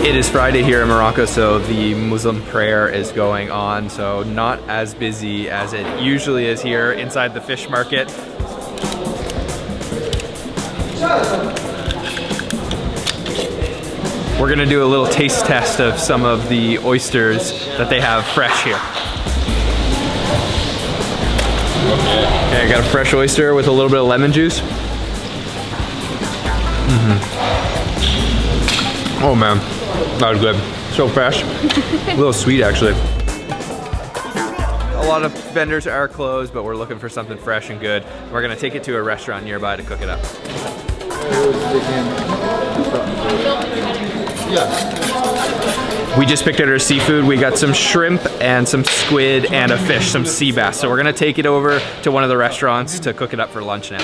It is Friday here in Morocco, so the Muslim prayer is going on, so not as busy as it usually is here inside the fish market. We're gonna do a little taste test of some of the oysters that they have fresh here. Okay, I got a fresh oyster with a little bit of lemon juice. Oh man, that was good. So fresh. A little sweet actually. A lot of vendors are closed, but we're looking for something fresh and good. We're gonna take it to a restaurant nearby to cook it up. We just picked out our seafood. We got some shrimp and some squid and a fish, some sea bass. So we're gonna take it over to one of the restaurants to cook it up for lunch now.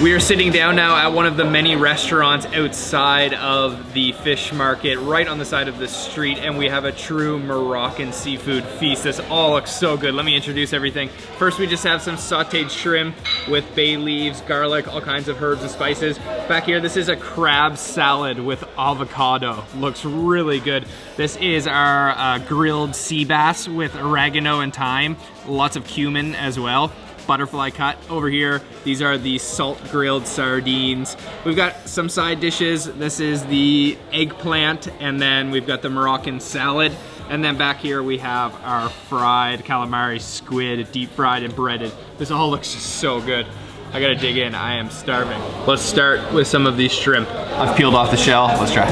We are sitting down now at one of the many restaurants outside of the fish market, right on the side of the street, and we have a true Moroccan seafood feast. This all looks so good. Let me introduce everything. First, we just have some sauteed shrimp with bay leaves, garlic, all kinds of herbs and spices. Back here, this is a crab salad with avocado. Looks really good. This is our grilled sea bass with oregano and thyme, lots of cumin as well. Butterfly cut over here. These are the salt grilled sardines. We've got some side dishes. This is the eggplant, and then we've got the Moroccan salad. And then back here we have our fried calamari squid, deep fried and breaded. This all looks just so good. I gotta dig in, I am starving. Let's start with some of these shrimp. I've peeled off the shell, let's try.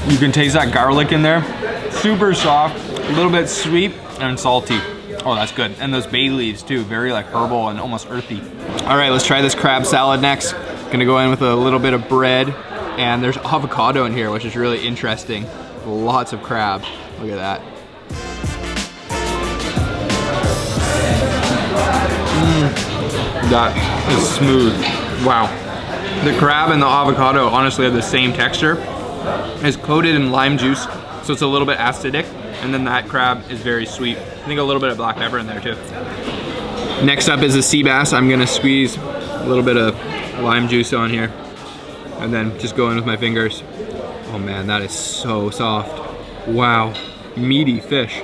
You can taste that garlic in there. Super soft, a little bit sweet and salty. Oh, that's good. And those bay leaves too, very like herbal and almost earthy. All right, let's try this crab salad next. Gonna go in with a little bit of bread, and there's avocado in here, which is really interesting. Lots of crab, look at that. That is smooth, wow. The crab and the avocado honestly have the same texture. It's coated in lime juice, so it's a little bit acidic. And then that crab is very sweet. I think a little bit of black pepper in there too. Next up is the sea bass. I'm gonna squeeze a little bit of lime juice on here and then just go in with my fingers. Oh man, that is so soft. Wow, meaty fish.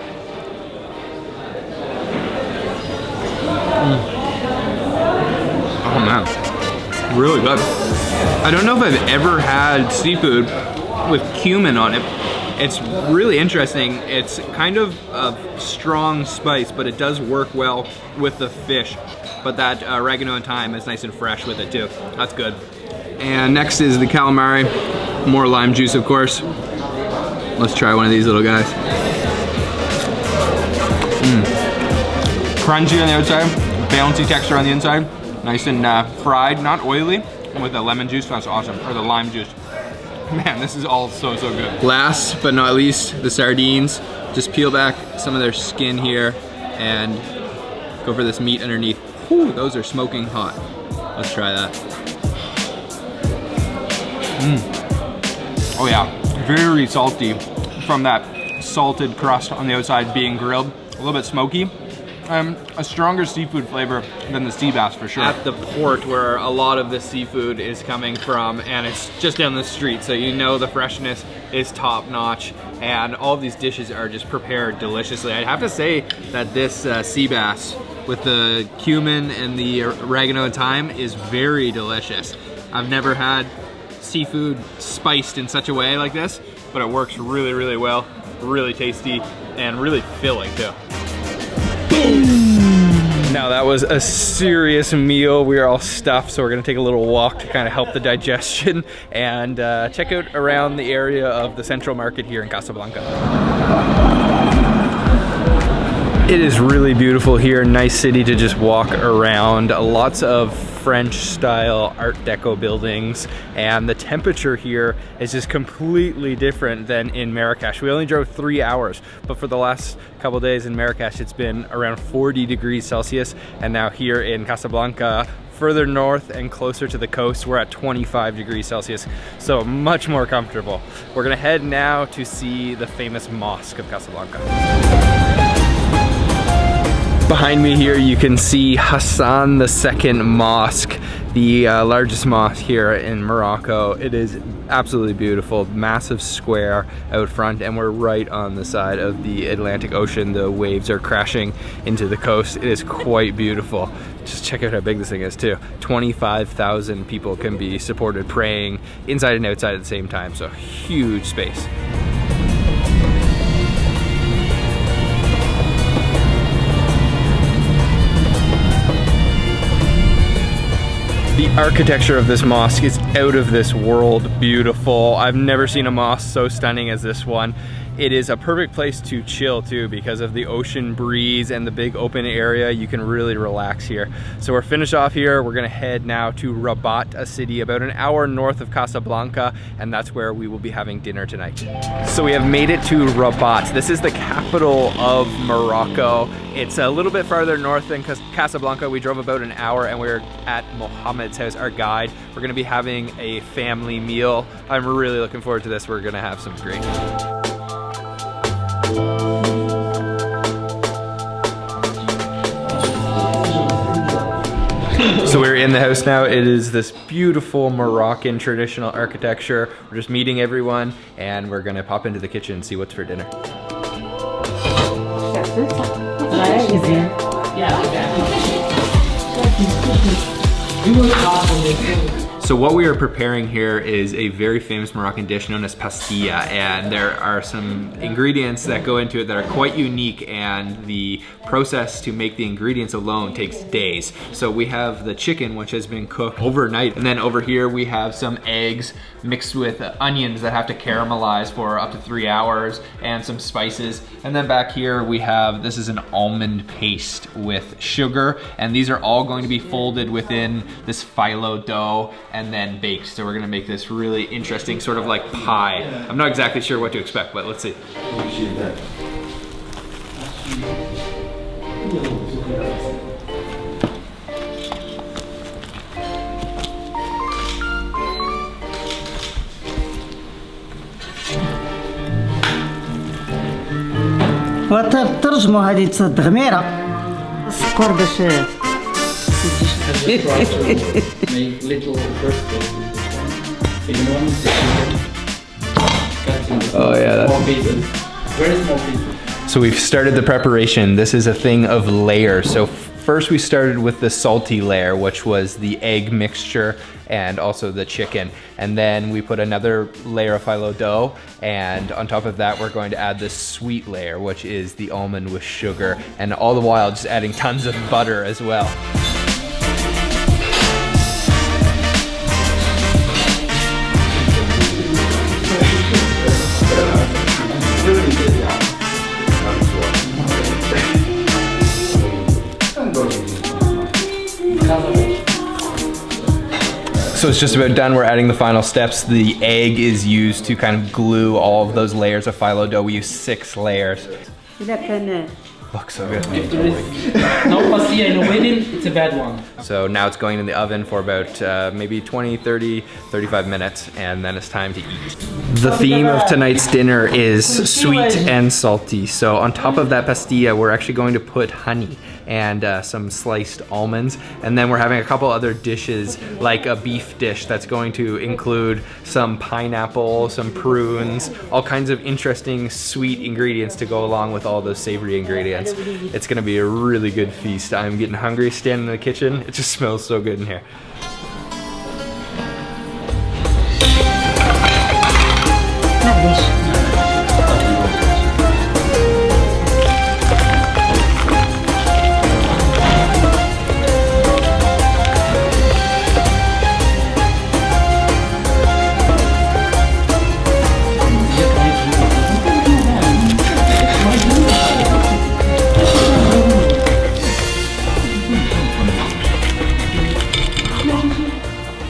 Oh man, really good. I don't know if I've ever had seafood with cumin on it. It's really interesting. It's kind of a strong spice, but it does work well with the fish. But that oregano and thyme is nice and fresh with it too. That's good. And next is the calamari. More lime juice, of course. Let's try one of these little guys. Crunchy on the outside, bouncy texture on the inside. Nice and fried, not oily, with the lemon juice. That's awesome, or the lime juice. Man, this is all so good. Last but not least, the sardines. Just peel back some of their skin here and go for this meat underneath. Whew, those are smoking hot. Let's try that. Oh yeah, very salty from that salted crust on the outside being grilled. A little bit smoky. A stronger seafood flavor than the sea bass for sure. At the port where a lot of the seafood is coming from, and it's just down the street, so you know the freshness is top notch, and all of these dishes are just prepared deliciously. I'd have to say that this sea bass with the cumin and the oregano and thyme is very delicious. I've never had seafood spiced in such a way like this, but it works really well, really tasty, and really filling too. Now that was a serious meal. We are all stuffed, so we're gonna take a little walk to kind of help the digestion and check out around the area of the central market here in Casablanca. It is really beautiful here, nice city to just walk around. Lots of French style Art Deco buildings, and the temperature here is just completely different than in Marrakesh. We only drove 3 hours, but for the last couple days in Marrakesh it's been around 40 degrees Celsius, and now here in Casablanca Further north and closer to the coast, we're at 25 degrees Celsius, so much more comfortable. We're gonna head now to see the famous mosque of Casablanca. Behind me here you can see Hassan II Mosque, the largest mosque here in Morocco. It is absolutely beautiful, massive square out front, and we're right on the side of the Atlantic Ocean. The waves are crashing into the coast. It is quite beautiful. Just check out how big this thing is too. 25,000 people can be supported praying inside and outside at the same time, so huge space. The architecture of this mosque is out of this world beautiful. I've never seen a mosque so stunning as this one. It is a perfect place to chill too because of the ocean breeze and the big open area. You can really relax here. So we're finished off here. We're gonna head now to Rabat, a city about an hour north of Casablanca, and that's where we will be having dinner tonight. So we have made it to Rabat. This is the capital of Morocco. It's a little bit farther north than Casablanca. We drove about an hour and we're at Mohammed's house, our guide. We're gonna be having a family meal. I'm really looking forward to this. We're gonna have some great. So we're in the house now. It is this beautiful Moroccan traditional architecture. We're just meeting everyone and we're gonna pop into the kitchen and see what's for dinner. So what we are preparing here is a very famous Moroccan dish known as pastilla, and there are some ingredients that go into it that are quite unique, and the process to make the ingredients alone takes days. So we have the chicken, which has been cooked overnight, and then over here we have some eggs mixed with onions that have to caramelize for up to 3 hours, and some spices. And then back here we have, this is an almond paste with sugar, and these are all going to be folded within this phyllo dough and then baked. So we're gonna make this really interesting sort of like pie. I'm not exactly sure what to expect, but let's see. وترجموا هذه التغميرة السكر باش Make little birthdays. Oh yeah, Small pieces. Very small pieces. So we've started the preparation. This is a thing of layers. So first we started with the salty layer, which was the egg mixture and also the chicken. And then we put another layer of phyllo dough, and on top of that we're going to add this sweet layer, which is the almond with sugar, and all the while just adding tons of butter as well. So it's just about done. We're adding the final steps. The egg is used to kind of glue all of those layers of phyllo dough. We use 6 layers. Looks so good. If there is no pastilla in a wedding, it's a bad one. So now it's going in the oven for about maybe 20, 30, 35 minutes, and then it's time to eat. The theme of tonight's dinner is sweet and salty. So on top of that pastilla, we're actually going to put honey and some sliced almonds. And then we're having a couple other dishes, like a beef dish that's going to include some pineapple, some prunes, all kinds of interesting sweet ingredients to go along with all those savory ingredients. It's gonna be a really good feast. I'm getting hungry standing in the kitchen. It just smells so good in here.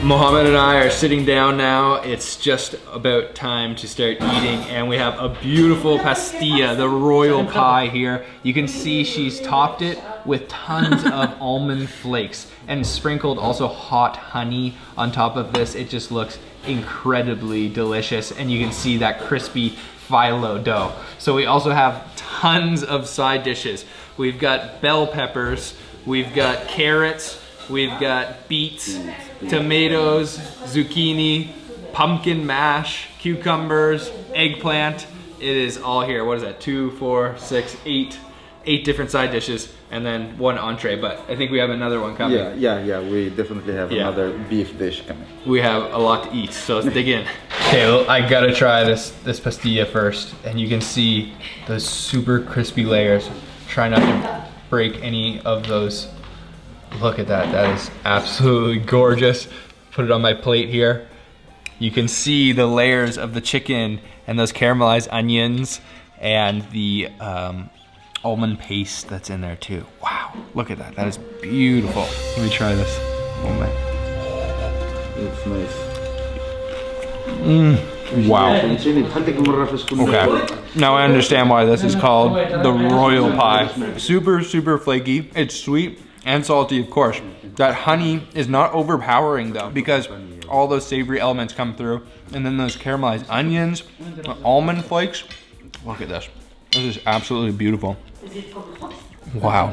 Mohammed and I are sitting down now. It's just about time to start eating, and we have a beautiful pastilla, the royal pie here. You can see she's topped it with tons of almond flakes and sprinkled also hot honey on top of this. It just looks incredibly delicious, and you can see that crispy phyllo dough. So we also have tons of side dishes. We've got bell peppers, we've got carrots, we've got beets, tomatoes, zucchini, pumpkin mash, cucumbers, eggplant. It is all here. What is that? 2, 4, 6, 8 different side dishes, and then one entree, but I think we have another one coming. Yeah, we definitely have another beef dish coming. We have a lot to eat, so let's dig in. Okay, well, I gotta try this pastilla first, and you can see those super crispy layers. Try not to break any of those. Look at that, that is absolutely gorgeous. Put it on my plate here. You can see the layers of the chicken and those caramelized onions and the almond paste that's in there too. Wow, look at that, that is beautiful. Let me try this. Oh my. It's nice. Wow. Okay, now I understand why this is called the royal pie. Super, super flaky. It's sweet and salty, of course. That honey is not overpowering though, because all those savory elements come through. And then those caramelized onions, almond flakes. Look at this. This is absolutely beautiful. Wow.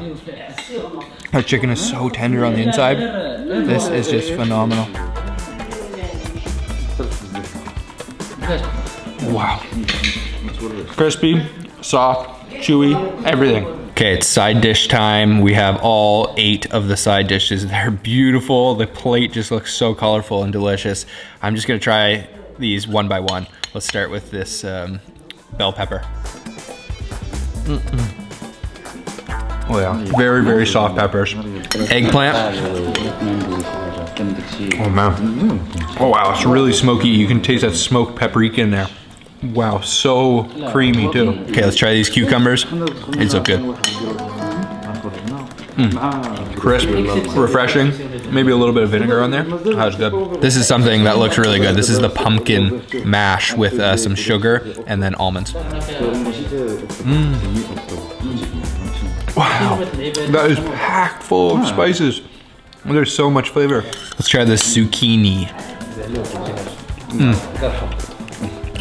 That chicken is so tender on the inside. This is just phenomenal. Wow. Crispy, soft, chewy, everything. Okay, it's side dish time. We have all 8 of the side dishes. They're beautiful. The plate just looks so colorful and delicious. I'm just gonna try these one by one. Let's start with this bell pepper. Oh yeah, very, very soft peppers. Eggplant. Oh man. Oh wow, it's really smoky. You can taste that smoked paprika in there. Wow, so creamy too. Okay, let's try these cucumbers. These look good. Crisp, refreshing. Maybe a little bit of vinegar on there. That was good. This is something that looks really good. This is the pumpkin mash with some sugar and then almonds. Wow, that is packed full of spices. There's so much flavor. Let's try this zucchini.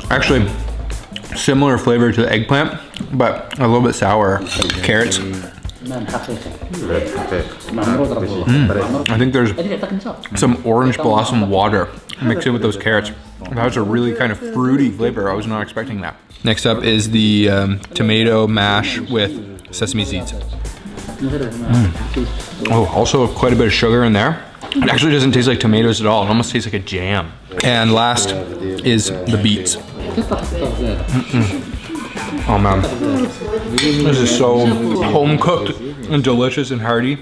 Actually, similar flavor to the eggplant, but a little bit sour. Carrots. I think there's some orange blossom water mixed in with those carrots. That was a really kind of fruity flavor. I was not expecting that. Next up is the tomato mash with sesame seeds. Oh, also quite a bit of sugar in there. It actually doesn't taste like tomatoes at all. It almost tastes like a jam. And last is the beets. Oh man, this is so home cooked and delicious and hearty.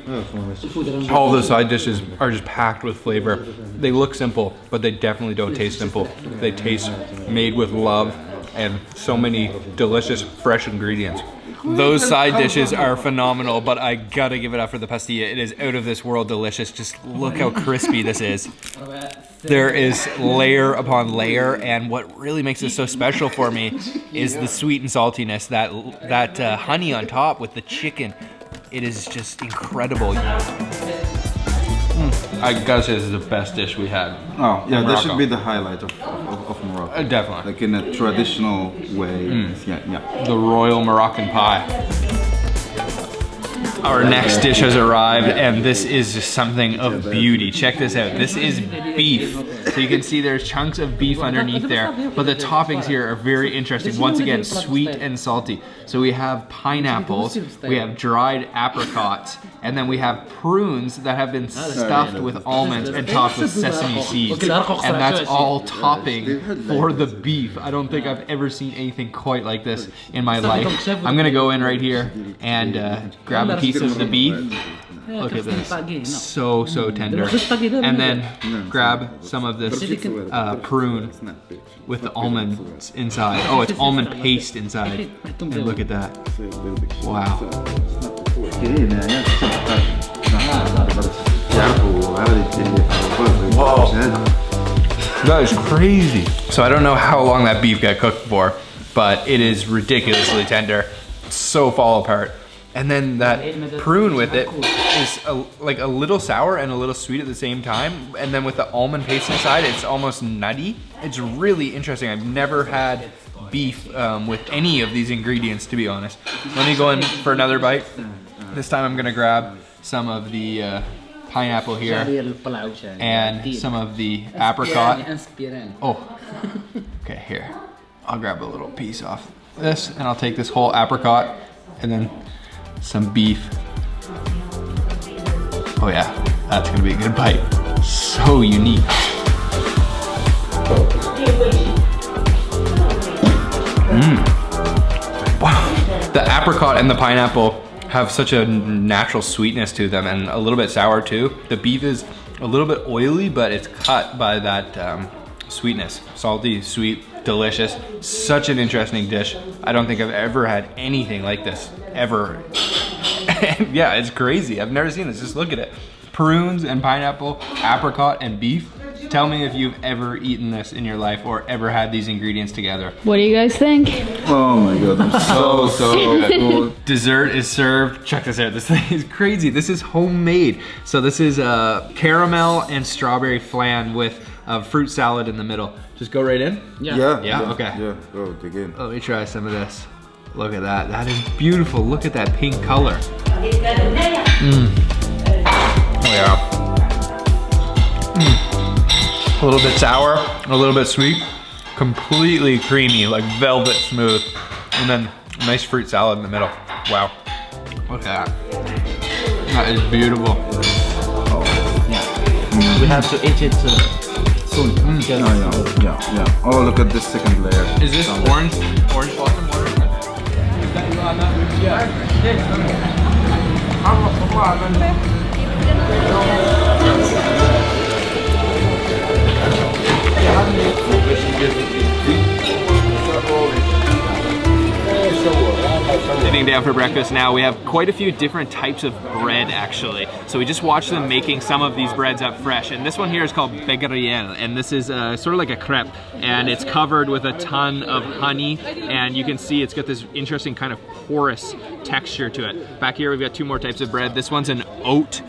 All the side dishes are just packed with flavor. They look simple, but they definitely don't taste simple. They taste made with love and so many delicious fresh ingredients. Those side dishes are phenomenal, but I gotta give it up for the pastilla. It is out of this world delicious. Just look how crispy this is. There is layer upon layer, and what really makes this so special for me is the sweet and saltiness, that honey on top with the chicken. It is just incredible. I gotta say this is the best dish we had. Oh yeah, this should be the highlight of Morocco. Definitely. Like in a traditional way. Yeah. The royal Moroccan pie. Our next dish has arrived, and this is just something of beauty. Check this out. This is beef. So you can see there's chunks of beef underneath there, but the toppings here are very interesting. Once again, sweet and salty. So we have pineapples, we have dried apricots, and then we have prunes that have been stuffed with almonds and topped with sesame seeds. And that's all topping for the beef. I don't think I've ever seen anything quite like this in my life. I'm gonna go in right here and grab a piece of the beef. Look at this, so tender. And then grab some of this prune with the almonds inside. Oh, it's almond paste inside. And look at that. Wow. Whoa. That is crazy. So I don't know how long that beef got cooked for, but it is ridiculously tender. So fall apart. And then that prune with it is like a little sour and a little sweet at the same time. And then with the almond paste inside, it's almost nutty. It's really interesting. I've never had beef with any of these ingredients, to be honest. Let me go in for another bite. This time I'm gonna grab some of the pineapple here and some of the apricot. Oh, okay, here. I'll grab a little piece off this and I'll take this whole apricot and then some beef. Oh yeah, that's gonna be a good bite. So unique. Wow. The apricot and the pineapple have such a natural sweetness to them and a little bit sour too. The beef is a little bit oily, but it's cut by that sweetness. Salty, sweet, delicious. Such an interesting dish. I don't think I've ever had anything like this, ever. And yeah, it's crazy. I've never seen this. Just look at it. Prunes and pineapple, apricot and beef. Tell me if you've ever eaten this in your life or ever had these ingredients together. What do you guys think? Oh my goodness. So good. Dessert is served. Check this out. This thing is crazy. This is homemade. So this is caramel and strawberry flan with a fruit salad in the middle. Just go right in? Yeah. Okay. Yeah, go dig in. Let me try some of this. Look at that. That is beautiful. Look at that pink color. Oh yeah. A little bit sour, a little bit sweet, completely creamy, like velvet smooth. And then a nice fruit salad in the middle. Wow. Look at that. That is beautiful. We have to eat it soon. Yeah. Oh, look at this second layer. Is this orange blossom water? Sitting down for breakfast now. We have quite a few different types of bread actually. So we just watched them making some of these breads up fresh. And this one here is called begariel. And this is sort of like a crepe. And it's covered with a ton of honey. And you can see it's got this interesting kind of porous texture to it. Back here we've got two more types of bread. This one's an oat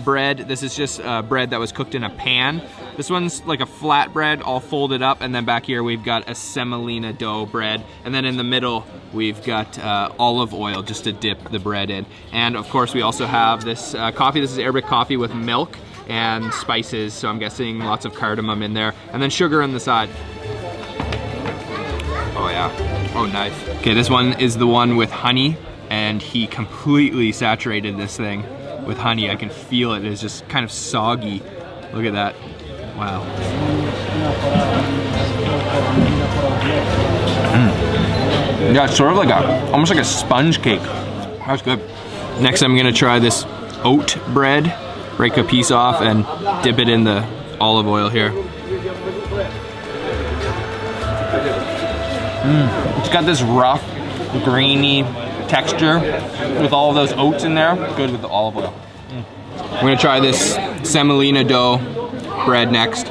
bread. This is just bread that was cooked in a pan. This one's like a flat bread all folded up, and then back here we've got a semolina dough bread, and then in the middle we've got olive oil just to dip the bread in. And of course we also have this coffee. This is Arabic coffee with milk and spices, so I'm guessing lots of cardamom in there, and then sugar on the side. Oh yeah, oh nice. Okay, this one is the one with honey, and he completely saturated this thing with honey. I can feel it. It's just kind of soggy. Look at that. Wow. Yeah, it's sort of like almost like a sponge cake. That's good. Next I'm gonna try this oat bread. Break a piece off and dip it in the olive oil here. It's got this rough, grainy texture with all of those oats in there. Good with the olive oil. We're gonna try this semolina dough bread next.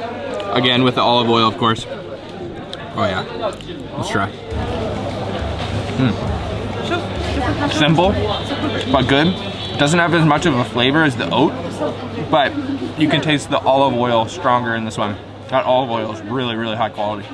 Again with the olive oil, of course. Oh yeah, let's try. Simple, but good. Doesn't have as much of a flavor as the oat, but you can taste the olive oil stronger in this one. That olive oil is really, really high quality.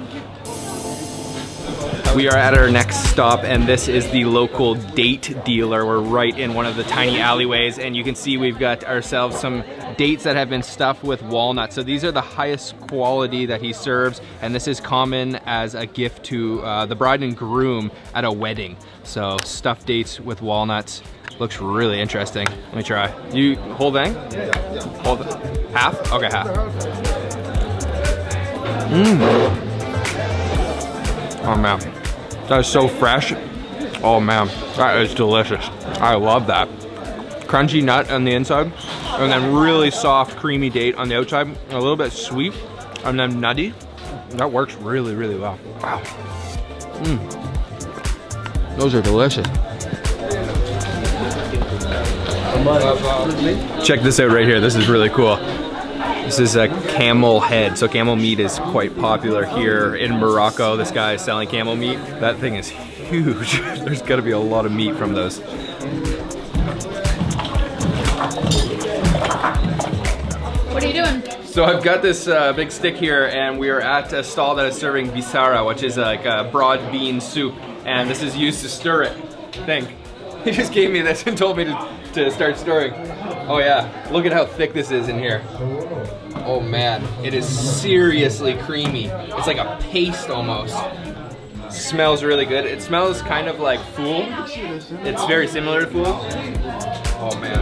We are at our next stop, and this is the local date dealer. We're right in one of the tiny alleyways, and you can see we've got ourselves some dates that have been stuffed with walnuts. So these are the highest quality that he serves, and this is common as a gift to the bride and groom at a wedding. So stuffed dates with walnuts. Looks really interesting. Let me try. You whole thing? Hold it. Half? Okay, half. Oh man, that is so fresh. Oh man, that is delicious. I love that. Crunchy nut on the inside, and then really soft, creamy date on the outside. A little bit sweet, and then nutty. That works really, really well. Wow. Those are delicious. Check this out right here. This is really cool. This is a camel head. So camel meat is quite popular here in Morocco. This guy is selling camel meat. That thing is huge. There's gotta be a lot of meat from those. What are you doing? So I've got this big stick here, and we are at a stall that is serving bisara, which is like a broad bean soup, and this is used to stir it. Think. He just gave me this and told me to start stirring. Oh yeah, look at how thick this is in here. Oh man, it is seriously creamy. It's like a paste almost. Smells really good. It smells kind of like fool. It's very similar to fool. Oh man.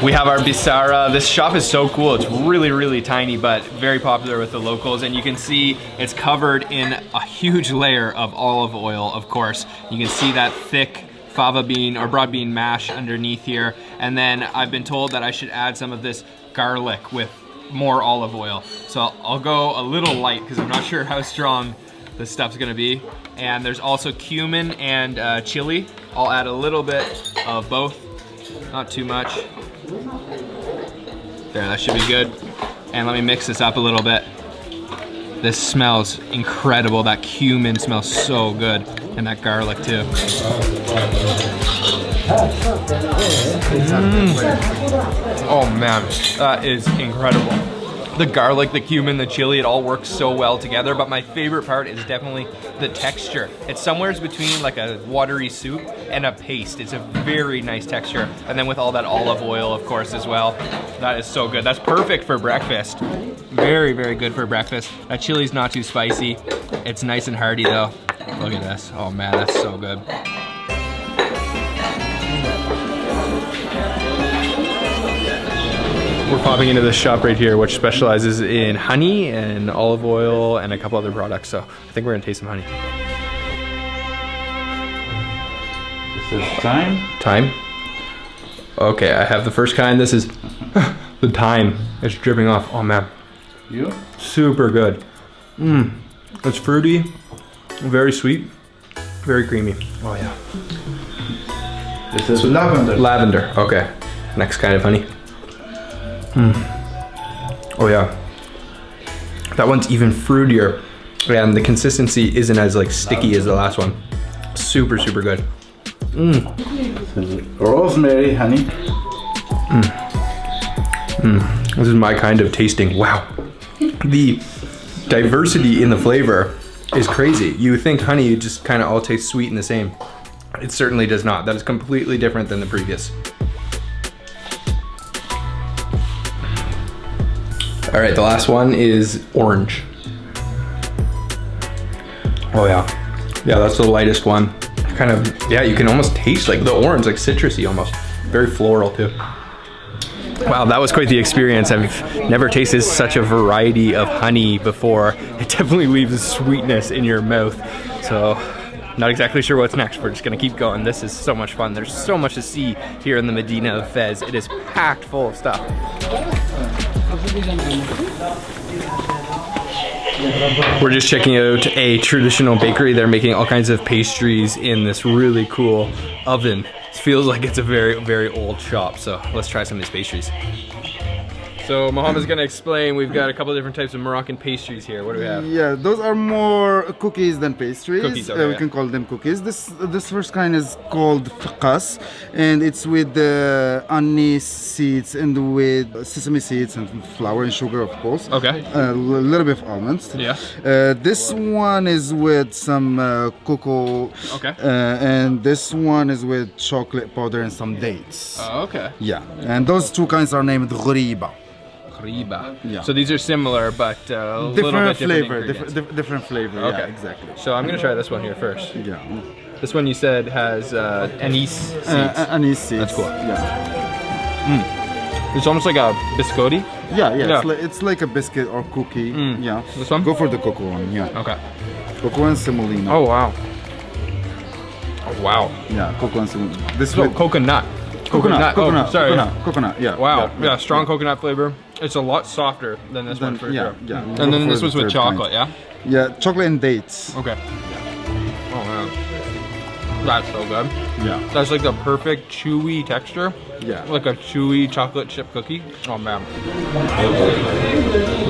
We have our bisara. This shop is so cool. It's really, really tiny, but very popular with the locals. And you can see it's covered in a huge layer of olive oil, of course. You can see that thick fava bean or broad bean mash underneath here. And then I've been told that I should add some of this garlic with more olive oil. So I'll go a little light because I'm not sure how strong this stuff's gonna be. And there's also cumin and chili. I'll add a little bit of both, not too much. There, that should be good. And let me mix this up a little bit. This smells incredible. That cumin smells so good. And that garlic too. Oh man, that is incredible. The garlic, the cumin, the chili, it all works so well together, but my favorite part is definitely the texture. It's somewhere between like a watery soup and a paste. It's a very nice texture. And then with all that olive oil, of course, as well. That is so good. That's perfect for breakfast. Very, very good for breakfast. That chili's not too spicy. It's nice and hearty though. Look at this. Oh man, that's so good. We're popping into this shop right here, which specializes in honey and olive oil and a couple other products. So I think we're gonna taste some honey. This is thyme. Thyme? Okay, I have the first kind. This is the thyme. It's dripping off. Oh man. You? Super good. It's fruity, very sweet, very creamy. Oh yeah. This is lavender. Lavender, okay. Next kind of honey. Oh yeah. That one's even fruitier. And the consistency isn't as like sticky as the last one. Super, super good. This is rosemary honey. This is my kind of tasting. Wow. The diversity in the flavor is crazy. You think honey just kind of all tastes sweet and the same. It certainly does not. That is completely different than the previous. All right, the last one is orange. Oh yeah. Yeah, that's the lightest one. Kind of, yeah, you can almost taste like the orange, like citrusy almost. Very floral too. Wow, that was quite the experience. I've never tasted such a variety of honey before. It definitely leaves a sweetness in your mouth. So, not exactly sure what's next. We're just gonna keep going. This is so much fun. There's so much to see here in the Medina of Fez. It is packed full of stuff. We're just checking out a traditional bakery. They're making all kinds of pastries in this really cool oven. It feels like it's a very, very old shop. So let's try some of these pastries. So Mohammed's gonna explain, we've got a couple different types of Moroccan pastries here. What do we have? Yeah, those are more cookies than pastries. Cookies, okay, we yeah. can call them cookies. This first kind is called fiqas, and it's with anise seeds and with sesame seeds and flour and sugar, of course. Okay. A little bit of almonds. Yeah. This one is with some cocoa. Okay. And this one is with chocolate powder and some dates. Oh, okay. Yeah, and those two kinds are named ghoriba. Riba. Yeah. So these are similar, but a little bit flavor, different. different flavor. Okay. Yeah, exactly. So I'm gonna try this one here first. Yeah. This one you said has anise seeds. Anise seeds. That's cool. Yeah. It's almost like a biscotti. Yeah. Yeah. It's like a biscuit or cookie. Yeah. This one? Go for the cocoa one. Yeah. Okay. Cocoa and semolina. Oh wow. Oh wow. Yeah. Cocoa and semolina. This So with coconut. coconut. Oh, sorry. Coconut. Yeah. Wow. Yeah. Yeah, strong coconut flavor. It's a lot softer than this one for yeah, sure. yeah. And then Go this for was the with third chocolate, kind. yeah? Yeah. Chocolate and dates. Okay. Oh man. That's so good. Yeah. That's like the perfect chewy texture. Yeah. Like a chewy chocolate chip cookie. Oh man.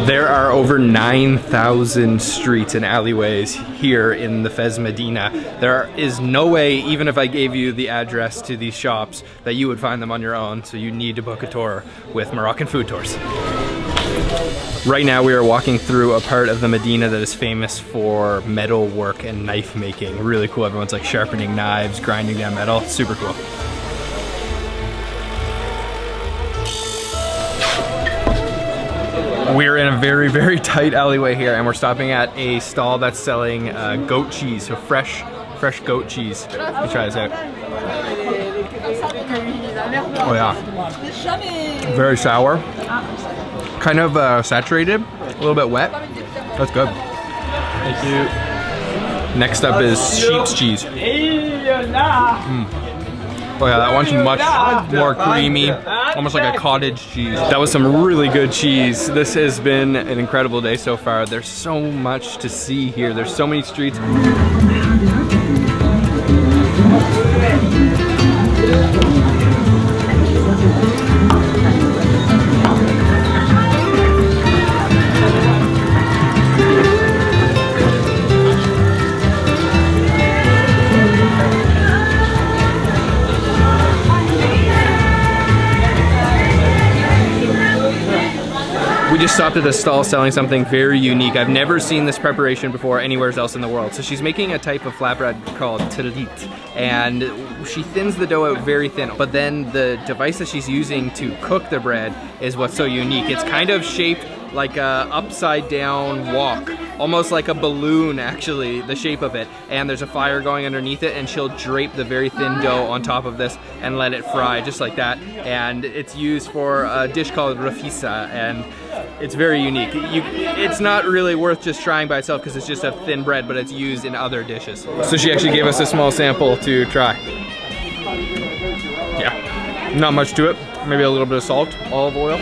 There are over 9,000 streets and alleyways here in the Fez Medina. There is no way, even if I gave you the address to these shops, that you would find them on your own, so you need to book a tour with Moroccan Food Tours. Right now we are walking through a part of the Medina that is famous for metal work and knife making. Really cool. Everyone's like sharpening knives, grinding down metal. Super cool. We're in a very, very tight alleyway here, and we're stopping at a stall that's selling goat cheese, so fresh goat cheese. Let me try this out. Oh yeah, very sour, kind of saturated, a little bit wet. That's good. Thank you. Next up is sheep's cheese. Oh yeah, that one's much more creamy, almost like a cottage cheese. That was some really good cheese. This has been an incredible day so far. There's so much to see here. There's so many streets. We just stopped at a stall selling something very unique. I've never seen this preparation before anywhere else in the world. So she's making a type of flatbread called trout, and she thins the dough out very thin, but then the device that she's using to cook the bread is what's so unique. It's kind of shaped like a upside down wok, almost like a balloon actually, the shape of it, and there's a fire going underneath it, and she'll drape the very thin dough on top of this and let it fry just like that. And it's used for a dish called rafisa, and it's very unique. It's not really worth just trying by itself because it's just a thin bread, but it's used in other dishes. So she actually gave us a small sample to try. Yeah, not much to it. Maybe a little bit of salt, olive oil.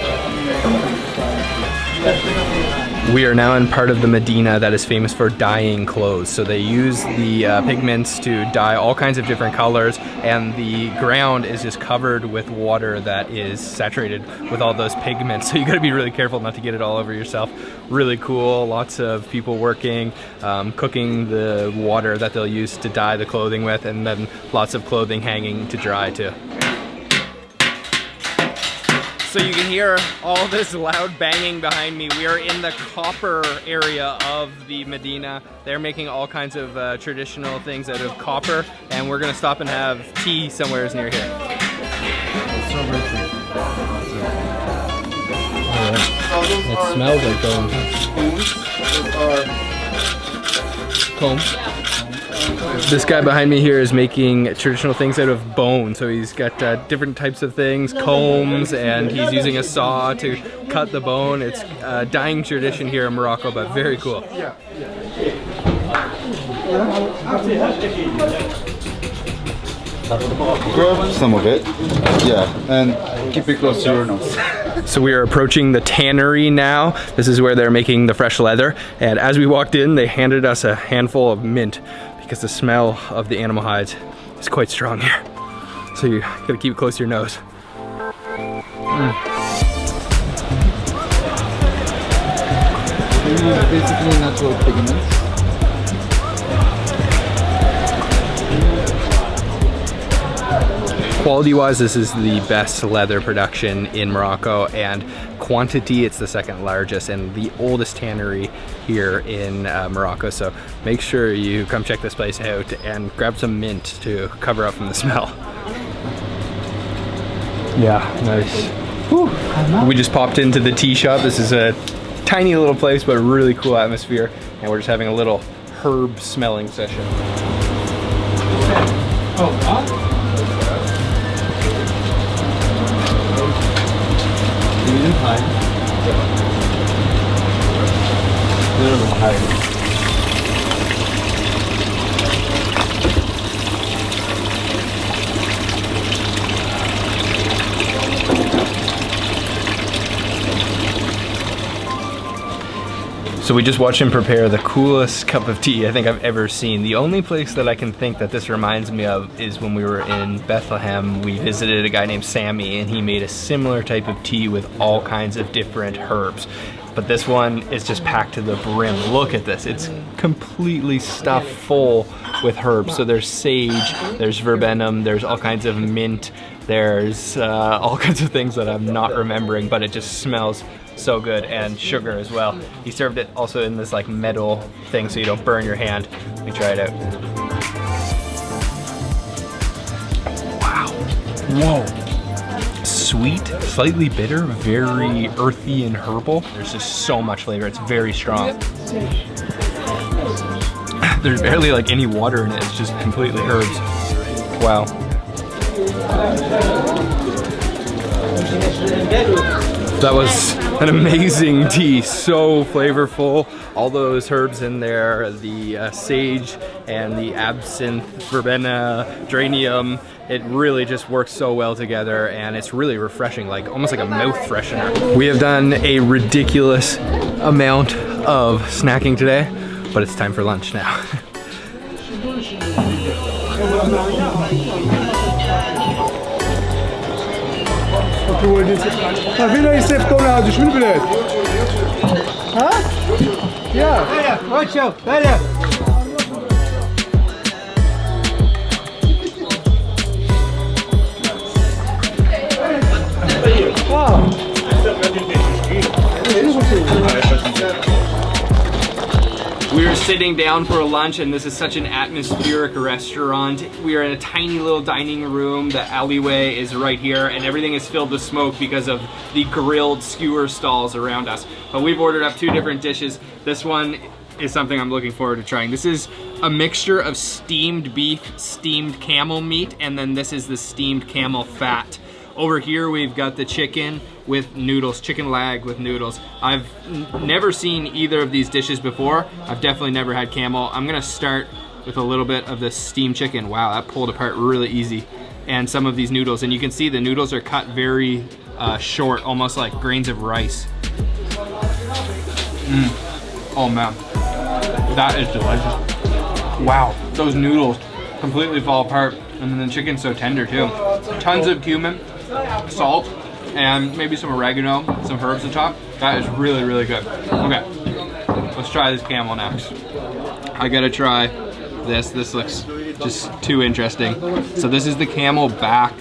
We are now in part of the Medina that is famous for dyeing clothes. So they use the pigments to dye all kinds of different colors, and the ground is just covered with water that is saturated with all those pigments. So you gotta be really careful not to get it all over yourself. Really cool, lots of people working, cooking the water that they'll use to dye the clothing with, and then lots of clothing hanging to dry too. So you can hear all this loud banging behind me. We are in the copper area of the Medina. They're making all kinds of traditional things out of copper, and we're gonna stop and have tea somewhere near here. It smells like comb. This guy behind me here is making traditional things out of bone. So he's got different types of things, combs, and he's using a saw to cut the bone. It's a dying tradition here in Morocco, but very cool. Grab some of it, yeah, and keep it close to your nose. So we are approaching the tannery now. This is where they're making the fresh leather. And as we walked in, they handed us a handful of mint because the smell of the animal hides is quite strong here. So you gotta keep it close to your nose. Basically natural pigments. Quality-wise, this is the best leather production in Morocco, and quantity, it's the second largest and the oldest tannery here in Morocco. So make sure you come check this place out and grab some mint to cover up from the smell. Yeah, nice. Whew. We just popped into the tea shop. This is a tiny little place, but a really cool atmosphere, and we're just having a little herb smelling session. So we just watched him prepare the coolest cup of tea I think I've ever seen. The only place that I can think that this reminds me of is when we were in Bethlehem. We visited a guy named Sammy, and he made a similar type of tea with all kinds of different herbs. but this one is just packed to the brim. Look at this, it's completely stuffed full with herbs. So there's sage, there's verbenum, there's all kinds of mint, there's all kinds of things that I'm not remembering, but it just smells so good, and sugar as well. He served it also in this like metal thing so you don't burn your hand. Let me try it out. Wow. Whoa. Sweet, slightly bitter, very earthy and herbal. There's just so much flavor. It's very strong. There's barely like any water in it. It's just completely herbs. Wow. That was an amazing tea, so flavorful. All those herbs in there, the sage and the absinthe, verbena, geranium, it really just works so well together, and it's really refreshing, like almost like a mouth freshener. We have done a ridiculous amount of snacking today, but it's time for lunch now. فينا يصيفطونا هادو شمن البلاد؟ ها؟ يا هلا شوف هلا We are sitting down for a lunch, and this is such an atmospheric restaurant. We are in a tiny little dining room. The alleyway is right here, and everything is filled with smoke because of the grilled skewer stalls around us. But we've ordered up 2 different dishes. This one is something I'm looking forward to trying. This is a mixture of steamed beef, steamed camel meat, and then this is the steamed camel fat. Over here we've got the chicken with noodles, chicken leg with noodles. I've never seen either of these dishes before. I've definitely never had camel. I'm gonna start with a little bit of the steamed chicken. Wow, that pulled apart really easy. And some of these noodles, and you can see the noodles are cut very short, almost like grains of rice. Oh man, that is delicious. Wow, those noodles completely fall apart, and then the chicken's so tender too. Tons of cumin, salt, and maybe some oregano, some herbs on top. That is really, really good. Okay, let's try this camel next. I gotta try this. This looks just too interesting. So this is the camel back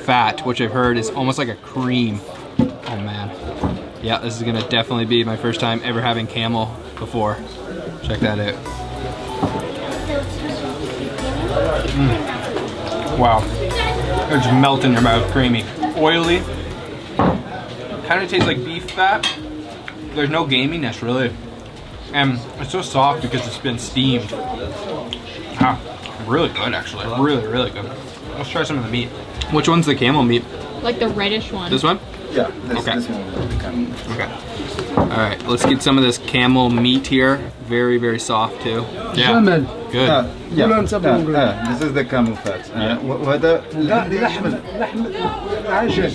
fat, which I've heard is almost like a cream. Oh man. Yeah, this is gonna definitely be my first time ever having camel before. Check that out. Wow. It just melts in your mouth, creamy. Oily. Kind of tastes like beef fat. There's no gaminess really. And it's so soft because it's been steamed. Ah, really good actually. Really, really good. Let's try some of the meat. Which one's the camel meat? Like the reddish one. This one? Yeah, this Okay. this one will become. Okay. All right, let's get some of this camel meat here. Very, very soft too. Yeah. جمل Good. Yeah, ولا نسبة نقول. this is the camel fat. وهذا لحم عجل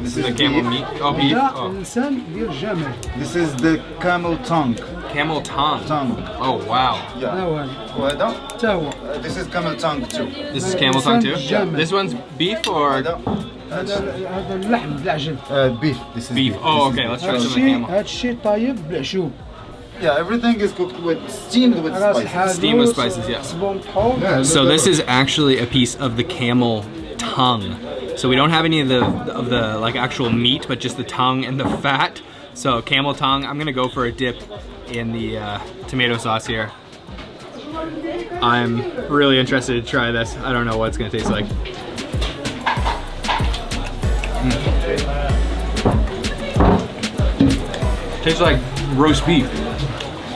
This is the camel meat. Oh, beef. هذا Oh. الإنسان ديال جمل This is the camel tongue. Camel tongue. Tongue. Oh, wow. ها Yeah. هو هذا وهذا حتى هو this is camel tongue too. This is camel tongue too? Jammed. This one's beef or هذا هذا اللحم بالعجل beef. This is beef? Oh, okay, let's try some of the camel. هذا الشيء طايب بالعشوب Yeah, everything is cooked with steamed with راس spices. الحاجوس Steamed with spices, yes. صبون طحون So this is actually a piece of the camel tongue. So we don't have any of the like actual meat, but just the tongue and the fat. So camel tongue. I'm gonna go for a dip in the tomato sauce here. I'm really interested to try this. I don't know what it's gonna taste like. Tastes like roast beef.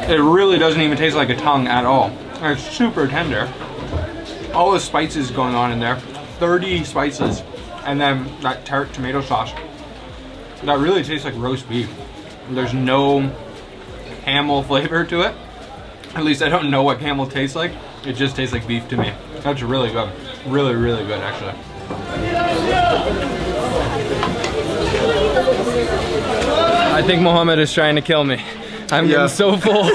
It really doesn't even taste like a tongue at all. It's super tender. All the spices going on in there. 30 spices. And then that tart tomato sauce. That really tastes like roast beef. There's no camel flavor to it. At least I don't know what camel tastes like. It just tastes like beef to me. That's really good. Really, really good actually. I think Mohammed is trying to kill me. I'm getting so full.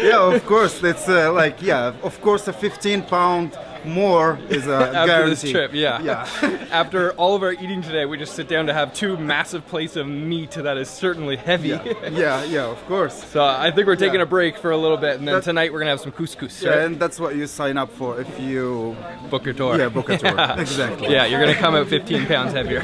Yeah, of course. It's like, yeah, of course, a 15-pound more is a After guarantee. this trip, yeah. Yeah. After all of our eating today, we just sit down to have 2 massive plates of meat that is certainly heavy. Yeah, of course. So I think we're taking Yeah. a break for a little bit, and then tonight we're gonna have some couscous. Yeah, Right? and that's what you sign up for if you Book your tour. Yeah, book a tour. Yeah. Exactly. Yeah, you're gonna come out 15 pounds heavier.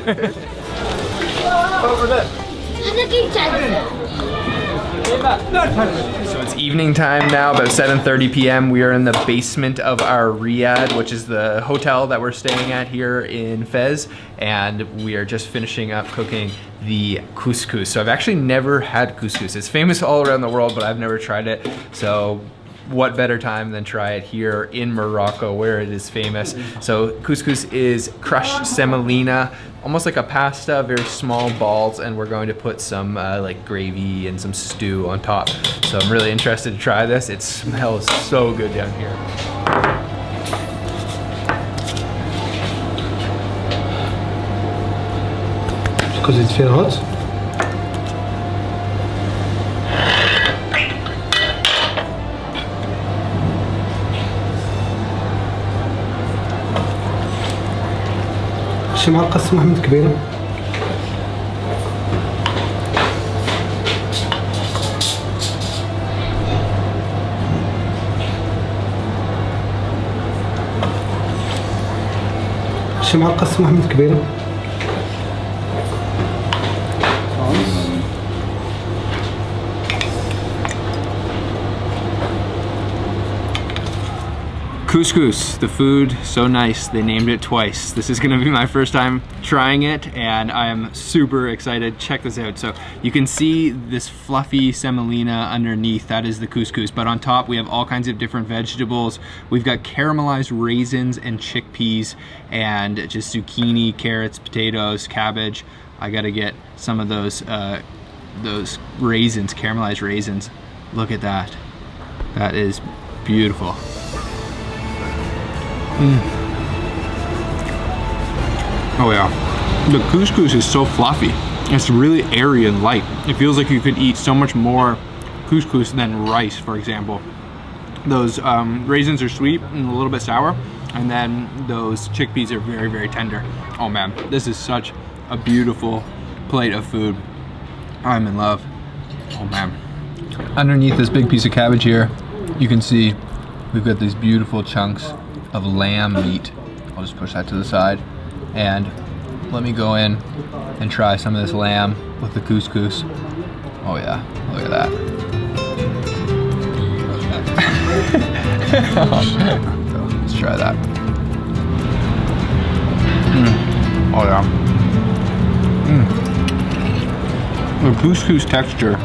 So it's evening time now, about 7:30 p.m. We are in the basement of our Riad, which is the hotel that we're staying at here in Fez, and we are just finishing up cooking the couscous. So I've actually never had couscous. It's famous all around the world, but I've never tried it. So what better time than try it here in Morocco, where it is famous. So couscous is crushed semolina, almost like a pasta, very small balls, and we're going to put some like gravy and some stew on top. So I'm really interested to try this. It smells so good down here. Because it's very hot. شي معلقة سماح محمد كبيرة. شي معلقة سماح محمد كبيرة. Couscous, the food, so nice, they named it twice. This is gonna be my first time trying it, and I am super excited. Check this out. So you can see this fluffy semolina underneath, that is the couscous, but on top we have all kinds of different vegetables. We've got caramelized raisins and chickpeas, and just zucchini, carrots, potatoes, cabbage. I gotta get some of those raisins, caramelized raisins. Look at that. That is beautiful. Oh yeah, the couscous is so fluffy. It's really airy and light. It feels like you could eat so much more couscous than rice, for example. Those raisins are sweet and a little bit sour, and then those chickpeas are very, very tender. Oh man, this is such a beautiful plate of food. I'm in love. Oh man. Underneath this big piece of cabbage here, you can see we've got these beautiful chunks of lamb meat. I'll just push that to the side, and let me go in and try some of this lamb with the couscous. Oh yeah, look at that. So, let's try that. Oh yeah. The couscous texture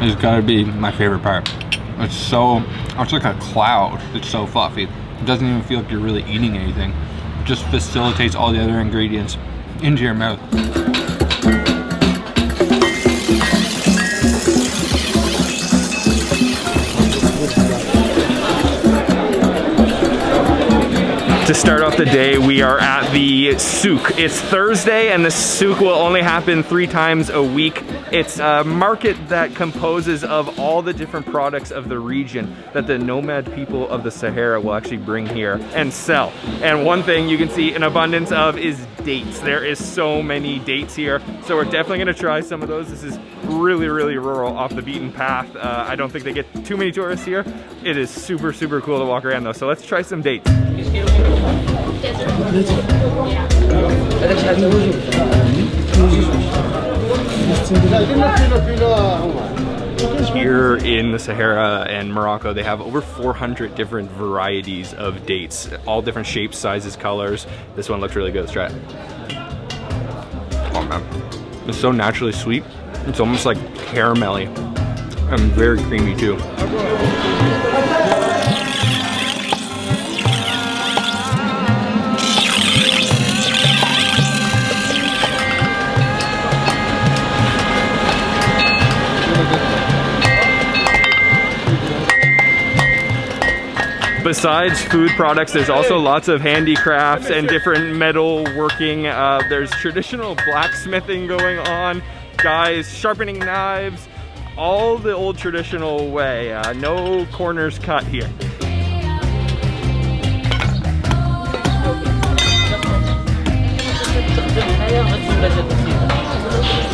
has got to be my favorite part. It's like a cloud. It's so fluffy. It doesn't even feel like you're really eating anything. It just facilitates all the other ingredients into your mouth. To start off the day, we are at the souk. It's Thursday, and the souk will only happen 3 times a week. It's a market that composes of all the different products of the region that the nomad people of the Sahara will actually bring here and sell. And one thing you can see an abundance of is dates. There is so many dates here, so we're definitely gonna try some of those. This is really, really rural, off the beaten path. I don't think they get too many tourists here. It is super, super cool to walk around though, so let's try some dates. Here in the Sahara and Morocco, they have over 400 different varieties of dates, all different shapes, sizes, colors. This one looks really good. Let's try it. Oh man, it's so naturally sweet. It's almost like caramelly and very creamy too. Besides food products, there's also lots of handicrafts and different metal working. There's traditional blacksmithing going on, guys sharpening knives, all the old traditional way. No corners cut here.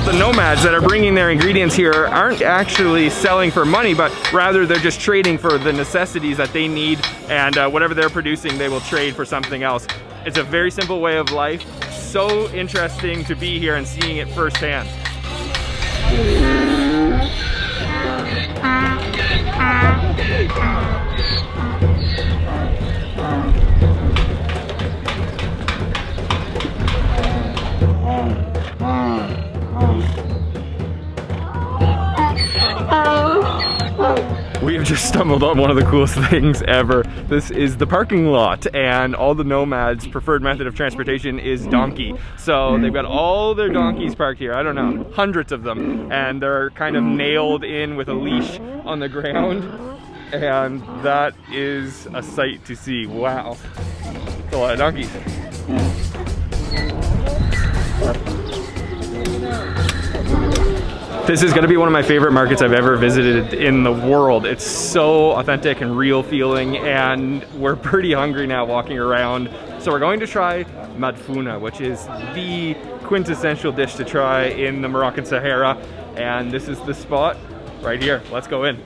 The nomads that are bringing their ingredients here aren't actually selling for money, but rather they're just trading for the necessities that they need, and whatever they're producing they will trade for something else. It's a very simple way of life. So interesting to be here and seeing it firsthand. We have just stumbled on one of the coolest things ever. This is the parking lot, and all the nomads' preferred method of transportation is donkey. So they've got all their donkeys parked here, I don't know, hundreds of them, and they're kind of nailed in with a leash on the ground, and that is a sight to see. Wow, that's a lot of donkeys. This is gonna be one of my favorite markets I've ever visited in the world. It's so authentic and real feeling, and we're pretty hungry now walking around. So we're going to try madfouna, which is the quintessential dish to try in the Moroccan Sahara. And this is the spot right here. Let's go in.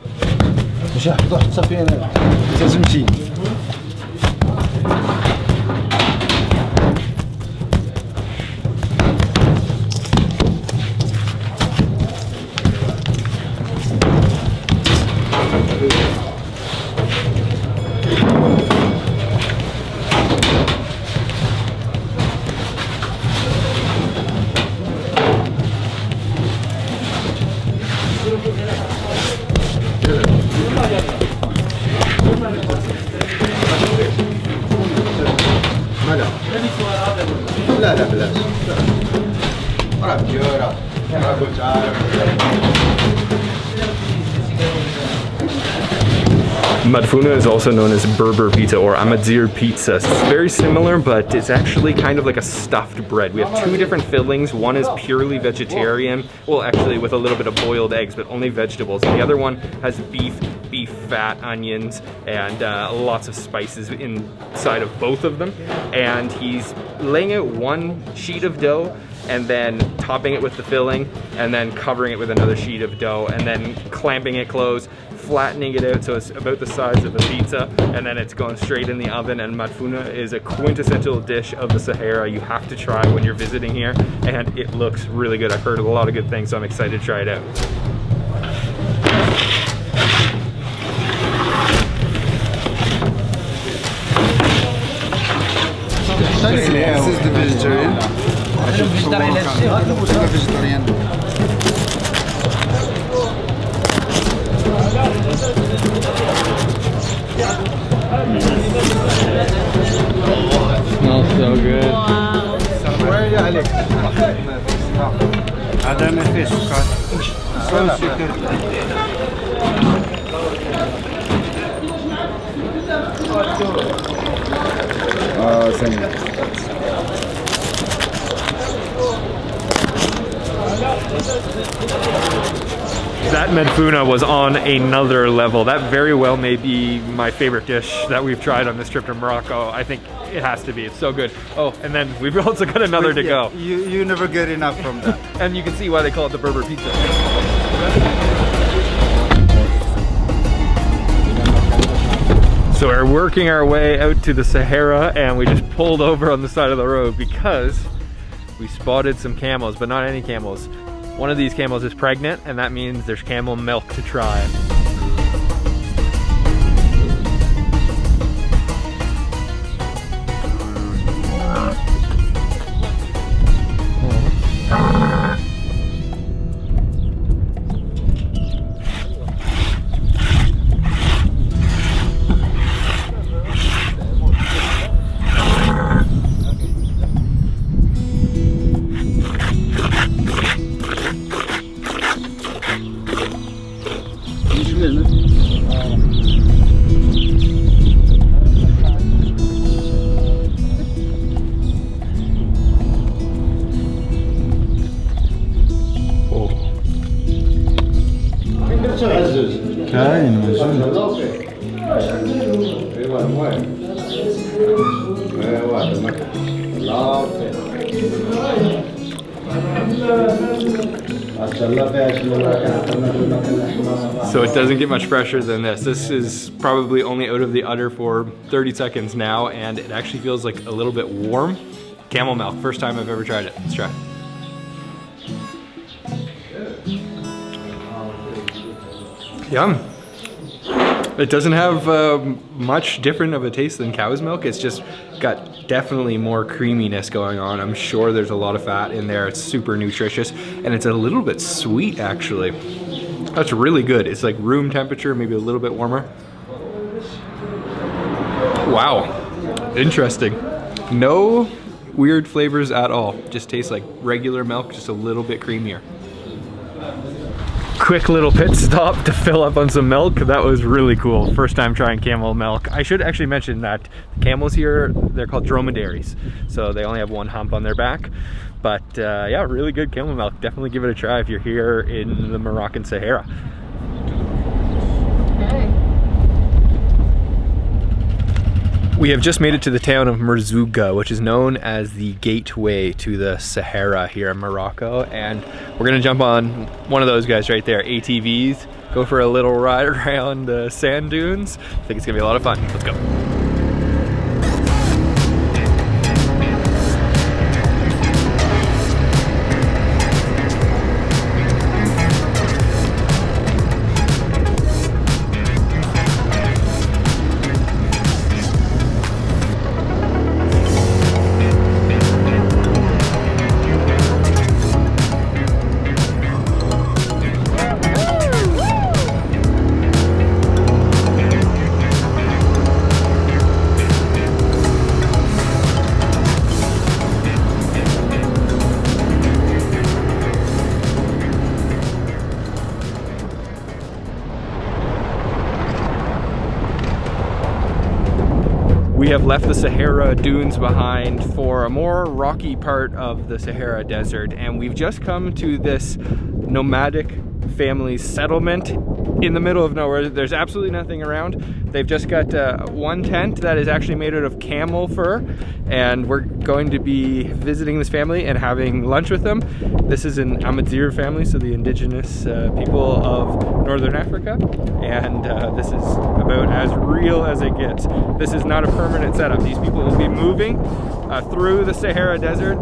Madfouna is also known as Berber pizza or Amadzir pizza. It's very similar, but it's actually kind of like a stuffed bread. We have two different fillings. One is purely vegetarian, well actually with a little bit of boiled eggs, but only vegetables. And the other one has beef fat, onions, and lots of spices inside of both of them. And he's laying out one sheet of dough and then topping it with the filling and then covering it with another sheet of dough and then clamping it closed, flattening it out so it's about the size of a pizza, and then it's going straight in the oven. And madfouna is a quintessential dish of the Sahara. You have to try when you're visiting here, and it looks really good. I've heard a lot of good things, so I'm excited to try it out. This is the vegetarian. Vegetarian. Smells so good. That madfouna was on another level. That very well may be my favorite dish that we've tried on this trip to Morocco. I think it has to be. It's so good. Oh, and then we've also got another to go. You never get enough from that. And you can see why they call it the Berber pizza. So we're working our way out to the Sahara, and we just pulled over on the side of the road because we spotted some camels, but not any camels. One of these camels is pregnant, and that means there's camel milk to try. So it doesn't get much fresher than this. This is probably only out of the udder for 30 seconds now, and it actually feels like a little bit warm. Camel milk, first time I've ever tried it. Let's try it. Yum. It doesn't have much different of a taste than cow's milk. It's just got definitely more creaminess going on. I'm sure there's a lot of fat in there. It's super nutritious, and it's a little bit sweet actually. That's really good. It's like room temperature, maybe a little bit warmer. Wow, interesting. No weird flavors at all. Just tastes like regular milk, just a little bit creamier. Quick little pit stop to fill up on some milk. That was really cool. First time trying camel milk. I should actually mention that the camels here, they're called dromedaries. So they only have one hump on their back. But yeah, really good camel milk. Definitely give it a try if you're here in the Moroccan Sahara. We have just made it to the town of Merzouga, which is known as the gateway to the Sahara here in Morocco. And we're gonna jump on one of those guys right there, ATVs, go for a little ride around the sand dunes. I think it's gonna be a lot of fun. Let's go. We have left the Sahara dunes behind for a more rocky part of the Sahara desert, and we've just come to this nomadic family settlement in the middle of nowhere. There's absolutely nothing around. They've just got one tent that is actually made out of camel fur, and we're going to be visiting this family and having lunch with them. This is an Amazigh family, so the indigenous people of Northern Africa, and this is about as real as it gets. This is not a permanent setup. These people will be moving through the Sahara desert,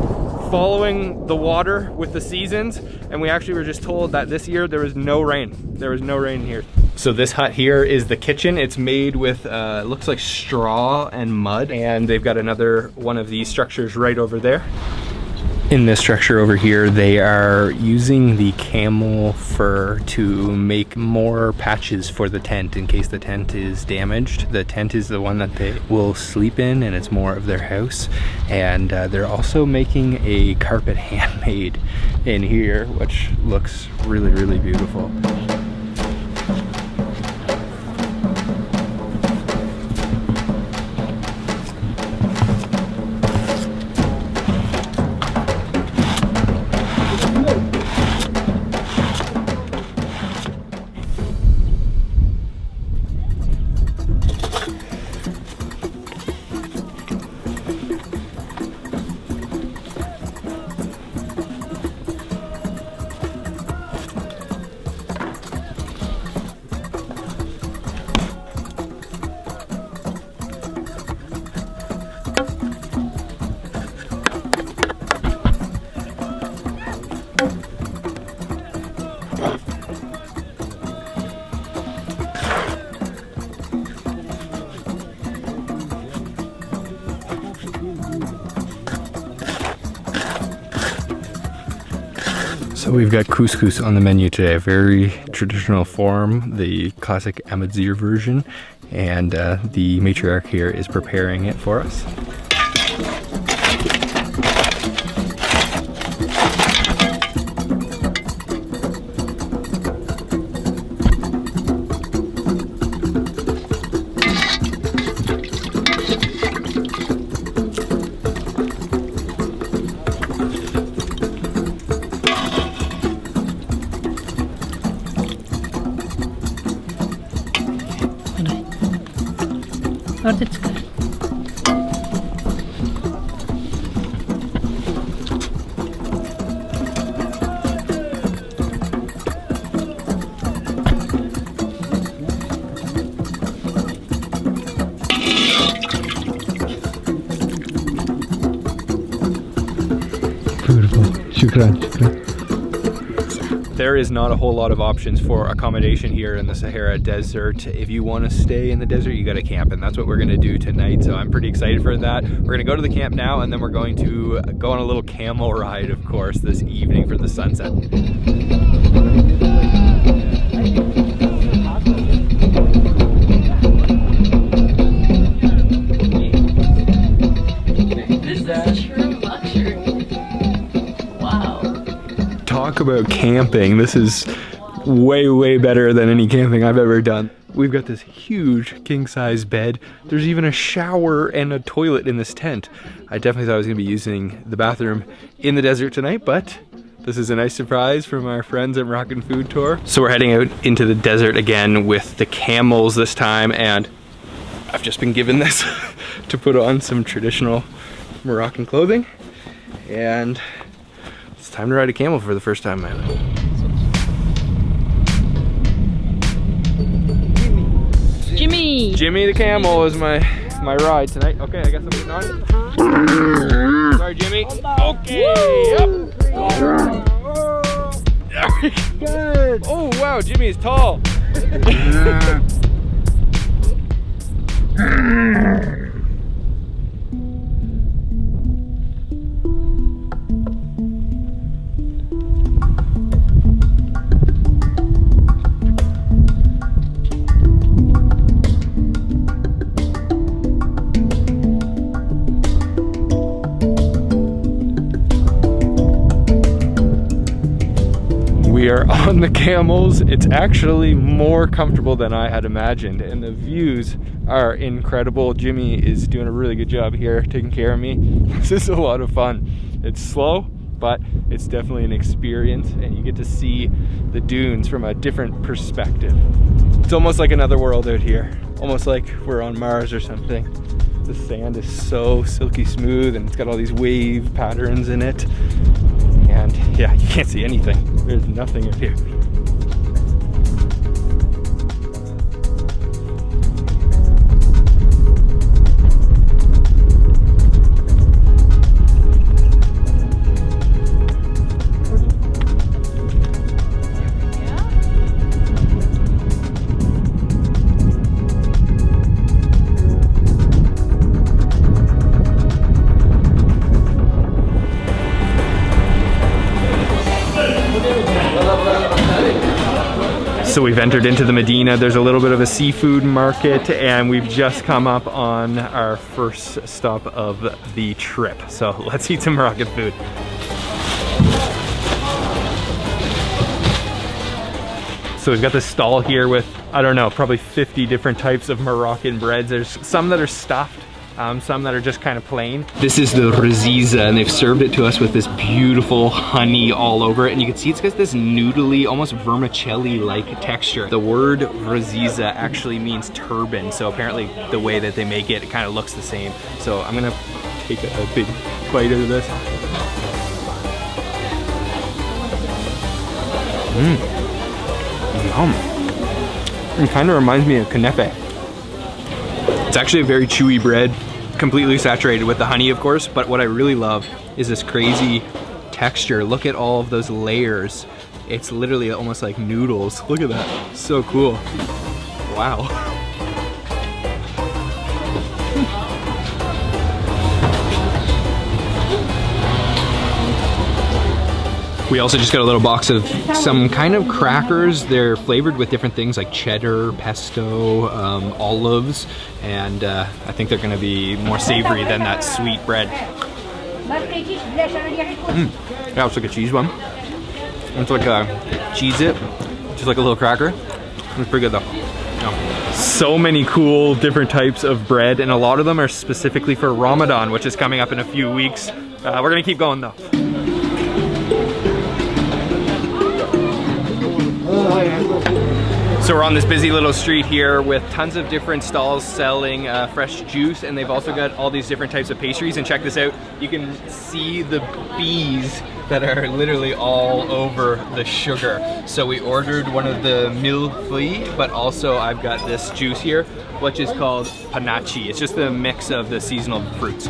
following the water with the seasons, and we actually were just told that this year there was no rain. There was no rain here. So this hut here is the kitchen. It's made with, looks like straw and mud, and they've got another one of these structures right over there. In this structure over here, they are using the camel fur to make more patches for the tent in case the tent is damaged. The tent is the one that they will sleep in, and it's more of their house. And they're also making a carpet handmade in here, which looks really, really beautiful. So we've got couscous on the menu today, a very traditional form, the classic Amazigh version, and the matriarch here is preparing it for us. شكرا شكرا. There is not a whole lot of options for accommodation here in the Sahara Desert. If you want to stay in the desert, you got to camp, and that's what we're going to do tonight. So I'm pretty excited for that. We're going to go to the camp now, and then we're going to go on a little camel ride, of course, this evening for the sunset. Talk about camping. This is way better than any camping I've ever done. We've got this huge king-size bed. There's even a shower and a toilet in this tent. I definitely thought I was gonna be using the bathroom in the desert tonight, but this is a nice surprise from our friends at Moroccan Food Tour. So we're heading out into the desert again with the camels this time, and I've just been given this to put on some traditional Moroccan clothing, and it's time to ride a camel for the first time in my life. Jimmy! Jimmy the camel is my ride tonight. Okay, I guess I'm getting on. Sorry, Jimmy. Okay, up. Good. Oh, wow, Jimmy is tall. We are on the camels. It's actually more comfortable than I had imagined, and the views are incredible. Jimmy is doing a really good job here, taking care of me. This is a lot of fun. It's slow, but it's definitely an experience, and you get to see the dunes from a different perspective. It's almost like another world out here, almost like we're on Mars or something. The sand is so silky smooth, and it's got all these wave patterns in it. And yeah, you can't see anything. There's nothing up here. So we've entered into the Medina. There's a little bit of a seafood market, and we've just come up on our first stop of the trip. So let's eat some Moroccan food. So we've got this stall here with, I don't know, probably 50 different types of Moroccan breads. There's some that are stuffed, some that are just kind of plain. This is the raziza, and they've served it to us with this beautiful honey all over it. And you can see it's got this noodly, almost vermicelli-like texture. The word raziza actually means turban. So apparently the way that they make it, it kind of looks the same. So I'm gonna take a big bite out of this. Yum. It kind of reminds me of kunefe. It's actually a very chewy bread, completely saturated with the honey, of course, but what I really love is this crazy texture. Look at all of those layers. It's literally almost like noodles. Look at that. So cool. Wow. We also just got a little box of some kind of crackers. They're flavored with different things like cheddar, pesto, olives, and I think they're gonna be more savory than that sweet bread. Yeah, it's like a cheese one. It's like a Cheez-It, just like a little cracker. It's pretty good though. Yeah. So many cool different types of bread, and a lot of them are specifically for Ramadan, which is coming up in a few weeks. We're gonna keep going though. So we're on this busy little street here with tons of different stalls selling fresh juice, and they've also got all these different types of pastries. And check this out, you can see the bees that are literally all over the sugar. So we ordered one of the millefeuille, but also I've got this juice here, which is called panache. It's just a mix of the seasonal fruits.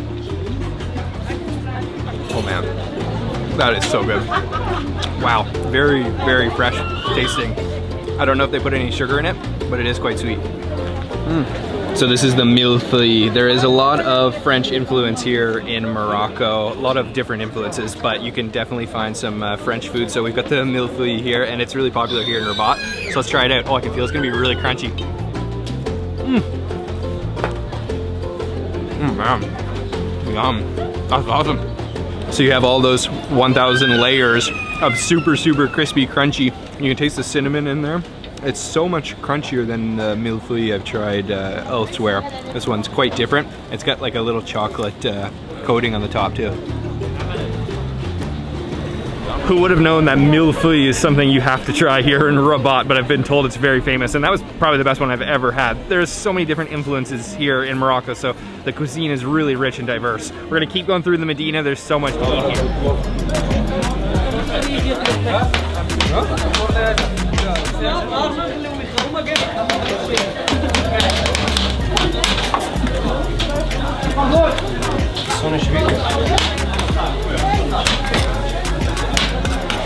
Oh man, That is so good. Wow, very, very fresh tasting. I don't know if they put any sugar in it, but it is quite sweet. So this is the millefeuille. There is a lot of French influence here in Morocco, a lot of different influences, but you can definitely find some French food. So we've got the millefeuille here, and it's really popular here in Rabat. So let's try it out. Oh, I can feel it's gonna be really crunchy. Man. Yum. That's awesome. So you have all those 1,000 layers of super, super crispy, crunchy. You can taste the cinnamon in there. It's so much crunchier than the millefeuille I've tried elsewhere. This one's quite different. It's got like a little chocolate coating on the top too. Who would have known that millefeuille is something you have to try here in Rabat, but I've been told it's very famous, and that was probably the best one I've ever had. There's so many different influences here in Morocco, so the cuisine is really rich and diverse. We're gonna keep going through the Medina. There's so much to eat here.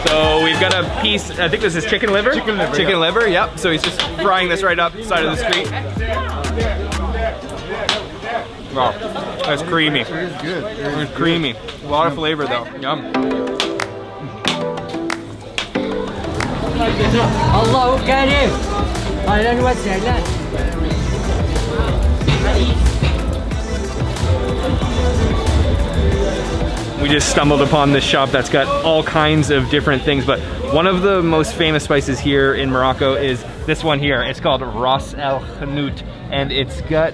So we've got a piece, I think this is chicken liver? Chicken liver, yep. So he's just frying this right up side of the street. Wow, that's creamy. It is good. It's creamy. A lot of flavor though. Yum. الله كريم. أهلا وسهلا. We just stumbled upon this shop that's got all kinds of different things, but one of the most famous spices here in Morocco is this one here. It's called Ras El Hanout, and it's got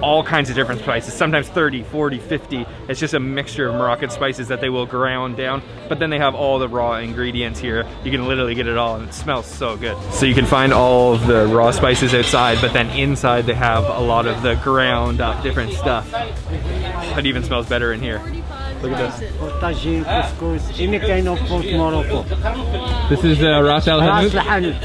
all kinds of different spices, sometimes 30, 40, 50. It's just a mixture of Moroccan spices that they will ground down, but then they have all the raw ingredients here. You can literally get it all, and it smells so good. So you can find all of the raw spices outside, but then inside they have a lot of the ground up different stuff. It even smells better in here. Look at this. tagine, couscous, any kind of food Morocco. This is Ras El Ras Hanout. El Hanout.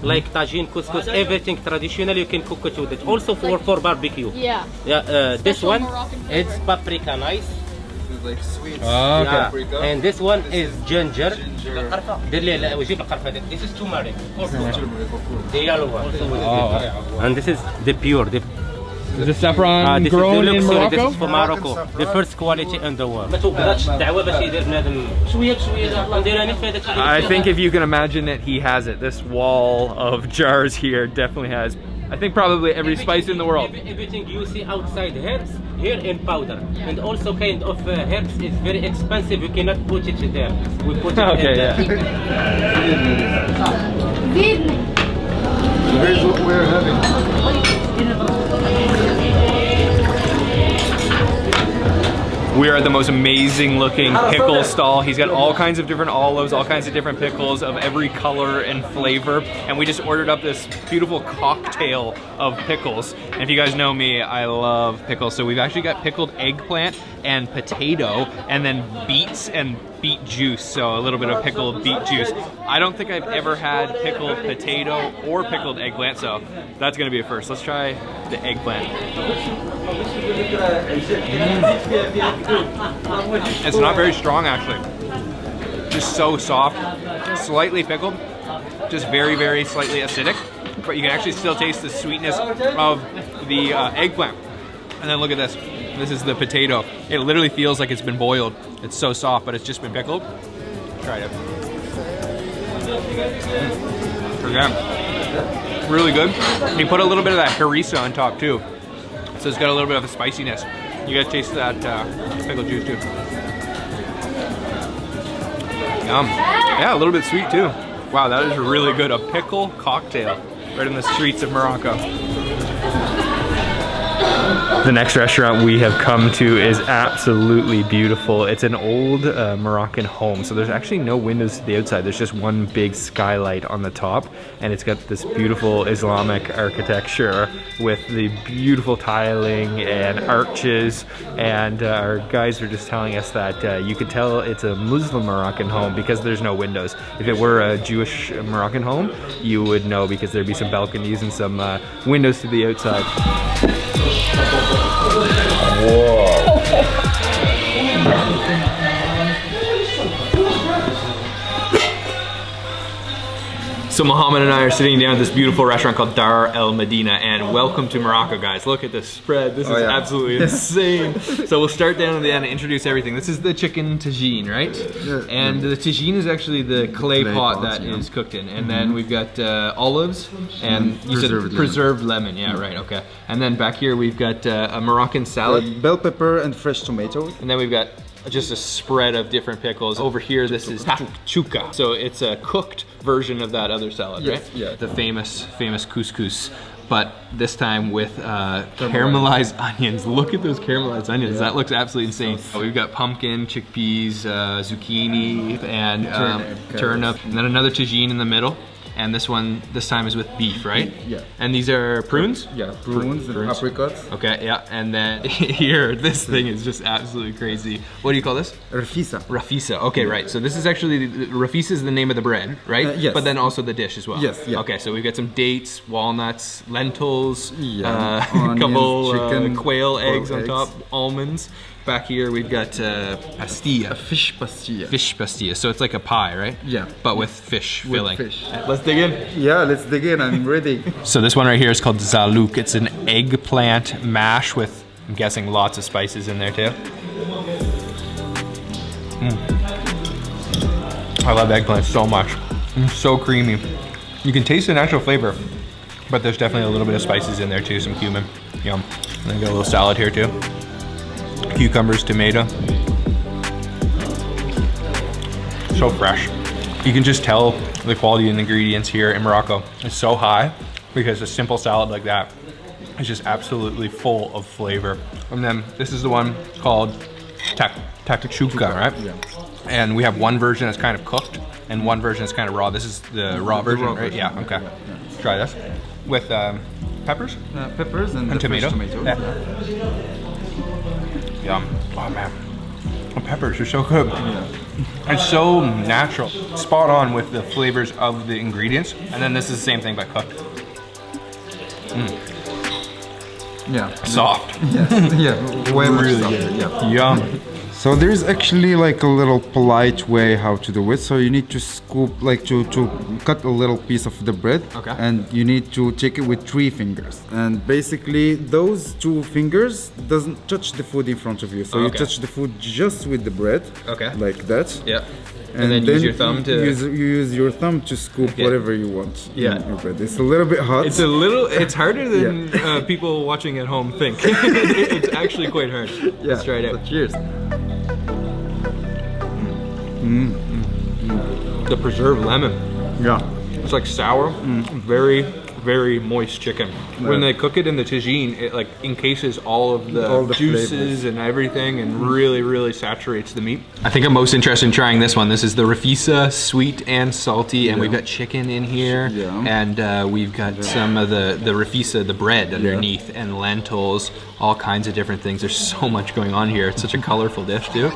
Like tagine, couscous, everything traditional, you can cook it with it. Also for barbecue. Yeah. Yeah, this Special one, Moroccan flavor. it's paprika nice. Like sweet. Oh, okay. Paprika. And this one is ginger. Ginger. This is turmeric. The yellow one. And this is the pure. Is this saffron This grown is in This Morocco? is for Morocco. The first quality in the world. I think if you can imagine it, he has it. This wall of jars here definitely has, I think probably every spice in the world. Everything you see outside herbs, here in powder. And also kind of herbs is very expensive. You cannot put it there. We put it Okay, in yeah. Here's what we're having. We are at the most amazing looking pickle stall. He's got all kinds of different olives, all kinds of different pickles of every color and flavor. And we just ordered up this beautiful cocktail of pickles. And if you guys know me, I love pickles. So we've actually got pickled eggplant and potato, and then beets and beet juice. So a little bit of pickled beet juice. I don't think I've ever had pickled potato or pickled eggplant, so that's gonna be a first. Let's try the eggplant. It's not very strong actually. Just so soft, slightly pickled, just very, very slightly acidic, but you can actually still taste the sweetness of the eggplant. And then look at this. This is the potato. It literally feels like it's been boiled. It's so soft, but it's just been pickled. Try it. Again, really good. And you put a little bit of that harissa on top too. So it's got a little bit of a spiciness. You guys taste that pickled juice too. Yum. Yeah, a little bit sweet too. Wow, that is really good. A pickle cocktail right in the streets of Morocco. The next restaurant we have come to is absolutely beautiful. It's an old Moroccan home, so there's actually no windows to the outside. There's just one big skylight on the top, and it's got this beautiful Islamic architecture with the beautiful tiling and arches. And our guys were just telling us that you could tell it's a Muslim Moroccan home because there's no windows. If it were a Jewish Moroccan home, you would know because there'd be some balconies and some windows to the outside. Whoa. So Mohammed and I are sitting down at this beautiful restaurant called Dar El Medina, and welcome to Morocco, guys. Look at this spread. This is absolutely insane. So we'll start down at the end and introduce everything. This is the chicken tagine, right? And the tagine is actually the clay pot that is cooked in. And then we've got olives and you said preserved lemon. Yeah, right, okay. And then back here we've got a Moroccan salad. Bell pepper and fresh tomato. And then we've got just a spread of different pickles. Over here, this is chuka. So it's a cooked version of that other salad, right? Yeah. The famous couscous, but this time with caramelized onions. Look at those caramelized onions. That looks absolutely insane. We've got pumpkin, chickpeas, zucchini, and turnip, and then another tagine in the middle. And this one, this time is with beef, right? Yeah. And these are prunes? Yeah, prunes and apricots. Okay, yeah. And then here, this thing is just absolutely crazy. What do you call this? Rafisa. Rafisa. Okay, right. So this is actually, Rafisa is the name of the bread, right? Yes. But then also the dish as well. Yes, yeah. Okay, so we've got some dates, walnuts, lentils, Onions, couple chicken, quail eggs on eggs. top, almonds. Back here we've got pastilla. A fish pastilla. Fish pastilla. So it's like a pie, right? Yeah. But with fish filling. fish. Let's dig in. Yeah, let's dig in. I'm ready. So this one right here is called zalouk. It's an eggplant mash with, I'm guessing, lots of spices in there too. I love eggplant so much. It's so creamy. You can taste the natural flavor, but there's definitely a little bit of spices in there too, some cumin. Yum. And then got a little salad here too. Cucumbers, tomato. So fresh. You can just tell the quality of the ingredients here in Morocco is so high because a simple salad like that is just absolutely full of flavor. And then this is the one called takchuka, right? Yeah. And we have one version that's kind of cooked and one version that's kind of raw. This is the raw version, right? Yeah, okay. Try this. With peppers? Peppers and tomato. Fresh tomato. Yeah. Yum. Oh man. The peppers are so good. Yeah. It's so natural. Spot on with the flavors of the ingredients. And then this is the same thing but cooked. Yeah. Soft. Yeah. Way Really much good. softer, yeah. Yum. So there's actually like a little polite way how to do it. So you need to scoop, like to cut a little piece of the bread. Okay. And you need to take it with 3 fingers. And basically those 2 fingers doesn't touch the food in front of you. So you touch the food just with the bread. Okay. Like that. Yeah. And then use your thumb to... You use your thumb to scoop whatever you want. Yeah. in your bread. It's a little bit hot. It's harder than people watching at home think. It's actually quite hard. Let's try it out. So cheers. The preserved lemon. Yeah. It's like sour, very, very moist chicken. When they cook it in the tagine, it like encases all of the juices flavors. and everything and really, really saturates the meat. I think I'm most interested in trying this one. This is the rafisa, sweet and salty, and we've got chicken in here. Yeah. And we've got some of the rafisa, the bread underneath, and lentils, all kinds of different things. There's so much going on here. It's such a colorful dish too.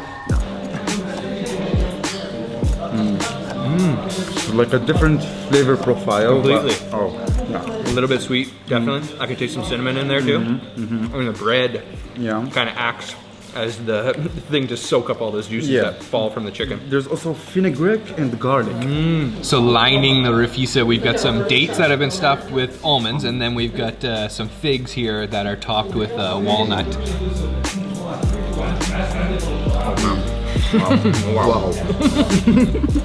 Like a different flavor profile. Completely. But, A little bit sweet, definitely. I could taste some cinnamon in there too. I mean, the bread kind of acts as the thing to soak up all those juices that fall from the chicken. There's also vinaigrette and garlic. So lining the rafisa, we've got some dates that have been stuffed with almonds, and then we've got some figs here that are topped with walnut. Wow.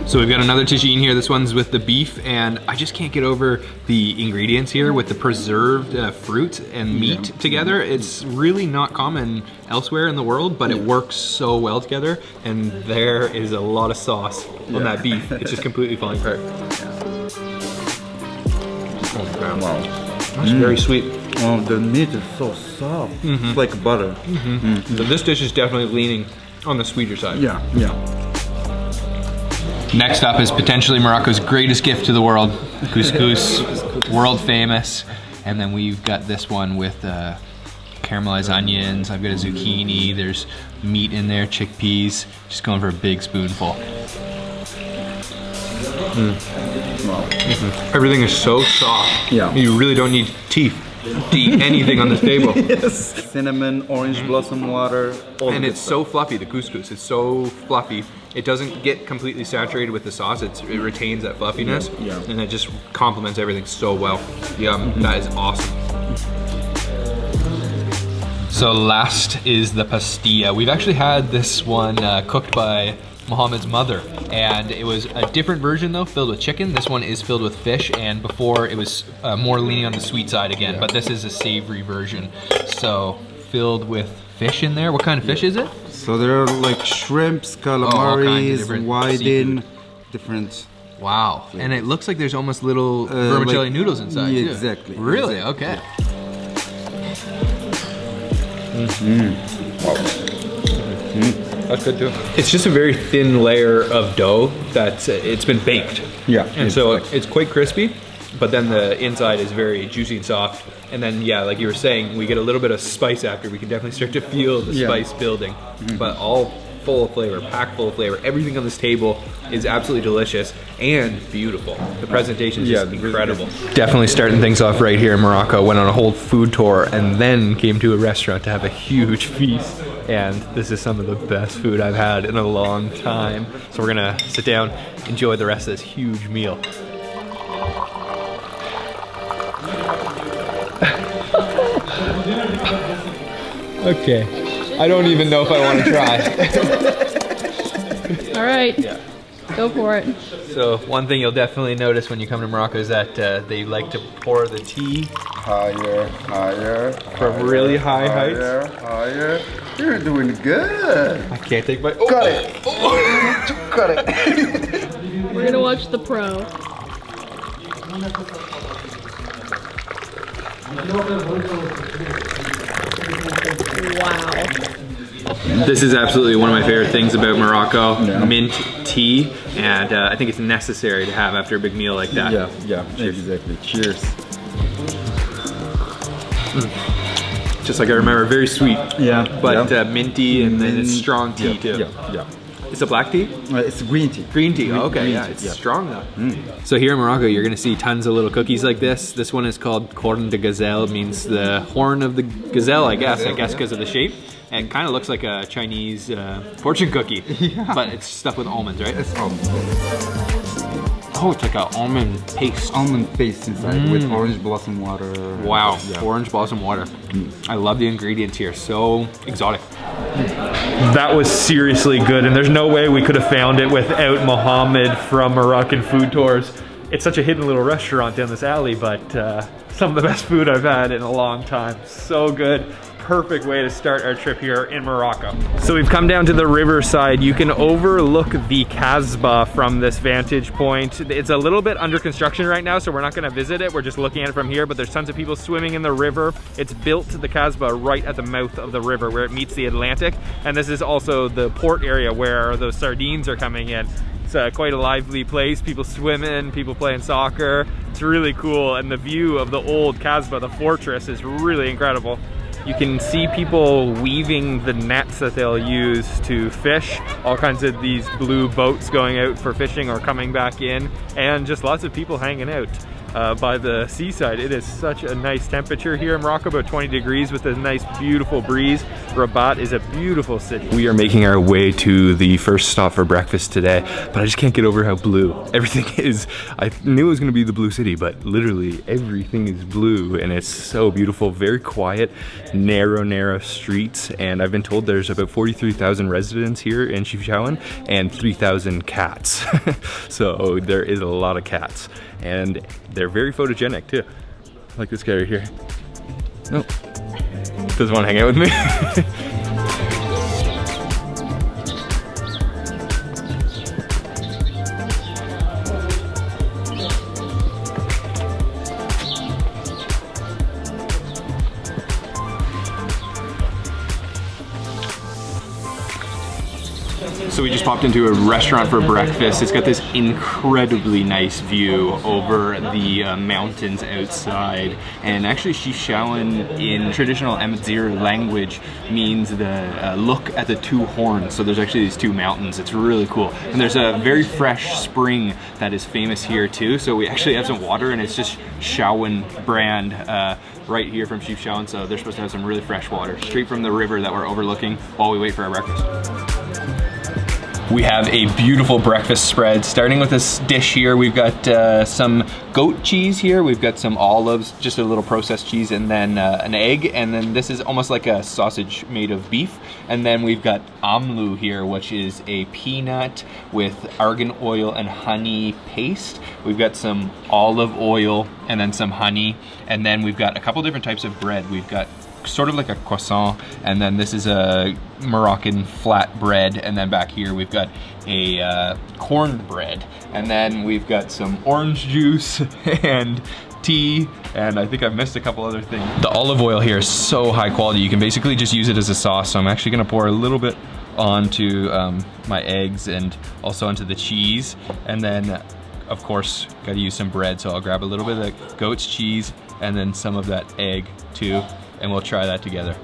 So we've got another tagine here. This one's with the beef, and I just can't get over the ingredients here with the preserved fruit and meat together. It's really not common elsewhere in the world, but it works so well together, and there is a lot of sauce on that beef. It's just completely falling apart. Oh man, wow. That's very sweet. Oh, the meat is so soft. It's like butter. So this dish is definitely leaning on the sweeter side. Yeah. Next up is potentially Morocco's greatest gift to the world, couscous, world famous. And then we've got this one with caramelized onions. I've got a zucchini. There's meat in there, chickpeas. Just going for a big spoonful. Everything is so soft. Yeah. You really don't need teeth to eat anything on this table. Cinnamon, orange blossom water. And it's so fluffy, the couscous. It's so fluffy. It doesn't get completely saturated with the sauce. It retains that fluffiness, and it just complements everything so well. Yum, that is awesome. So last is the pastilla. We've actually had this one cooked by Mohammed's mother, and it was a different version though, filled with chicken. This one is filled with fish, and before it was more leaning on the sweet side again, but this is a savory version. So filled with fish in there. What kind of fish is it? So there are like shrimps, calamaris, whiting, different. Wow, and it looks like there's almost little vermicelli noodles inside too. Exactly. Really? Exactly. Okay. That's good too. It's just a very thin layer of dough that's it's been baked. Yeah. And so it's quite crispy, but then the inside is very juicy and soft. And then yeah, like you were saying, we get a little bit of spice after. We can definitely start to feel the spice building. But all full of flavor, packed full of flavor. Everything on this table is absolutely delicious and beautiful. The presentation is just incredible. Definitely starting things off right here in Morocco. Went on a whole food tour and then came to a restaurant to have a huge feast. And this is some of the best food I've had in a long time. So we're gonna sit down, enjoy the rest of this huge meal. Okay, I don't even know if I want to try. All right, go for it. So one thing you'll definitely notice when you come to Morocco is that they like to pour the tea Higher, higher. from really high heights. Higher. You're doing good. I can't take my. Got it. Got it. We're gonna watch the pro. Wow. This is absolutely one of my favorite things about Morocco, mint tea, and I think it's necessary to have after a big meal like that. Yeah, exactly. Cheers. Just like I remember, very sweet. Yeah. But minty, and then it's strong tea too. Yeah. It's a black tea? It's green tea. Green tea, okay, green yeah, tea, it's strong though. So here in Morocco, you're gonna see tons of little cookies like this. This one is called corne de gazelle, means the horn of the gazelle, I guess because of the shape. And kind of looks like a Chinese fortune cookie, but it's stuffed with almonds, right? It's almond. Oh, it's like an almond paste. Almond paste inside with orange blossom water. Wow, orange blossom water. I love the ingredients here, so exotic. That was seriously good, and there's no way we could have found it without Mohammed from Moroccan Food Tours. It's such a hidden little restaurant down this alley, but some of the best food I've had in a long time. So good. Perfect way to start our trip here in Morocco. So we've come down to the riverside. You can overlook the Kasbah from this vantage point. It's a little bit under construction right now, so we're not gonna visit it. We're just looking at it from here, but there's tons of people swimming in the river. It's built to the Kasbah right at the mouth of the river where it meets the Atlantic. And this is also the port area where those sardines are coming in. It's quite a lively place. People swimming, people playing soccer. It's really cool. And the view of the old Kasbah, the fortress, is really incredible. You can see people weaving the nets that they'll use to fish. All kinds of these blue boats going out for fishing or coming back in, and just lots of people hanging out by the seaside. It is such a nice temperature here in Morocco, about 20 degrees with a nice beautiful breeze. Rabat is a beautiful city. We are making our way to the first stop for breakfast today, but I just can't get over how blue everything is. I knew it was gonna be the blue city, but literally everything is blue, and it's so beautiful, very quiet, narrow streets, and I've been told there's about 43,000 residents here in Chefchaouen and 3,000 cats. So there is a lot of cats, and they're very photogenic too. Like this guy right here. Nope. Doesn't want to hang out with me. So we just popped into a restaurant for breakfast. It's got this incredibly nice view over the mountains outside. And actually Chefchaouen in traditional Amazigh language means the look at the two horns. So there's actually these two mountains. It's really cool. And there's a very fresh spring that is famous here too. So we actually have some water, and it's just Chaouen brand right here from Chefchaouen. So they're supposed to have some really fresh water straight from the river that we're overlooking while we wait for our breakfast. We have a beautiful breakfast spread. Starting with this dish here, we've got some goat cheese here. We've got some olives, just a little processed cheese, and then an egg. And then this is almost like a sausage made of beef. And then we've got amlou here, which is a peanut with argan oil and honey paste. We've got some olive oil and then some honey. And then we've got a couple different types of bread. We've got sort of like a croissant, and then this is a Moroccan flat bread, and then back here we've got a corn bread, and then we've got some orange juice and tea, and I think I've missed a couple other things. The olive oil here is so high quality, you can basically just use it as a sauce, so I'm actually gonna pour a little bit onto my eggs and also onto the cheese, and then of course gotta use some bread, so I'll grab a little bit of the goat's cheese and then some of that egg too, and we'll try that together.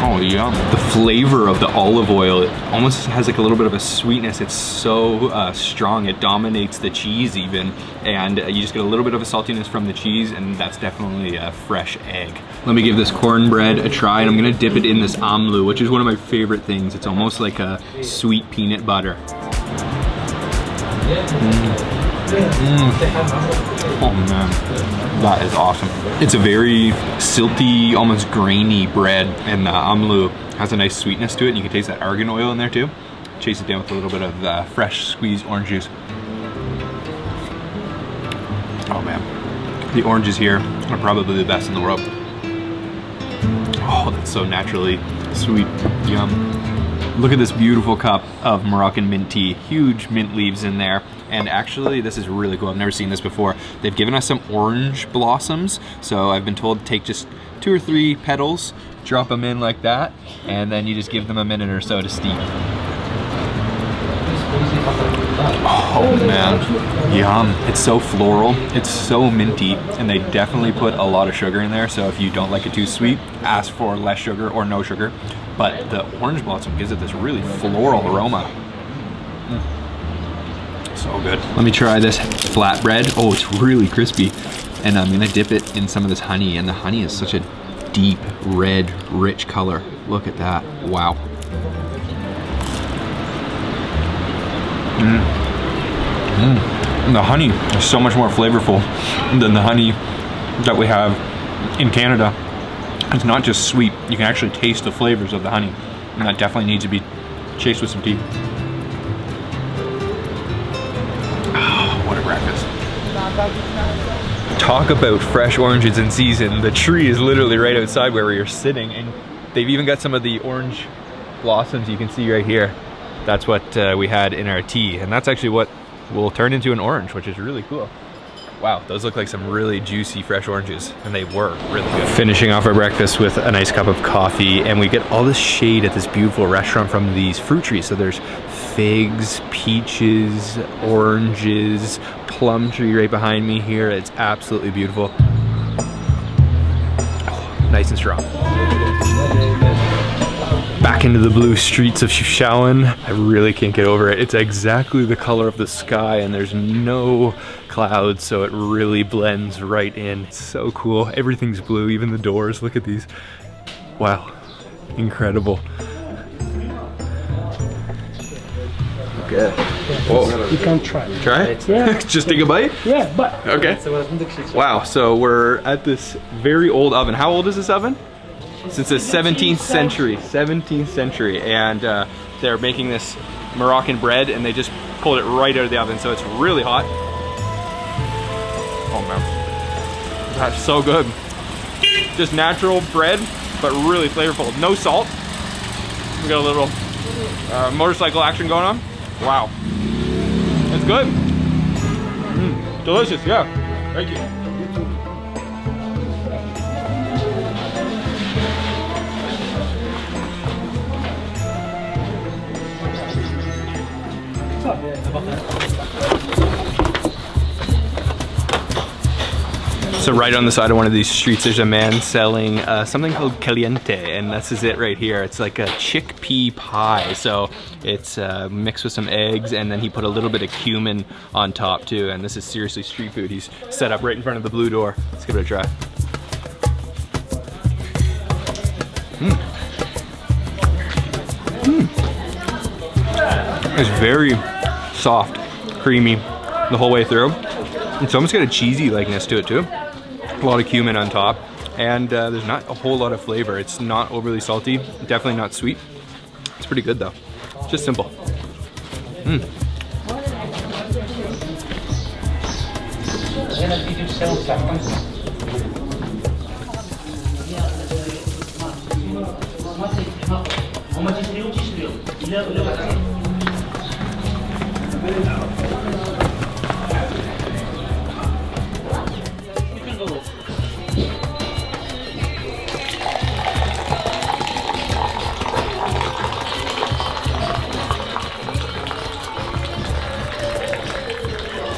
Oh, yum. The flavor of the olive oil, it almost has like a little bit of a sweetness. It's so strong, it dominates the cheese even. And you just get a little bit of a saltiness from the cheese, and that's definitely a fresh egg. Let me give this cornbread a try, and I'm gonna dip it in this amlou, which is one of my favorite things. It's almost like a sweet peanut butter. Oh man, that is awesome. It's a very silty, almost grainy bread, and the amlou has a nice sweetness to it. You can taste that argan oil in there too. Chase it down with a little bit of fresh squeezed orange juice. Oh man, the oranges here are probably the best in the world. Oh, that's so naturally sweet, yum. Look at this beautiful cup of Moroccan mint tea. Huge mint leaves in there. And actually, this is really cool. I've never seen this before. They've given us some orange blossoms. So I've been told to take just 2 or 3 petals, drop them in like that, and then you just give them a minute or so to steep. Oh man, yum. It's so floral, it's so minty, and they definitely put a lot of sugar in there, so if you don't like it too sweet, ask for less sugar or no sugar. But the orange blossom gives it this really floral aroma. So good. Let me try this flatbread. Oh, it's really crispy. And I'm gonna dip it in some of this honey, and the honey is such a deep red, rich color. Look at that, wow. The honey is so much more flavorful than the honey that we have in Canada. It's not just sweet, you can actually taste the flavors of the honey, and that definitely needs to be chased with some tea. Oh, what a breakfast. Talk about fresh oranges in season. The tree is literally right outside where we are sitting, and they've even got some of the orange blossoms you can see right here. That's what we had in our tea, and that's actually what will turn into an orange, which is really cool. Wow, those look like some really juicy fresh oranges, and they were really good. Finishing off our breakfast with a nice cup of coffee, and we get all this shade at this beautiful restaurant from these fruit trees. So there's figs, peaches, oranges, plum tree right behind me here. It's absolutely beautiful. Oh, nice and strong. Back into the blue streets of Chefchaouen. I really can't get over it. It's exactly the color of the sky, and there's no clouds, so it really blends right in. It's so cool. Everything's blue, even the doors. Look at these. Wow, incredible. Okay. Whoa. You can try. Try it? Yeah. Just take a bite? Yeah, but Okay. Wow, so we're at this very old oven. How old is this oven? Since the 17th century. 17th century, and they're making this Moroccan bread, and they just pulled it right out of the oven, so it's really hot. Oh man, that's so good. Just natural bread, but really flavorful. No salt. We got a little motorcycle action going on. Wow, it's good. Delicious, yeah. Thank you. So right on the side of one of these streets, there's a man selling something called caliente, and this is it right here. It's like a chickpea pie. So it's mixed with some eggs, and then he put a little bit of cumin on top too. And this is seriously street food. He's set up right in front of the blue door. Let's give it a try. It's very soft, creamy the whole way through. It's almost got a cheesy likeness to it too. A lot of cumin on top, and there's not a whole lot of flavor. It's not overly salty, definitely not sweet. It's pretty good though. It's just simple.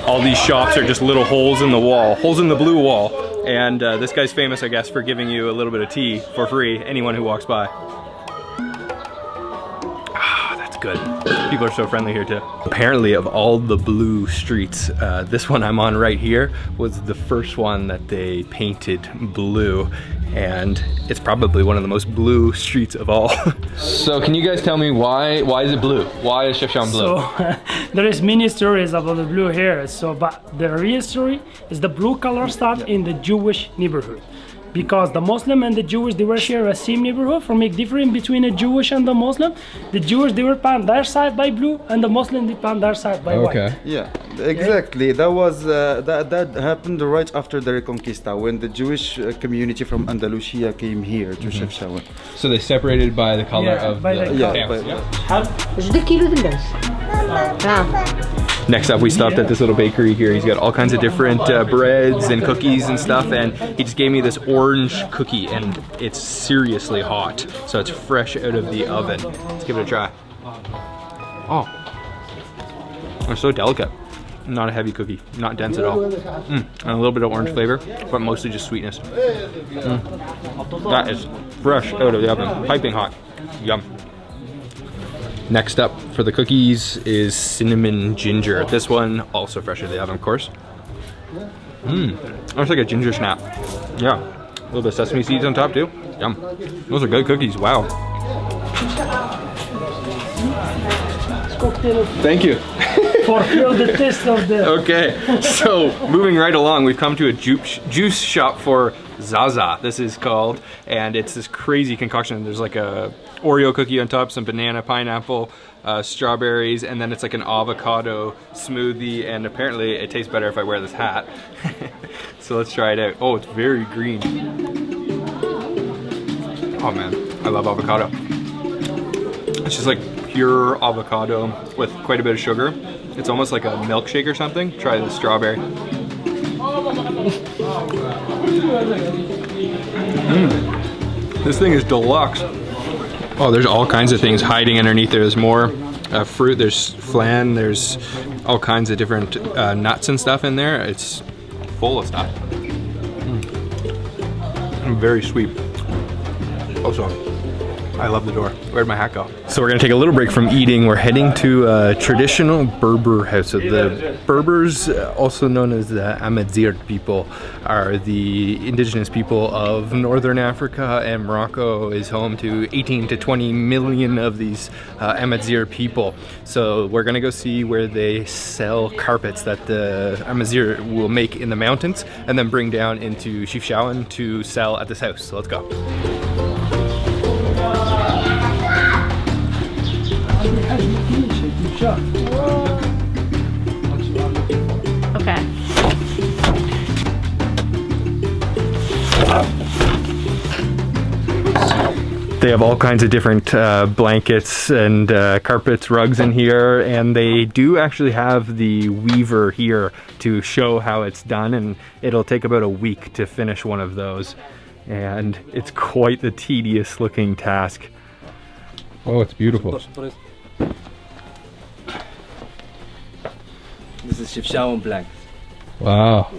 All these shops are just little holes in the wall, holes in the blue wall. And this guy's famous, I guess, for giving you a little bit of tea for free, anyone who walks by. Ah, that's good. People are so friendly here too. Apparently, of all the blue streets, this one I'm on right here was the first one that they painted blue. And it's probably one of the most blue streets of all. So can you guys tell me why is it blue? Why is Chefchaouen blue? So there is many stories about the blue here. So, but the real story is the blue color start in the Jewish neighborhood. Because the Muslim and the Jewish, they were share a same neighborhood. For make difference between the Jewish and the Muslim, the Jewish they were paint their side by blue, and the Muslim they paint their side by white. Yeah, exactly. That was that happened right after the Reconquista, when the Jewish community from Andalusia came here to Chefchaouen. So they separated by the color of by the Next up, we stopped at this little bakery here. He's got all kinds of different breads and cookies and stuff, and he just gave me this orange cookie, and it's seriously hot. So it's fresh out of the oven. Let's give it a try. Oh, it's so delicate. Not a heavy cookie, not dense at all. And a little bit of orange flavor, but mostly just sweetness. That is fresh out of the oven, piping hot. Yum. Next up for the cookies is cinnamon ginger. This one also fresh out of the oven, of course. Looks like a ginger snap. Yeah, a little bit of sesame seeds on top too. Yum. Those are good cookies. Wow. Thank you. Fulfill the taste of the. Okay, so moving right along, we've come to a juice shop for Zaza, this is called, and it's this crazy concoction. There's like a Oreo cookie on top, some banana, pineapple, strawberries, and then it's like an avocado smoothie, and apparently it tastes better if I wear this hat. So let's try it out. Oh, it's very green. Oh man, I love avocado. It's just like pure avocado with quite a bit of sugar. It's almost like a milkshake or something. Try the strawberry. This thing is deluxe. Oh, there's all kinds of things hiding underneath there. There's more fruit, there's flan, there's all kinds of different nuts and stuff in there. It's full of stuff. Very sweet. Also, I love the door. Where'd my hat go? So we're gonna take a little break from eating. We're heading to a traditional Berber house. So the Berbers, also known as the Amazigh people, are the indigenous people of Northern Africa, and Morocco is home to 18 to 20 million of these Amazigh people. So we're gonna go see where they sell carpets that the Amazigh will make in the mountains and then bring down into Chefchaouen to sell at this house. So let's go. Okay. They have all kinds of different blankets and carpets, rugs in here, and they do actually have the weaver here to show how it's done, and it'll take about a week to finish one of those, and it's quite the tedious looking task. Oh, it's beautiful. This is Chefchaouen black. Wow.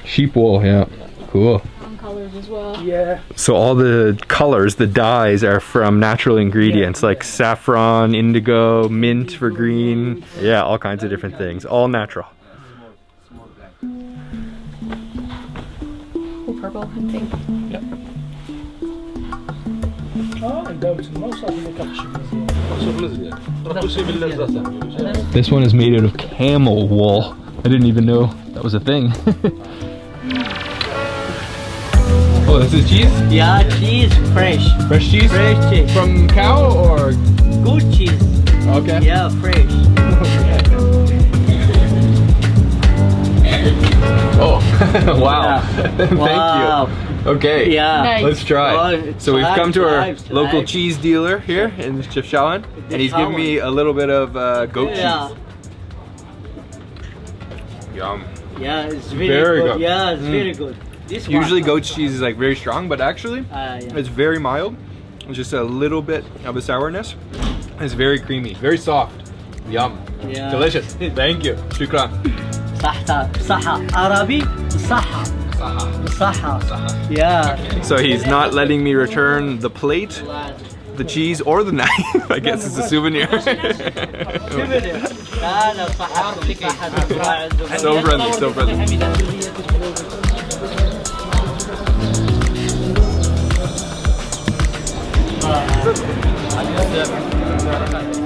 Sheep wool, yeah. Cool. On colors as well. Yeah. So all the colors, the dyes, are from natural ingredients like saffron, indigo, mint for green. Yeah, all kinds of different things. All natural. Oh, purple and pink. Yep. This one is made out of camel wool. I didn't even know that was a thing. Oh, this is cheese? Yeah, cheese, fresh. Fresh cheese? Fresh cheese. From cow or? Good cheese. Okay. Yeah, fresh. Oh, wow. Yeah. Thank Wow. you. Okay. Yeah. Nice. Let's try. Oh, So we've come to our local live. cheese dealer here in Chefchaouen, and he's giving me a little bit of goat Yeah. cheese. Yum. Yeah, it's very, Very good. good. Yeah, it's very good. This Usually one. goat cheese is like very strong, but actually Yeah. it's very mild. It's just a little bit of a sourness. It's very creamy, very soft. Yum. Yeah. Delicious. Thank you. Shukran. صحة عربي صحة صحة. Yeah. So he's not letting me return the plate, the cheese, or the knife. I guess it's a souvenir. So friendly, so friendly.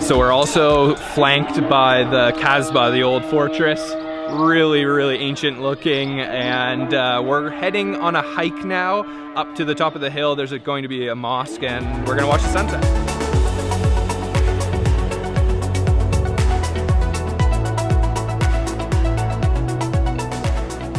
So we're also flanked by the Casbah, the old fortress. Really, really ancient looking, and we're heading on a hike now up to the top of the hill. There's going to be a mosque, and we're gonna watch the sunset.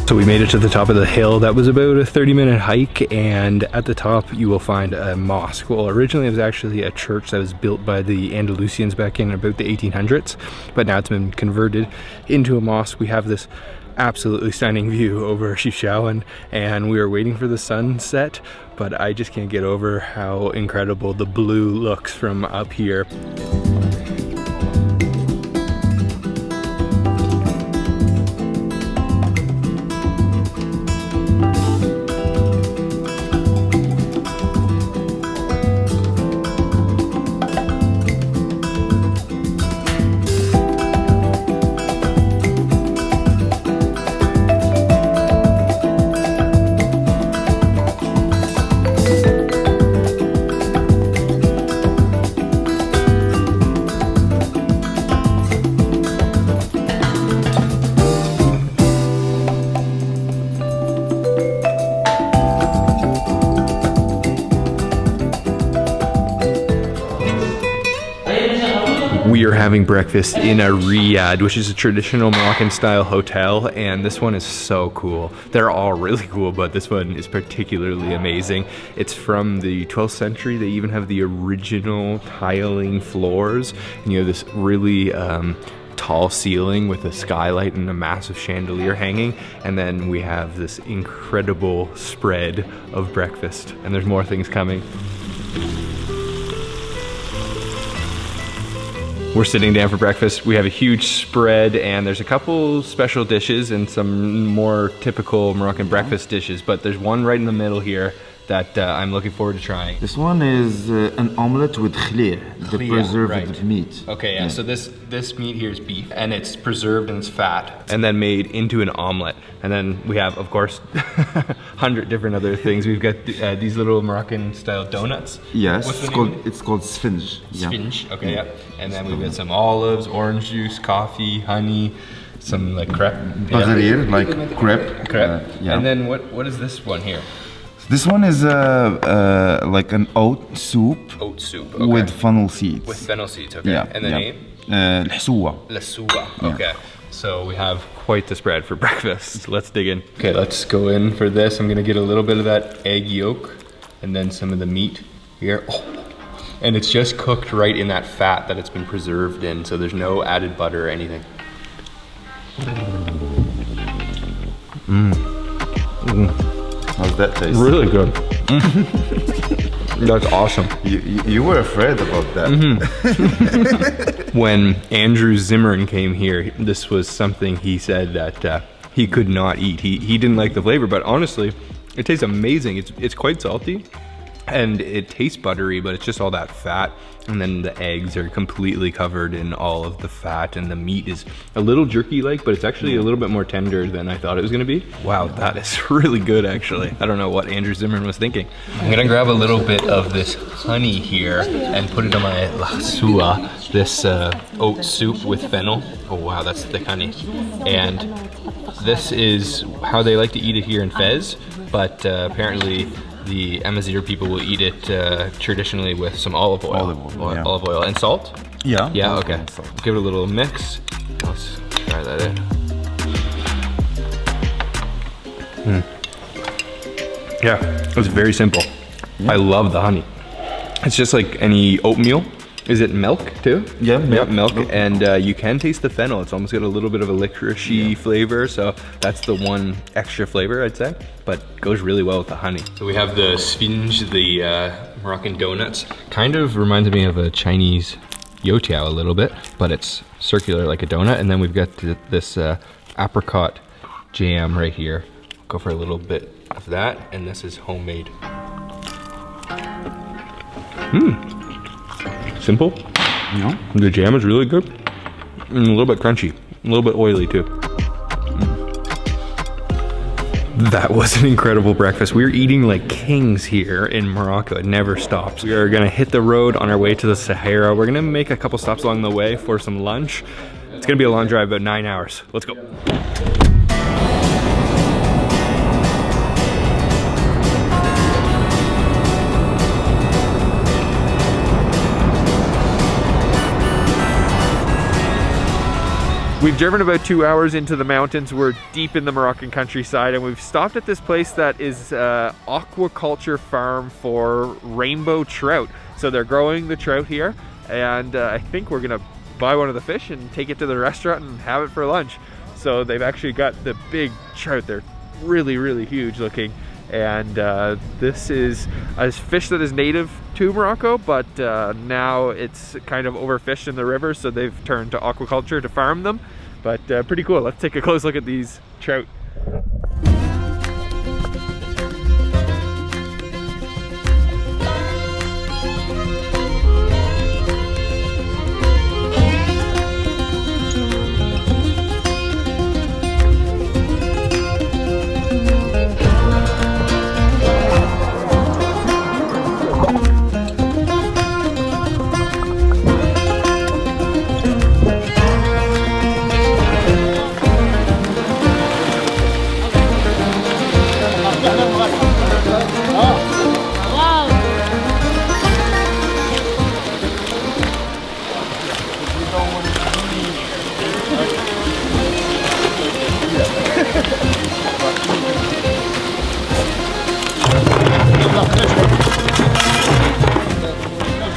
So we made it to the top of the hill. That was about a 30-minute hike, and at the top you will find a mosque. Well, originally it was actually a church that was built by the Andalusians back in about the 1800s, but now it's been converted into a mosque. We have this absolutely stunning view over Chefchaouen, and we are waiting for the sunset, but I just can't get over how incredible the blue looks from up here. We are having breakfast in a Riad, which is a traditional Moroccan style hotel, and this one is so cool. They're all really cool, but this one is particularly amazing. It's from the 12th century. They even have the original tiling floors, and you have this really tall ceiling with a skylight and a massive chandelier hanging, and then we have this incredible spread of breakfast, and there's more things coming. We're sitting down for breakfast. We have a huge spread, and there's a couple special dishes and some more typical Moroccan breakfast dishes, but there's one right in the middle here that I'm looking forward to trying. This one is an omelette with khlir, the preserved right. meat. Okay, yeah, so this meat here is beef, and it's preserved and it's fat, and then made into an omelet. And then we have, of course, 100 different other things. We've got these little Moroccan style donuts. Yes, What's the name? it's called sphinge. Sphinge, okay, yeah. And then we've got some olives, orange juice, coffee, honey, some like crepe. Bagherir, like crepe. Crepe. Yeah. And then what is this one here? This one is like an oat soup. Oat soup, okay. With fennel seeds. With fennel seeds, okay. Yeah. And the name? الحسوة. Lasua, okay. So we have quite the spread for breakfast. Let's dig in. Okay, let's go in for this. I'm gonna get a little bit of that egg yolk and then some of the meat here. Oh. And it's just cooked right in that fat that it's been preserved in, so there's no added butter or anything. How's that taste? Really good. That's awesome. You were afraid about that. When Andrew Zimmern came here, this was something he said that he could not eat. He didn't like the flavor, but honestly, it tastes amazing. It's quite salty. and it tastes buttery, but it's just all that fat. And then the eggs are completely covered in all of the fat, and the meat is a little jerky-like, but it's actually a little bit more tender than I thought it was gonna be. Wow, that is really good, actually. I don't know what Andrew Zimmern was thinking. I'm gonna grab a little bit of this honey here and put it on my lasua, this oat soup with fennel. Oh wow, that's thick honey. And this is how they like to eat it here in Fez, but apparently the Amazigh people will eat it traditionally with some olive oil. Olive oil and salt? Yeah. Yeah, okay. Give it a little mix. Let's try that in. Yeah, it's very simple. I love the honey. It's just like any oatmeal. Is it milk too? Yeah, milk. And you can taste the fennel. It's almost got a little bit of a licorice-y flavor, so that's the one extra flavor, I'd say, but goes really well with the honey. So we have the sphinge, the Moroccan donuts. Kind of reminds me of a Chinese youtiao a little bit, but it's circular like a donut. And then we've got this apricot jam right here. Go for a little bit of that, and this is homemade. Simple. Yeah. The jam is really good. And a little bit crunchy. A little bit oily too. That was an incredible breakfast. We're eating like kings here in Morocco. It never stops. We are gonna hit the road on our way to the Sahara. We're gonna make a couple stops along the way for some lunch. It's gonna be a long drive, about 9 hours. Let's go. We've driven about 2 hours into the mountains. We're deep in the Moroccan countryside, and we've stopped at this place that is an aquaculture farm for rainbow trout. So they're growing the trout here, and I think we're gonna buy one of the fish and take it to the restaurant and have it for lunch. So they've actually got the big trout. They're really, really huge looking. And this is a fish that is native to Morocco, but now it's kind of overfished in the river, so they've turned to aquaculture to farm them. But pretty cool. Let's take a close look at these trout.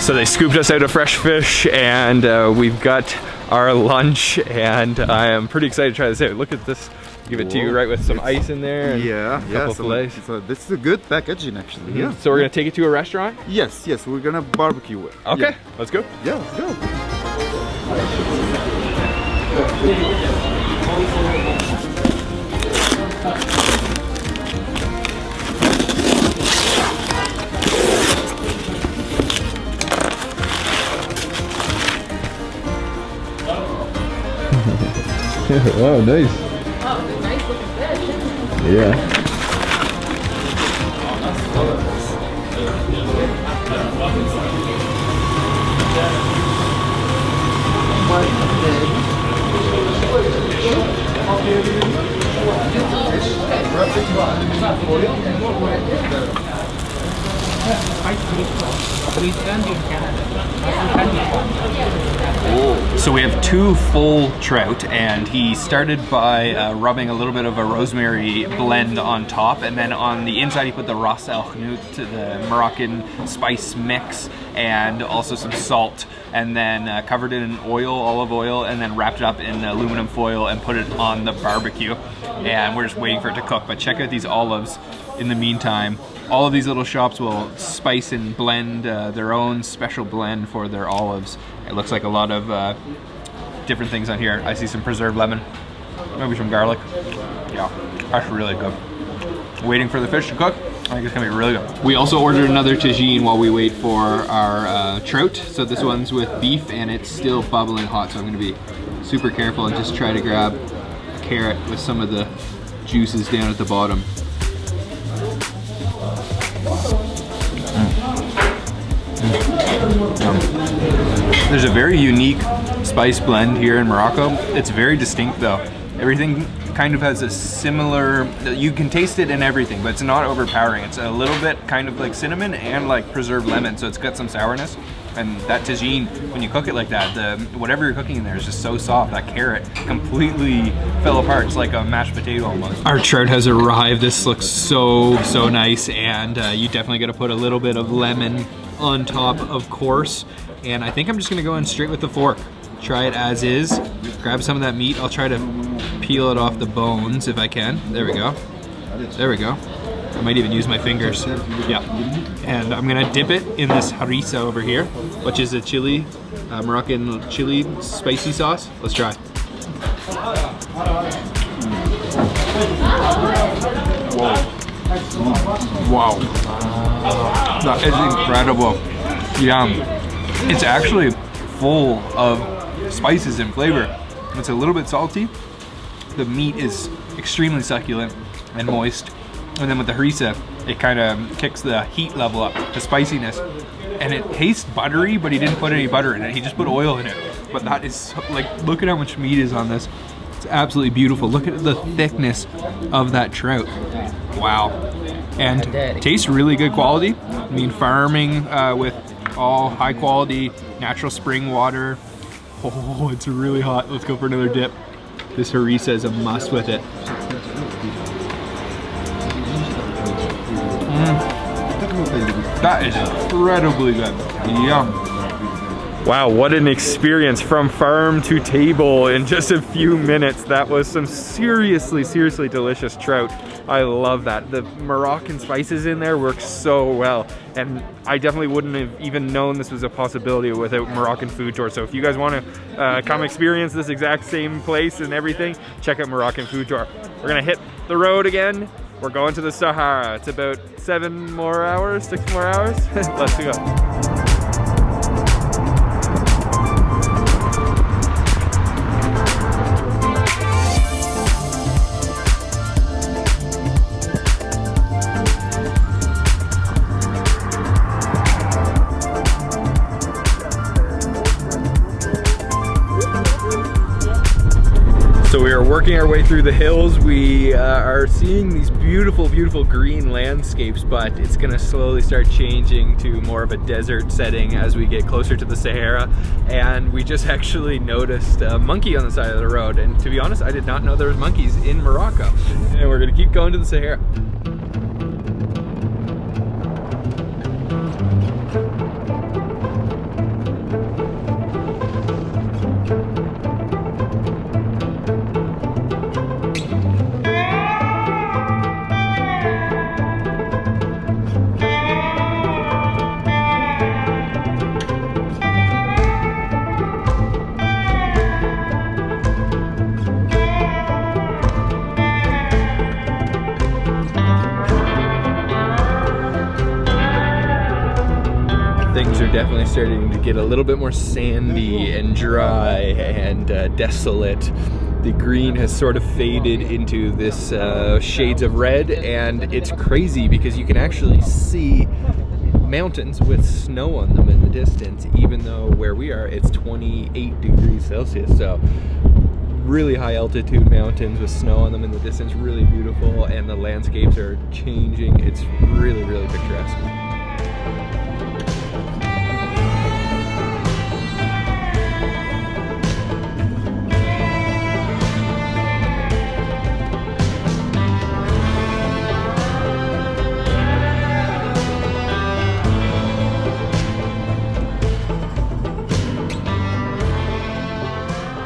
So they scooped us out a fresh fish, and we've got our lunch, and I am pretty excited to try this out. Look at this. Give it to you right with some ice in there. And a couple fillets. So this is a good packaging actually. Yeah. So we're gonna take it to a restaurant? Yes, we're gonna barbecue it. Okay, let's go. Yeah, let's go. Wow, nice. Oh, it's a nice looking fish. Yeah. So we have 2 full trout, and he started by rubbing a little bit of a rosemary blend on top, and then on the inside he put the ras el hanout, the Moroccan spice mix, and also some salt, and then covered it in oil, olive oil, and then wrapped it up in aluminum foil and put it on the barbecue. And we're just waiting for it to cook. But check out these olives in the meantime. All of these little shops will spice and blend their own special blend for their olives. It looks like a lot of different things on here. I see some preserved lemon, maybe some garlic. Yeah, that's really good. Waiting for the fish to cook. I think it's gonna be really good. We also ordered another tagine while we wait for our trout. So this one's with beef and it's still bubbling hot. So I'm gonna be super careful and just try to grab a carrot with some of the juices down at the bottom. There's a very unique spice blend here in Morocco. It's very distinct though. Everything kind of has a similar, you can taste it in everything, but it's not overpowering. It's a little bit kind of like cinnamon and like preserved lemon, so it's got some sourness. And that tagine, when you cook it like that, whatever you're cooking in there is just so soft. That carrot completely fell apart. It's like a mashed potato almost. Our trout has arrived. This looks so nice, and you definitely got to put a little bit of lemon on top, of course. And I think I'm just gonna go in straight with the fork. Try it as is. Grab some of that meat. I'll try to peel it off the bones if I can. There we go. There we go. I might even use my fingers. Yeah. And I'm gonna dip it in this harissa over here, which is a chili, Moroccan chili spicy sauce. Let's try. Wow. That is incredible. Yeah. It's actually full of spices and flavor. It's a little bit salty. The meat is extremely succulent and moist. And then with the harissa, it kind of kicks the heat level up, the spiciness. And it tastes buttery, but he didn't put any butter in it. He just put oil in it. But that is, like, look at how much meat is on this. It's absolutely beautiful. Look at the thickness of that trout. Wow. And tastes really good quality. I mean, farming with all high quality natural spring water. Oh, it's really hot. Let's go for another dip. This harissa is a must with it. That is incredibly good. Yum. Wow, what an experience from farm to table in just a few minutes. That was some seriously delicious trout. I love that. The Moroccan spices in there work so well. And I definitely wouldn't have even known this was a possibility without Moroccan Food Tour. So if you guys want to come experience this exact same place and everything, check out Moroccan Food Tour. We're gonna hit the road again. We're going to the Sahara. It's about 7 more hours, 6 more hours. Let's go. So we are working our way through the hills. We are seeing these beautiful green landscapes, but it's gonna slowly start changing to more of a desert setting as we get closer to the Sahara. And we just actually noticed a monkey on the side of the road. And to be honest, I did not know there was monkeys in Morocco. And we're gonna keep going to the Sahara. Things are definitely starting to get a little bit more sandy and dry and desolate. The green has sort of faded into this shades of red, and it's crazy because you can actually see mountains with snow on them in the distance, even though where we are it's 28 degrees Celsius. So really high altitude mountains with snow on them in the distance, really beautiful, and the landscapes are changing. It's really picturesque.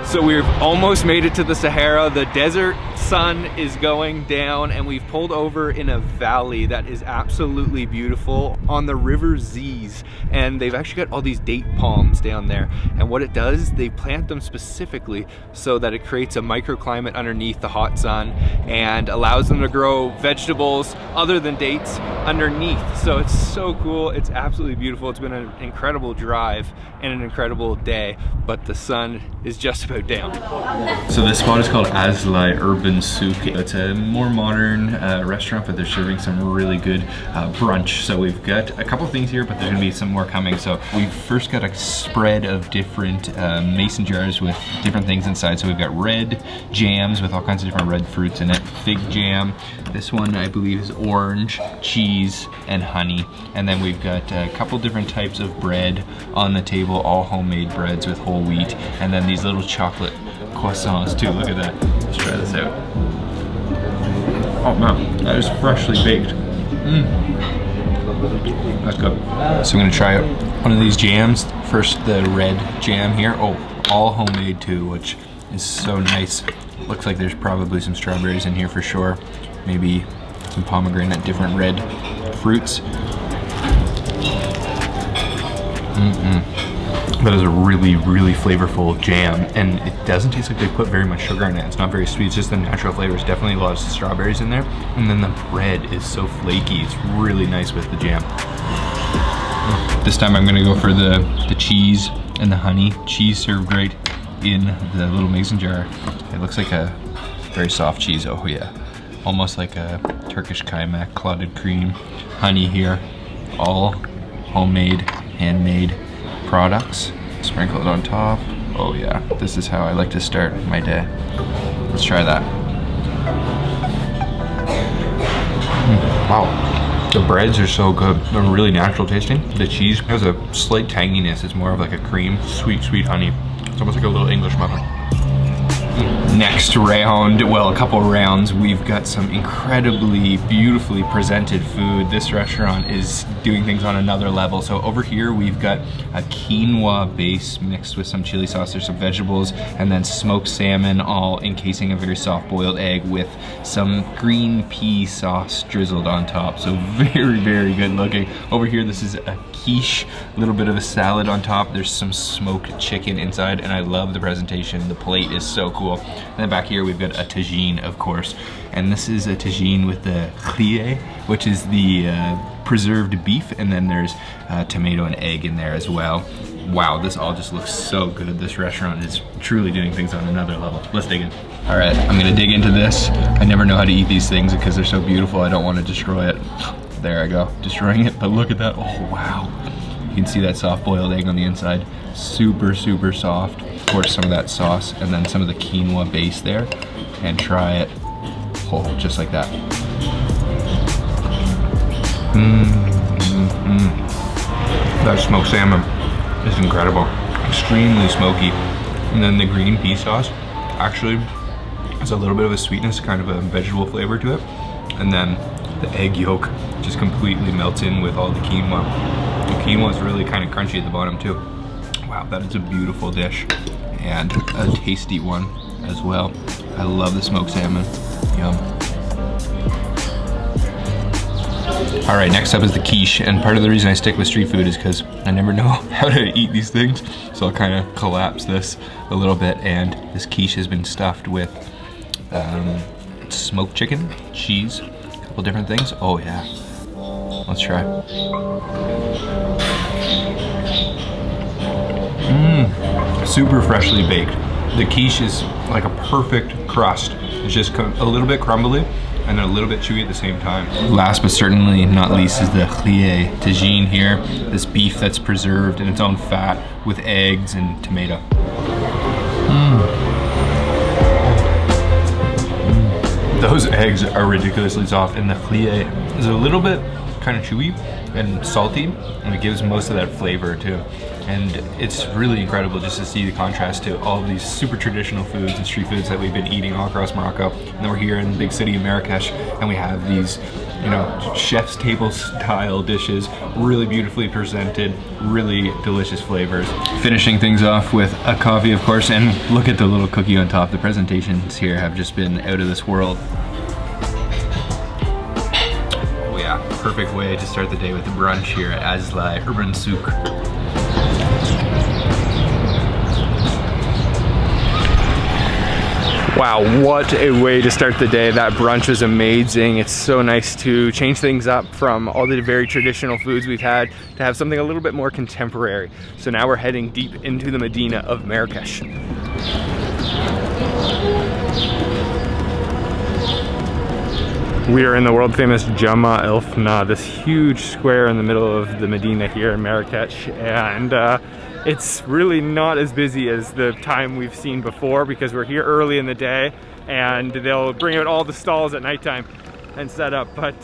So we've almost made it to the Sahara. The desert sun is going down and we've pulled over in a valley that is absolutely beautiful on the river Ziz, and they've actually got all these date palms down there, and what it does, they plant them specifically so that it creates a microclimate underneath the hot sun and allows them to grow vegetables other than dates underneath. So it's so cool, it's absolutely beautiful. It's been an incredible drive and an incredible day, but the sun is just about down. So this spot is called Azlai Urban Souk. It's a more modern restaurant, but they're serving some really good brunch. So we've got a couple things here, but there's gonna be some more coming. So we've first got a spread of different mason jars with different things inside. So we've got red jams with all kinds of different red fruits in it, fig jam. This one I believe is orange, cheese, and honey. And then we've got a couple different types of bread on the table, all homemade breads with whole wheat. And then these little chocolate croissants too, look at that. Let's try this out. Oh man, that is freshly baked. That's good. So I'm gonna try out one of these jams. First the red jam here. Oh, all homemade too, which is so nice. Looks like there's probably some strawberries in here for sure. Maybe some pomegranate, different red fruits. That is a really, really flavorful jam, and it doesn't taste like they put very much sugar in it. It's not very sweet, it's just the natural flavors. Definitely a lot of strawberries in there. And then the bread is so flaky. It's really nice with the jam. This time I'm gonna go for the cheese and the honey. Cheese served right in the little mason jar. It looks like a very soft cheese, oh yeah. Almost like a Turkish kaymak, clotted cream. Honey here, all homemade, handmade products. Sprinkle it on top. Oh yeah, this is how I like to start my day. Let's try that. Wow, the breads are so good. They're really natural tasting. The cheese has a slight tanginess. It's more of like a cream, sweet, sweet honey. It's almost like a little English muffin. Next round, well, a couple rounds, we've got some incredibly beautifully presented food. This restaurant is doing things on another level. So over here we've got a quinoa base mixed with some chili sauce, there's some vegetables, and then smoked salmon all encasing a very soft boiled egg with some green pea sauce drizzled on top. So very, very good looking. Over here this is a quiche, a little bit of a salad on top. There's some smoked chicken inside, and I love the presentation. The plate is so cool. And then back here we've got a tagine, of course, and this is a tagine with the riad, which is the preserved beef, and then there's tomato and egg in there as well. Wow, this all just looks so good. This restaurant is truly doing things on another level. Let's dig in. All right, I'm gonna dig into this. I never know how to eat these things because they're so beautiful. I don't want to destroy it. There I go, destroying it, but look at that. Oh wow, you can see that soft boiled egg on the inside. Super, super soft. Of course, some of that sauce and then some of the quinoa base there, and try it. Oh, just like that. That smoked salmon is incredible. Extremely smoky. And then the green pea sauce actually has a little bit of a sweetness, kind of a vegetable flavor to it. And then the egg yolk just completely melts in with all the quinoa. The quinoa is really kind of crunchy at the bottom too. Wow, that is a beautiful dish and a tasty one as well. I love the smoked salmon. Yum. All right, next up is the quiche, and part of the reason I stick with street food is because I never know how to eat these things, so I'll kind of collapse this a little bit. And this quiche has been stuffed with smoked chicken, cheese, a couple different things. Oh yeah, let's try. Super freshly baked. The quiche is like a perfect crust. It's just a little bit crumbly and a little bit chewy at the same time. Last but certainly not least is the riad tagine here. This beef that's preserved in its own fat with eggs and tomato. Those eggs are ridiculously soft, and the riad is a little bit kind of chewy and salty, and it gives most of that flavor too. and it's really incredible just to see the contrast to all of these super traditional foods and street foods that we've been eating all across Morocco. And then we're here in the big city of Marrakesh, and we have these, you know, chef's table style dishes, really beautifully presented, really delicious flavors. Finishing things off with a coffee, of course, and look at the little cookie on top. The presentations here have just been out of this world. Oh yeah, perfect way to start the day with the brunch here at Azlai Urban Souk. Wow, what a way to start the day. That brunch was amazing. It's so nice to change things up from all the very traditional foods we've had to have something a little bit more contemporary. So now we're heading deep into the Medina of Marrakesh. We are in the world famous Jama El Fna, this huge square in the middle of the Medina here in Marrakesh. And it's really not as busy as the time we've seen before because we're here early in the day and they'll bring out all the stalls at nighttime and set up, but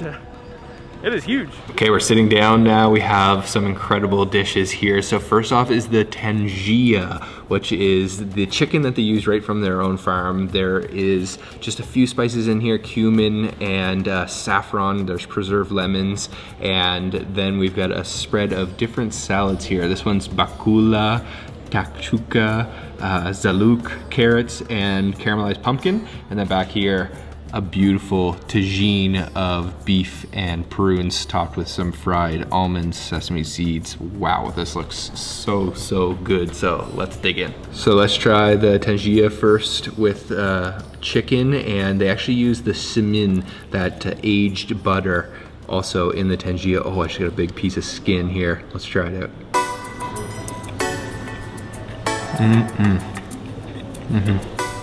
it is huge. Okay, we're sitting down now. We have some incredible dishes here. So first off is the tagine, which is the chicken that they use right from their own farm. There is just a few spices in here, cumin and saffron. There's preserved lemons. And then we've got a spread of different salads here. This one's bakula, takchuka, zalouk, carrots, and caramelized pumpkin. And then back here, a beautiful tagine of beef and prunes topped with some fried almonds, sesame seeds. Wow, this looks so, so good. So let's dig in. So let's try the tagine first with chicken, and they actually use the spleen, that aged butter, also in the tagine. Oh, I just got a big piece of skin here. Let's try it out.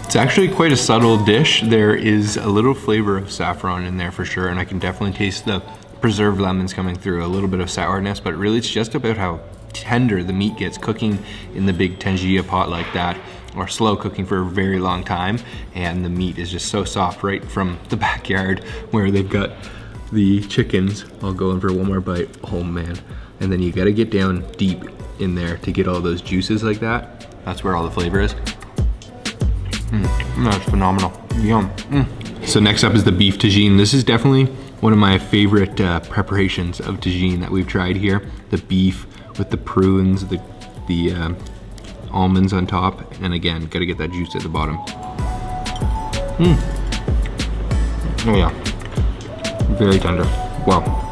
It's actually quite a subtle dish. There is a little flavor of saffron in there for sure, and I can definitely taste the preserved lemons coming through, a little bit of sourness, but really it's just about how tender the meat gets cooking in the big tagine pot like that, or slow cooking for a very long time, and the meat is just so soft right from the backyard where they've got the chickens. I'll go in for one more bite. Oh man. And then you gotta get down deep in there to get all those juices like that. That's where all the flavor is. That's phenomenal. Yum. So next up is the beef tagine. This is definitely one of my favorite preparations of tagine that we've tried here. The beef with the prunes, the almonds on top, and again, gotta get that juice at the bottom. Oh yeah, very tender. Wow.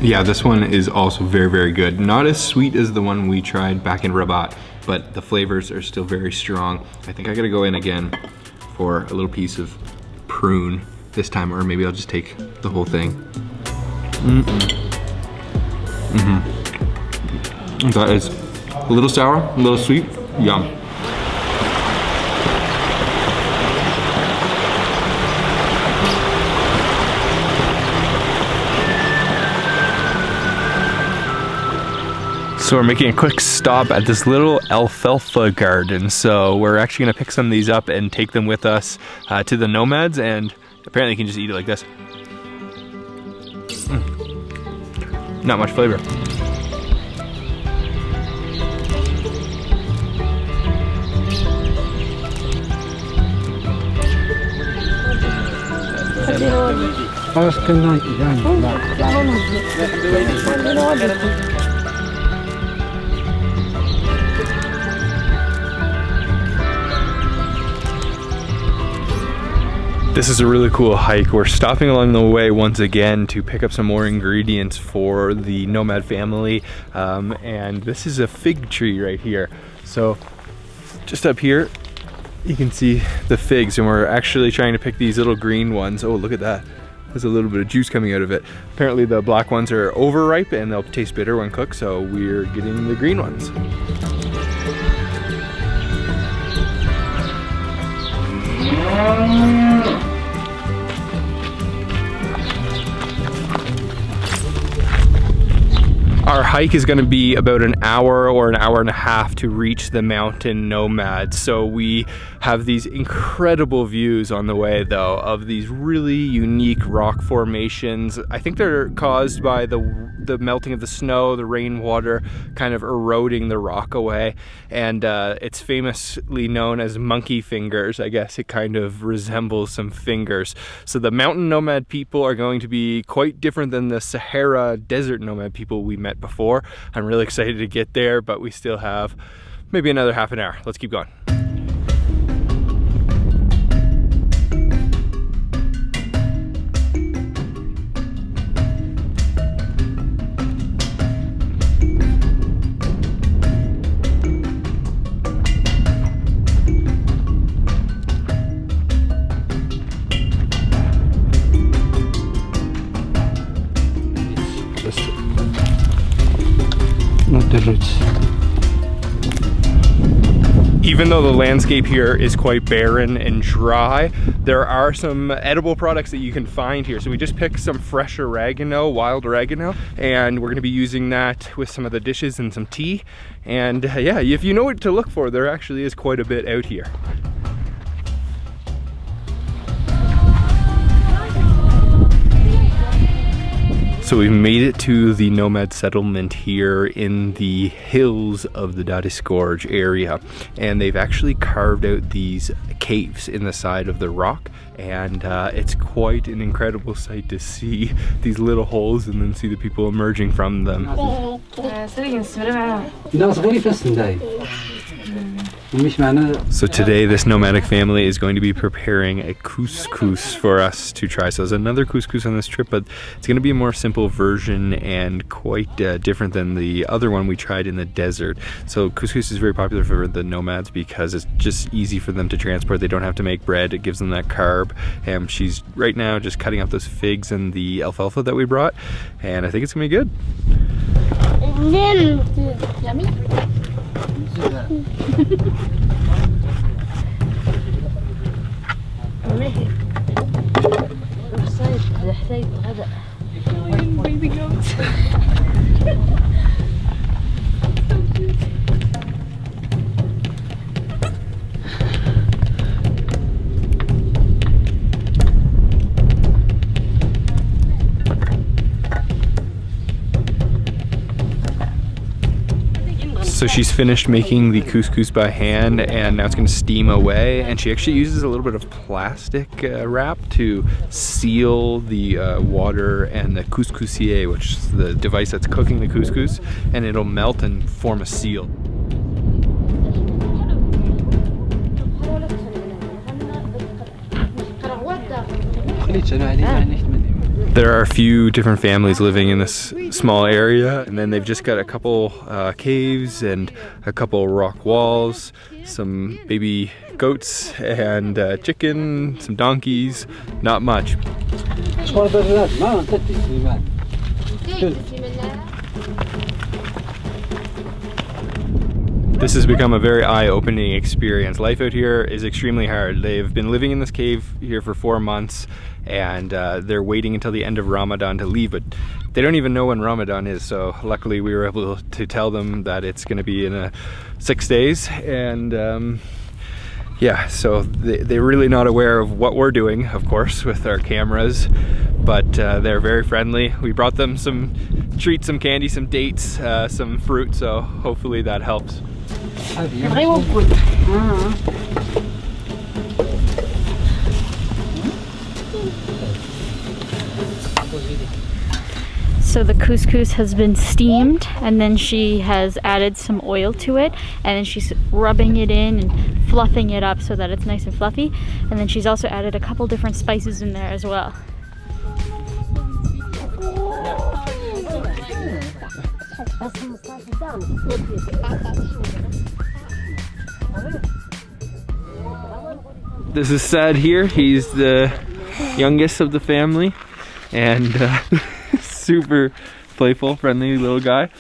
Yeah, this one is also very, very good. Not as sweet as the one we tried back in Rabat, but the flavors are still very strong. I think I gotta go in again for a little piece of prune this time, or maybe I'll just take the whole thing. That is a little sour, a little sweet. Yum. So we're making a quick stop at this little alfalfa garden. So we're actually gonna pick some of these up and take them with us to the nomads, and apparently you can just eat it like this. Not much flavor. This is a really cool hike. We're stopping along the way once again to pick up some more ingredients for the nomad family. And this is a fig tree right here. So just up here, you can see the figs, and we're actually trying to pick these little green ones. Oh, look at that. There's a little bit of juice coming out of it. Apparently the black ones are overripe and they'll taste bitter when cooked, so we're getting the green ones. Our hike is going to be about an hour or an hour and a half to reach the mountain nomads. So we have these incredible views on the way though of these really unique rock formations. I think they're caused by the melting of the snow, the rainwater kind of eroding the rock away, and it's famously known as monkey fingers. I guess it kind of resembles some fingers. So the mountain nomad people are going to be quite different than the Sahara desert nomad people we met before. I'm really excited to get there, but we still have maybe another half an hour. Let's keep going. Not the roots. Even though the landscape here is quite barren and dry, there are some edible products that you can find here. So we just picked some fresh oregano, wild oregano, and we're gonna be using that with some of the dishes and some tea. And yeah, if you know what to look for, there actually is quite a bit out here. So we've made it to the nomad settlement here in the hills of the Dadis Gorge area, and they've actually carved out these caves in the side of the rock, and it's quite an incredible sight to see these little holes and then see the people emerging from them. So today this nomadic family is going to be preparing a couscous for us to try. So there's another couscous on this trip, but it's going to be a more simple version and quite different than the other one we tried in the desert. So couscous is very popular for the nomads because it's just easy for them to transport. They don't have to make bread. It gives them that carb. And she's right now just cutting up those figs and the alfalfa that we brought, and I think it's going to be good. Yummy. Baby goats. So she's finished making the couscous by hand, and now it's going to steam away, and she actually uses a little bit of plastic wrap to seal the water and the couscousier, which is the device that's cooking the couscous, and it'll melt and form a seal. There are a few different families living in this small area, and then they've just got a couple caves and a couple rock walls, some baby goats and chicken, some donkeys, not much. This has become a very eye-opening experience. Life out here is extremely hard. They've been living in this cave here for 4 months, and they're waiting until the end of Ramadan to leave, but they don't even know when Ramadan is, so luckily we were able to tell them that it's going to be in 6 days, and yeah, so they're really not aware of what we're doing, of course, with our cameras, but they're very friendly. We brought them some treats, some candy, some dates, some fruit, so hopefully that helps. So the couscous has been steamed, and then she has added some oil to it, and then she's rubbing it in and fluffing it up so that it's nice and fluffy, and then she's also added a couple different spices in there as well. This is Sad here. He's the youngest of the family, and super playful, friendly little guy.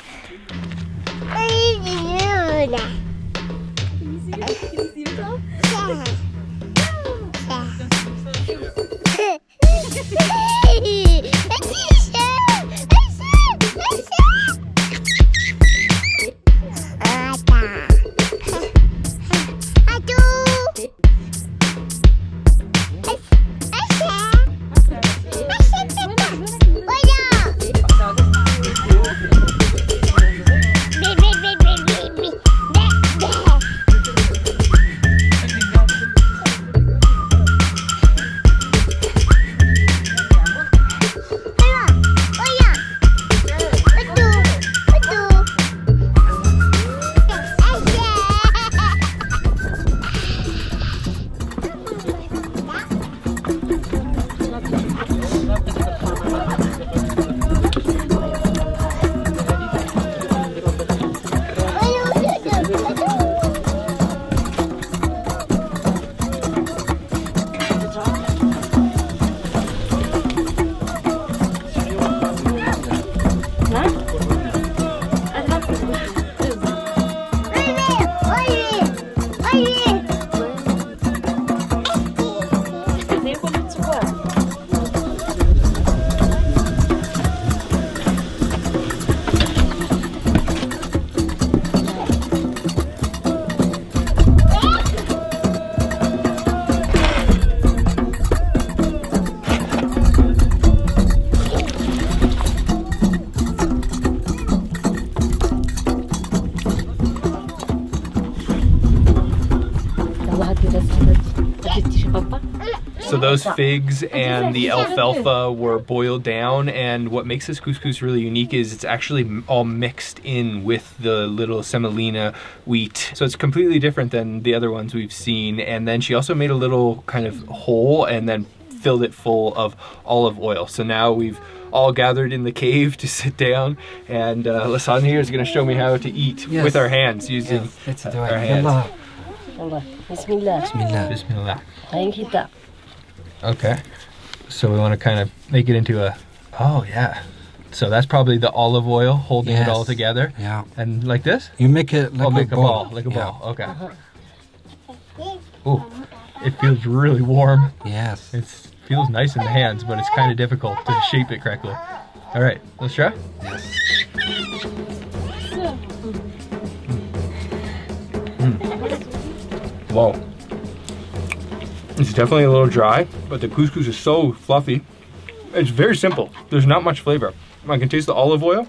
those figs and the alfalfa were boiled down, and what makes this couscous really unique is it's actually all mixed in with the little semolina wheat. So it's completely different than the other ones we've seen. And then she also made a little kind of hole and then filled it full of olive oil. So now we've all gathered in the cave to sit down, and Lassana here is going to show me how to eat with our hands, using our hands. Bismillah. Bismillah. Bismillah. Thank you. Okay. So we want to kind of make it into a, oh yeah. So that's probably the olive oil holding it all together. Yeah. And like this? You make it like a ball. Like a ball. Okay. Ooh, it feels really warm. Yes. It feels nice in the hands, but it's kind of difficult to shape it correctly. All right, let's try. Yes. Whoa. It's definitely a little dry, but the couscous is so fluffy. It's very simple. There's not much flavor. I can taste the olive oil.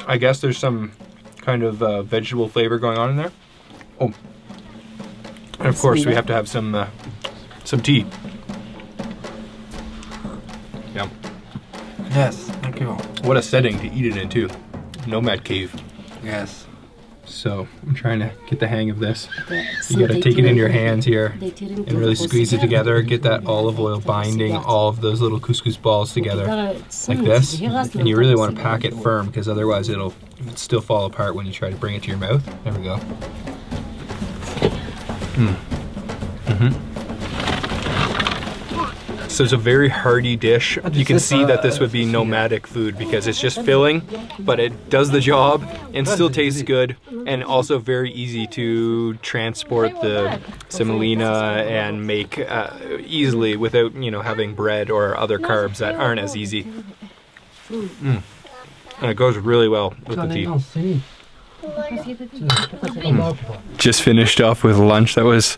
I guess there's some kind of vegetable flavor going on in there. Oh. And of course we have to have some tea. Yeah. Yes, thank you. What a setting to eat it in too. Nomad cave. Yes. So I'm trying to get the hang of this. You gotta take it in your hands here and really squeeze it together. Get that olive oil binding all of those little couscous balls together like this. And you really want to pack it firm, because otherwise it'll still fall apart when you try to bring it to your mouth. There we go. So it's a very hearty dish. You can see that this would be nomadic food because it's just filling, but it does the job and still tastes good, and also very easy to transport the semolina and make easily without, you know, having bread or other carbs that aren't as easy. And it goes really well with the tea. Just finished off with lunch. That was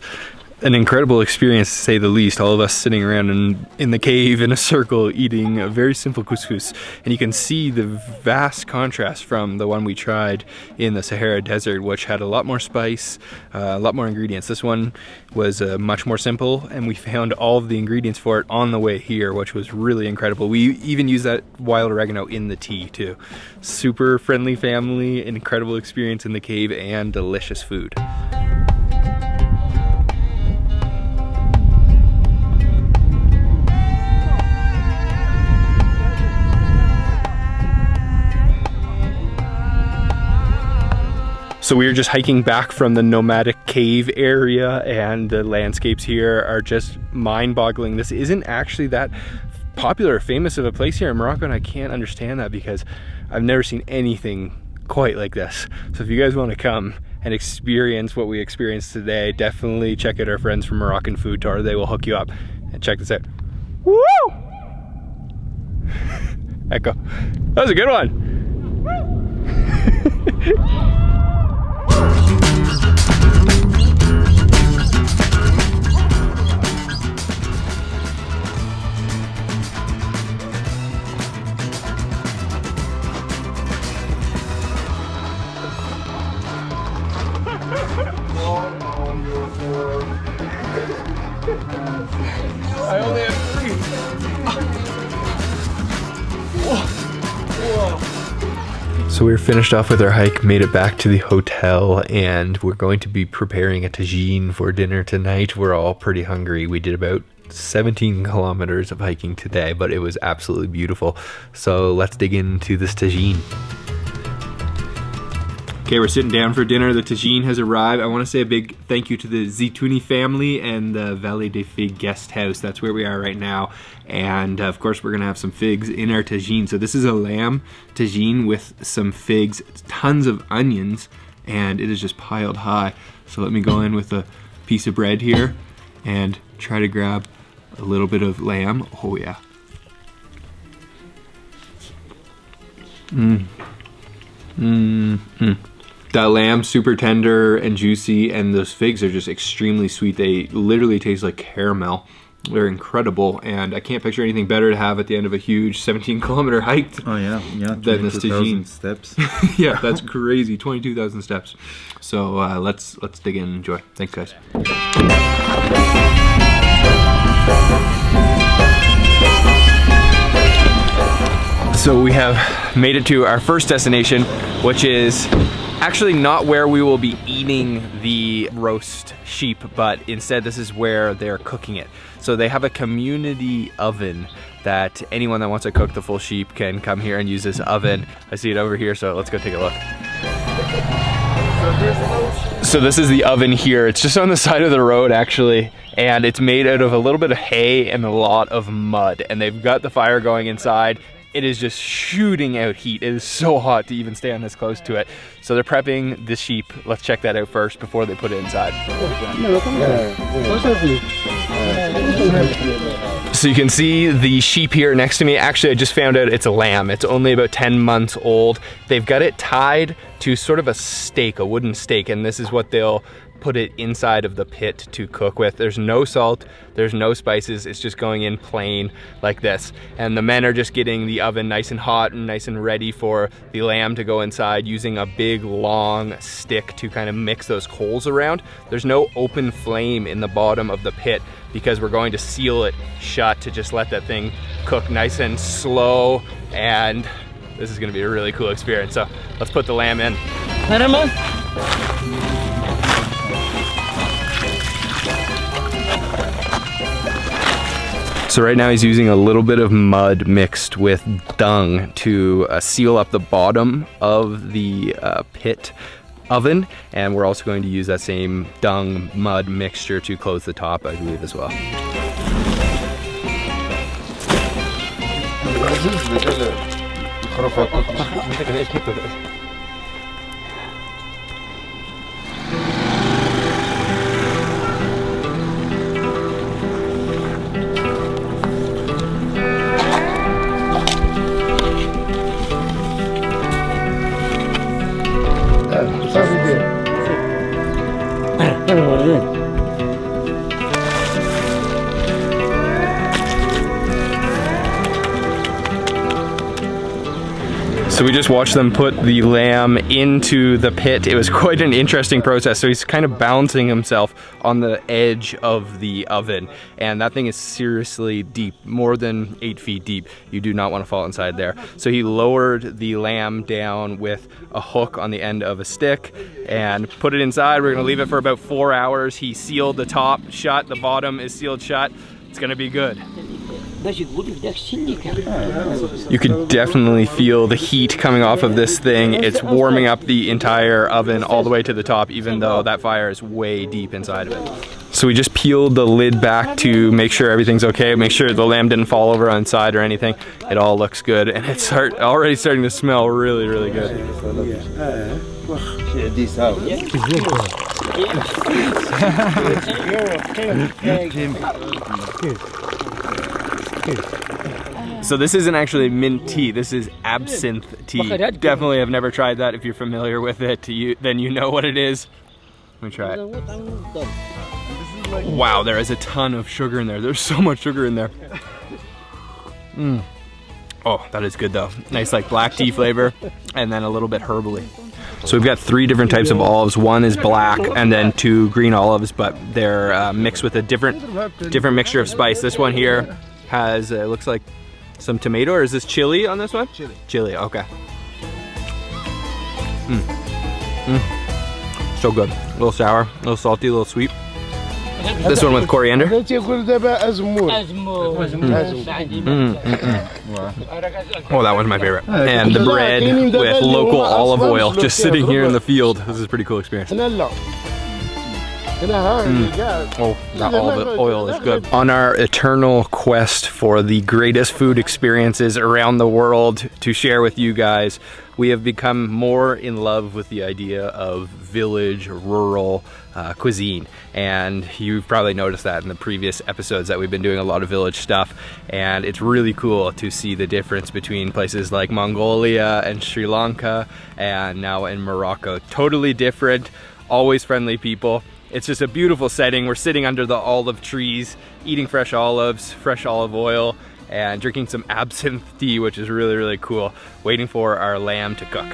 an incredible experience, to say the least. All of us sitting around in the cave in a circle eating a very simple couscous, and you can see the vast contrast from the one we tried in the Sahara Desert, which had a lot more spice, a lot more ingredients. This one was much more simple, and we found all of the ingredients for it on the way here, which was really incredible. We even used that wild oregano in the tea too. Super friendly family, incredible experience in the cave, and delicious food. So we were just hiking back from the nomadic cave area, and the landscapes here are just mind-boggling. This isn't actually that popular or famous of a place here in Morocco, and I can't understand that because I've never seen anything quite like this. So if you guys want to come and experience what we experienced today, definitely check out our friends from Moroccan Food Tour. They will hook you up. And check this out. Woo! Echo. That was a good one. I only have 3. So we're finished off with our hike, made it back to the hotel, and we're going to be preparing a tagine for dinner tonight. We're all pretty hungry. We did about 17 kilometers of hiking today, but it was absolutely beautiful. So let's dig into this tagine. Okay, we're sitting down for dinner. The tagine has arrived. I want to say a big thank you to the Zitouni family and the Vallée des Figues guest house. That's where we are right now. And of course, we're gonna have some figs in our tagine. So this is a lamb tagine with some figs, tons of onions, and it is just piled high. So let me go in with a piece of bread here and try to grab a little bit of lamb. Oh yeah. That lamb, super tender and juicy, and those figs are just extremely sweet. They literally taste like caramel. They're incredible, and I can't picture anything better to have at the end of a huge 17-kilometer hike. Oh yeah, than this tagine. Steps. Yeah, that's crazy. 22,000 steps. So let's dig in and enjoy. Thanks, guys. So we have made it to our first destination, which is actually not where we will be eating the roast sheep, but instead this is where they're cooking it. So they have a community oven that anyone that wants to cook the full sheep can come here and use this oven. I see it over here, so let's go take a look. So this is the oven here. It's just on the side of the road actually, and it's made out of a little bit of hay and a lot of mud, and they've got the fire going inside. It is just shooting out heat. It is so hot to even stand this close to it. So they're prepping the sheep. Let's check that out first before they put it inside. So you can see the sheep here next to me. Actually, I just found out it's a lamb. It's only about 10 months old. They've got it tied to sort of a stake, a wooden stake, and this is what they'll put it inside of the pit to cook with. There's no salt, there's no spices, it's just going in plain like this. And the men are just getting the oven nice and hot and nice and ready for the lamb to go inside, using a big long stick to kind of mix those coals around. There's no open flame in the bottom of the pit because we're going to seal it shut to just let that thing cook nice and slow, and this is gonna be a really cool experience. So let's put the lamb in. So right now he's using a little bit of mud mixed with dung to seal up the bottom of the pit oven, and we're also going to use that same dung mud mixture to close the top, I believe, as well. So we just watched them put the lamb into the pit. It was quite an interesting process. So he's kind of balancing himself on the edge of the oven. And that thing is seriously deep, more than 8 feet deep. You do not want to fall inside there. So he lowered the lamb down with a hook on the end of a stick and put it inside. We're gonna leave it for about 4 hours. He sealed the top shut, the bottom is sealed shut. It's gonna be good. You could definitely feel the heat coming off of this thing. It's warming up the entire oven all the way to the top, even though that fire is way deep inside of it. So we just peeled the lid back to make sure everything's okay, make sure the lamb didn't fall over on the side or anything. It all looks good, and it's already starting to smell really, really good. So this isn't actually mint tea, this is absinthe tea. Definitely have never tried that. If you're familiar with it, then you know what it is. Let me try it. Wow, there is a ton of sugar in there. There's so much sugar in there. Oh, that is good though. Nice like black tea flavor, and then a little bit herbally. So we've got 3 different types of olives. One is black, and then 2 green olives, but they're mixed with a different mixture of spice. This one here has, looks like some tomato, or is this chili on this one? Chili. Chili, okay. So good. A little sour, a little salty, a little sweet. This one with coriander. Oh, that one's my favorite. And the bread with local olive oil just sitting here in the field. This is a pretty cool experience. Oh, that olive oil is good. On our eternal quest for the greatest food experiences around the world to share with you guys, we have become more in love with the idea of village, rural cuisine. And you've probably noticed that in the previous episodes that we've been doing a lot of village stuff. And it's really cool to see the difference between places like Mongolia and Sri Lanka and now in Morocco. Totally different, always friendly people. It's just a beautiful setting. We're sitting under the olive trees, eating fresh olives, fresh olive oil, and drinking some absinthe tea, which is really, really cool, waiting for our lamb to cook.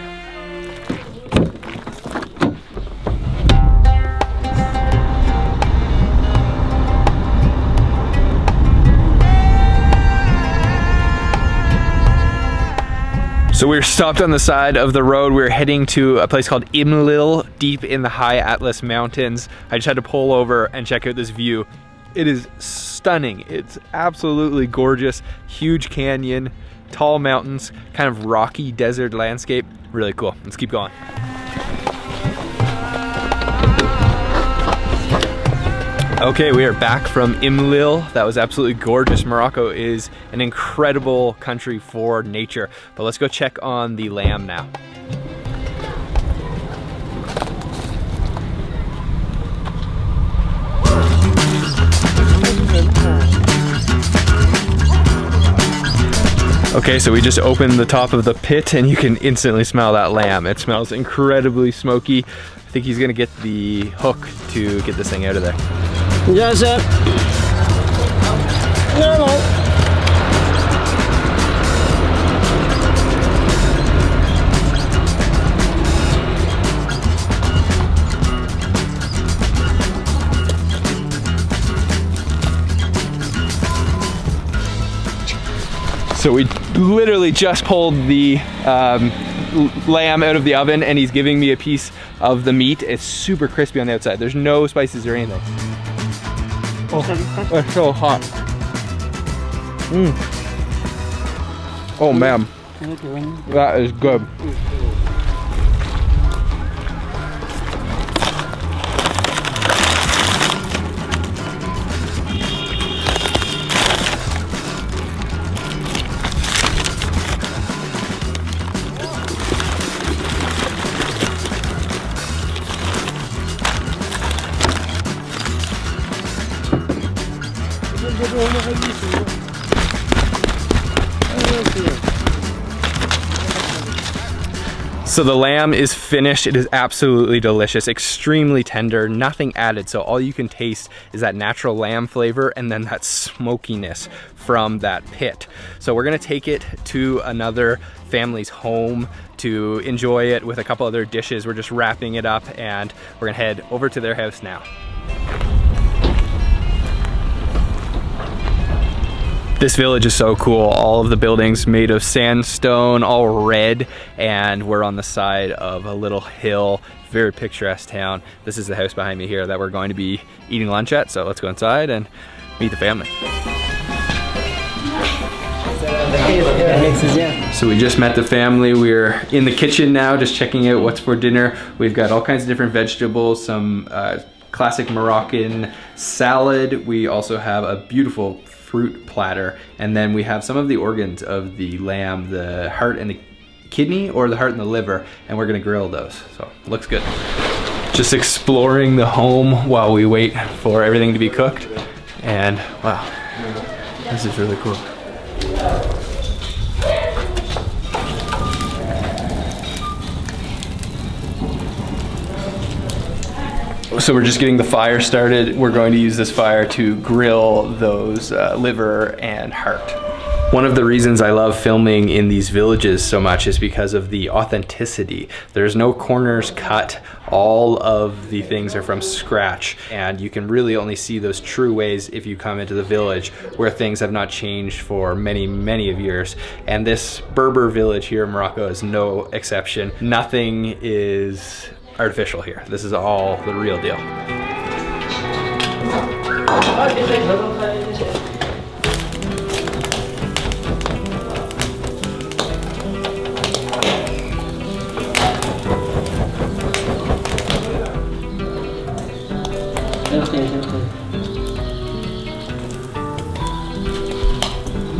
So we're stopped on the side of the road. We're heading to a place called Imlil, deep in the high Atlas Mountains. I just had to pull over and check out this view. It is stunning. It's absolutely gorgeous. Huge canyon, tall mountains, kind of rocky desert landscape. Really cool. Let's keep going. Okay, we are back from Imlil. That was absolutely gorgeous. Morocco is an incredible country for nature. But let's go check on the lamb now. Okay, so we just opened the top of the pit and you can instantly smell that lamb. It smells incredibly smoky. I think he's gonna get the hook to get this thing out of there. Yes, sir. No. So we literally just pulled the lamb out of the oven and he's giving me a piece of the meat. It's super crispy on the outside. There's no spices or anything. Oh, it's so hot. Oh man, that is good. So the lamb is finished. It is absolutely delicious, extremely tender, nothing added. So all you can taste is that natural lamb flavor and then that smokiness from that pit. So we're gonna take it to another family's home to enjoy it with a couple other dishes. We're just wrapping it up and we're gonna head over to their house now. This village is so cool. All of the buildings made of sandstone, all red, and we're on the side of a little hill. Very picturesque town. This is the house behind me here that we're going to be eating lunch at, so let's go inside and meet the family. So we just met the family. We're in the kitchen now, just checking out what's for dinner. We've got all kinds of different vegetables, some classic Moroccan salad. We also have a beautiful fruit platter, and then we have some of the organs of the lamb, the heart and the kidney, or the heart and the liver, and we're gonna grill those. So looks good. Just exploring the home while we wait for everything to be cooked, and wow, this is really cool. So we're just getting the fire started. We're going to use this fire to grill those liver and heart. One of the reasons I love filming in these villages so much is because of the authenticity. There's no corners cut. All of the things are from scratch, and you can really only see those true ways if you come into the village where things have not changed for many, many of years. And this Berber village here in Morocco is no exception. Nothing is artificial here. This is all the real deal.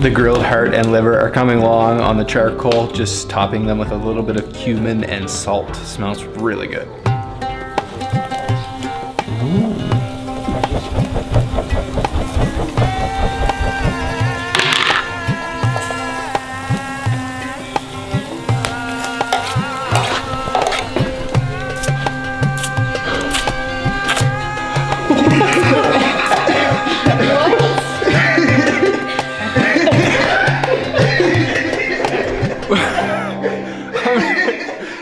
The grilled heart and liver are coming along on the charcoal, just topping them with a little bit of cumin and salt. Smells really good.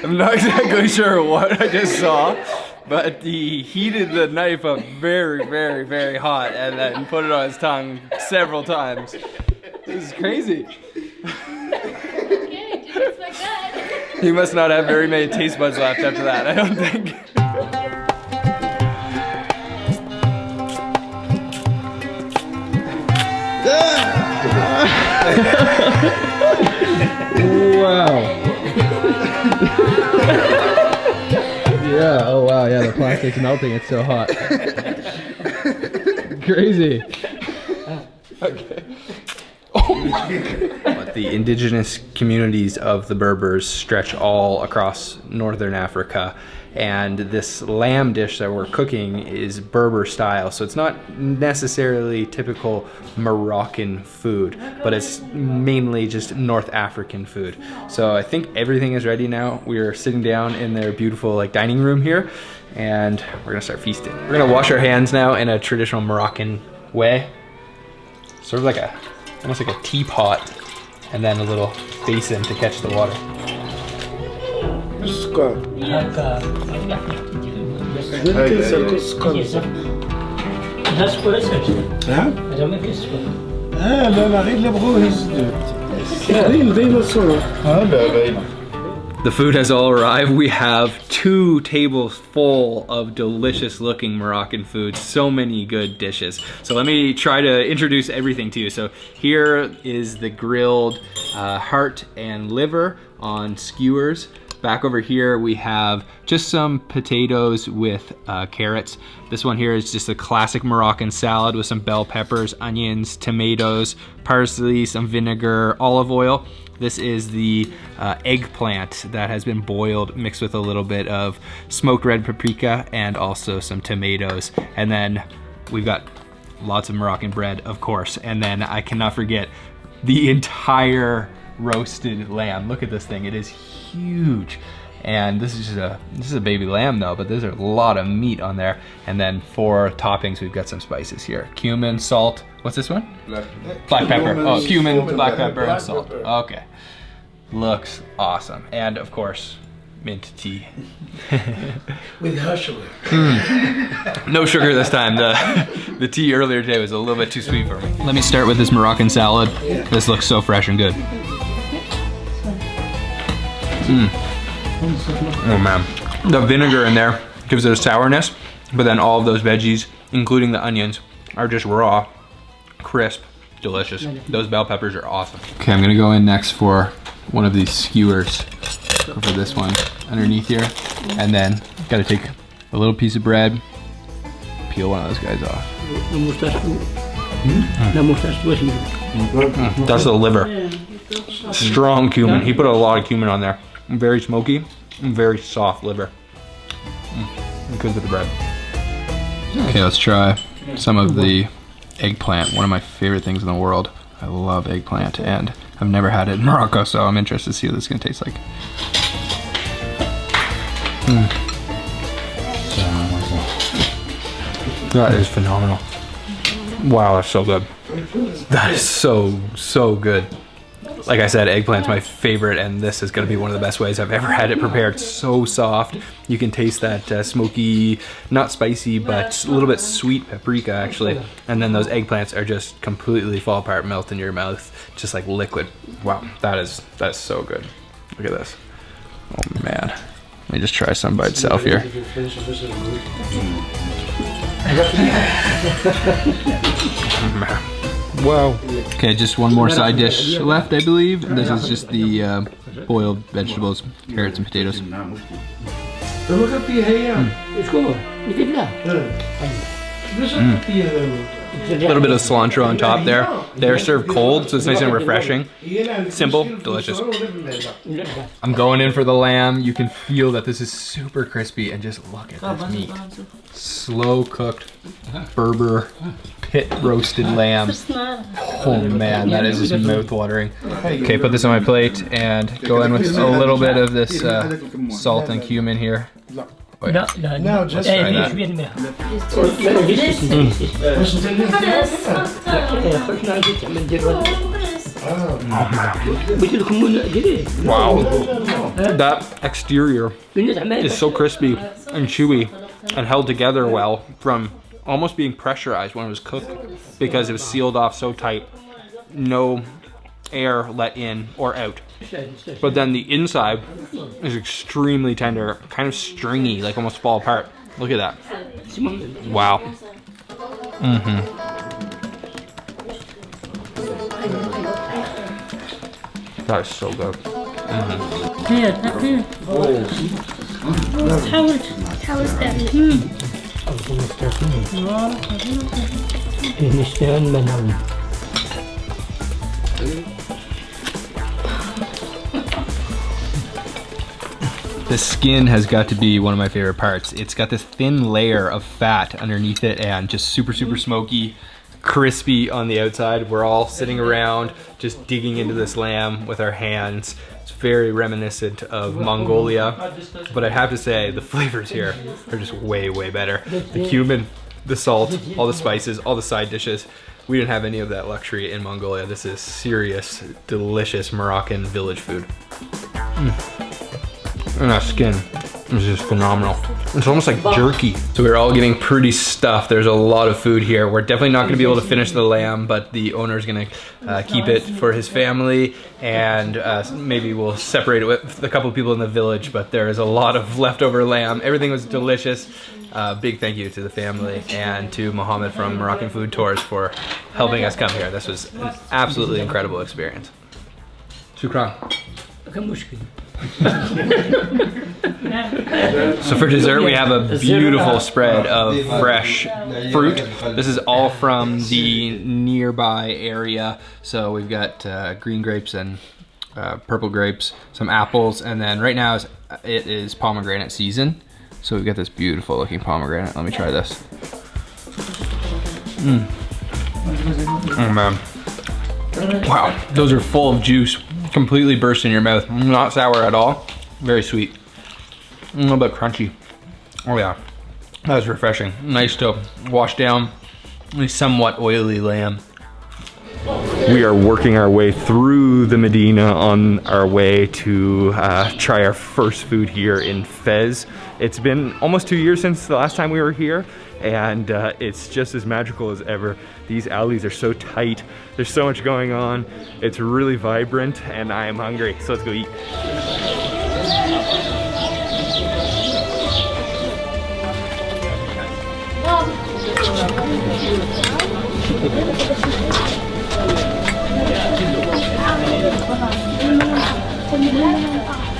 I'm not exactly sure what I just saw, but he heated the knife up very, very, very hot and then put it on his tongue several times. This is crazy. Okay, just He must not have very many taste buds left after that, I don't think. Wow. Yeah, oh wow, yeah, the plastic's melting, it's so hot. Crazy. Okay. But the indigenous communities of the Berbers stretch all across northern Africa, and this lamb dish that we're cooking is Berber style, so it's not necessarily typical Moroccan food, but it's mainly just North African food. So I think everything is ready now. We're sitting down in their beautiful like dining room here, and we're gonna start feasting. We're gonna wash our hands now in a traditional Moroccan way, sort of like a almost like a teapot, and then a little basin to catch the water. The food has all arrived. We have 2 tables full of delicious looking Moroccan food. So many good dishes. So let me try to introduce everything to you. So here is the grilled heart and liver on skewers. Back over here we have just some potatoes with carrots. This one here is just a classic Moroccan salad with some bell peppers, onions, tomatoes, parsley, some vinegar, olive oil. This is the eggplant that has been boiled, mixed with a little bit of smoked red paprika and also some tomatoes. And then we've got lots of Moroccan bread, of course. And then I cannot forget the entire roasted lamb. Look at this thing, it is huge. And this is a baby lamb though, but there's a lot of meat on there. And then for toppings, we've got some spices here. Cumin, salt, what's this one? Black pepper. Oh, cumin, black pepper, and salt. Okay. Looks awesome. And of course, mint tea. With no sugar. No sugar this time. The tea earlier today was a little bit too sweet for me. Let me start with this Moroccan salad. This looks so fresh and good. Oh man. The vinegar in there gives it a sourness, but then all of those veggies, including the onions, are just raw, crisp, delicious. Those bell peppers are awesome. Okay, I'm gonna go in next for one of these skewers. Go for this one underneath here. And then gotta take a little piece of bread, peel one of those guys off. That's the liver. Strong cumin. He put a lot of cumin on there. Very smoky, very soft liver. Good with the bread. Okay, let's try some of the eggplant. One of my favorite things in the world. I love eggplant, and I've never had it in Morocco, so I'm interested to see what this is gonna taste like. That is phenomenal. Wow, that's so good. That is so good. Like I said, eggplant's my favorite, and this is gonna be one of the best ways I've ever had it prepared. It's so soft. You can taste that smoky, not spicy, but a little bit sweet paprika actually. And then those eggplants are just completely fall apart, melt in your mouth, just like liquid. Wow, that's so good. Look at this. Oh man. Let me just try some by itself here. Wow. Okay, just one more side dish left, I believe. This is just the boiled vegetables, carrots and potatoes. A little bit of cilantro on top there. They're served cold, so it's nice and refreshing. Simple, delicious. I'm going in for the lamb. You can feel that this is super crispy, and just look at this meat. Slow cooked Berber pit roasted lamb. Oh man, that is just mouth watering. Okay, put this on my plate and go in with a little bit of this salt and cumin here. Wait. No, just try that. Wow, that exterior is so crispy and chewy and held together well from almost being pressurized when it was cooked, because it was sealed off so tight. No air let in or out. But then the inside is extremely tender, kind of stringy, like almost fall apart. Look at that. Wow. That is so good. The skin has got to be one of my favorite parts. It's got this thin layer of fat underneath it and just super smoky, crispy on the outside. We're all sitting around just digging into this lamb with our hands. It's very reminiscent of Mongolia, but I have to say the flavors here are just way better. The cumin, the salt, all the spices, all the side dishes. We didn't have any of that luxury in Mongolia. This is serious, delicious Moroccan village food. And that skin is just phenomenal. It's almost like jerky. So we're all getting pretty stuffed. There's a lot of food here. We're definitely not gonna be able to finish the lamb, but the owner's gonna keep it for his family, and maybe we'll separate it with a couple people in the village, but there is a lot of leftover lamb. Everything was delicious. Big thank you to the family and to Mohammed from Moroccan Food Tours for helping us come here. This was an absolutely incredible experience. Shukran. So for dessert we have a beautiful spread of fresh fruit. This is all from the nearby area. So we've got green grapes and purple grapes, some apples, and then right now it is pomegranate season. So we've got this beautiful looking pomegranate. Let me try this. Oh man. Wow, those are full of juice. Completely burst in your mouth. Not sour at all. Very sweet. A little bit crunchy. Oh yeah, that was refreshing. Nice to wash down a somewhat oily lamb. We are working our way through the Medina on our way to try our first food here in Fez. It's been almost 2 years since the last time we were here, and it's just as magical as ever. These alleys are so tight. There's so much going on. It's really vibrant, and I am hungry, so let's go eat.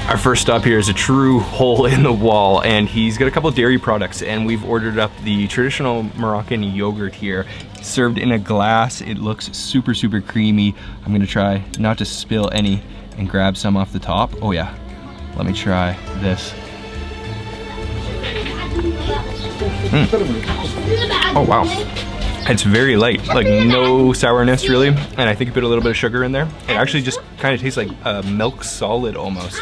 Our first stop here is a true hole in the wall, and he's got a couple dairy products, and we've ordered up the traditional Moroccan yogurt here, served in a glass. It looks super creamy. I'm gonna try not to spill any and grab some off the top. Oh yeah, let me try this. Oh wow. It's very light, like no sourness really, and I think you put a little bit of sugar in there. It actually just kind of tastes like milk solid almost.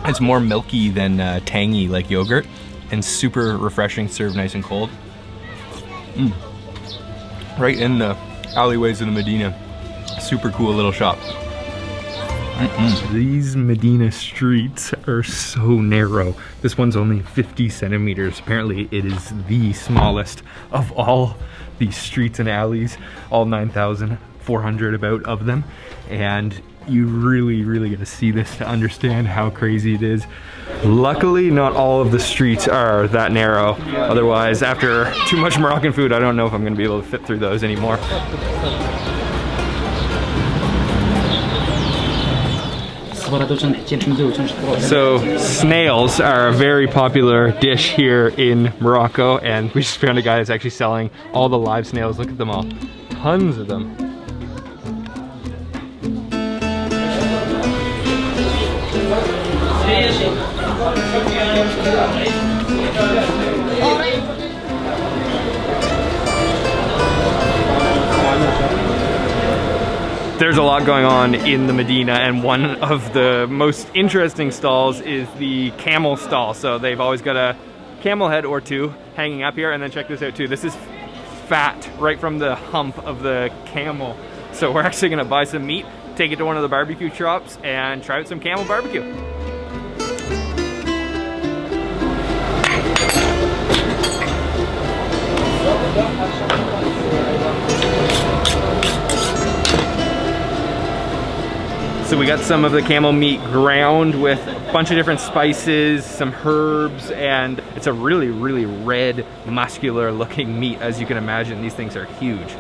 It's more milky than tangy like yogurt, and super refreshing, served nice and cold. Right in the alleyways of the Medina. Super cool little shop. These Medina streets are so narrow. This one's only 50 centimeters. Apparently it is the smallest of all these streets and alleys, all 9,400 about of them. And you really gotta see this to understand how crazy it is. Luckily, not all of the streets are that narrow. Otherwise, after too much Moroccan food, I don't know if I'm gonna be able to fit through those anymore. So snails are a very popular dish here in Morocco, and we just found a guy that's actually selling all the live snails. Look at them all. Tons of them. There's a lot going on in the Medina, and one of the most interesting stalls is the camel stall. So they've always got a camel head or two hanging up here, and then check this out too. This is fat right from the hump of the camel. So we're actually gonna buy some meat, take it to one of the barbecue shops, and try out some camel barbecue. So we got some of the camel meat ground with a bunch of different spices, some herbs, and it's a really, really red, muscular looking meat. As you can imagine, these things are huge.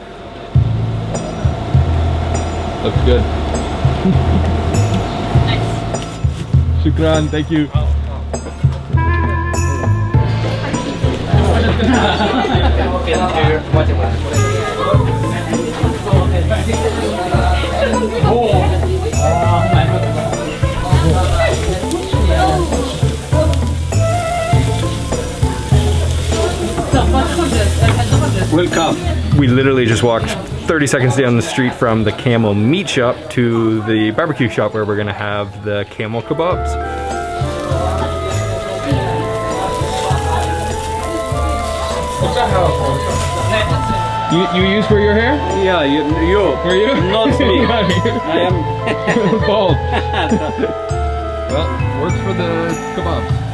Looks good. Nice. Shukran, thank you. Welcome. We literally just walked 30 seconds down the street from the camel meat shop to the barbecue shop where we're gonna have the camel kebabs. You use for your hair? Yeah, you. For you? Not me. I am bald. Well, works for the kebabs.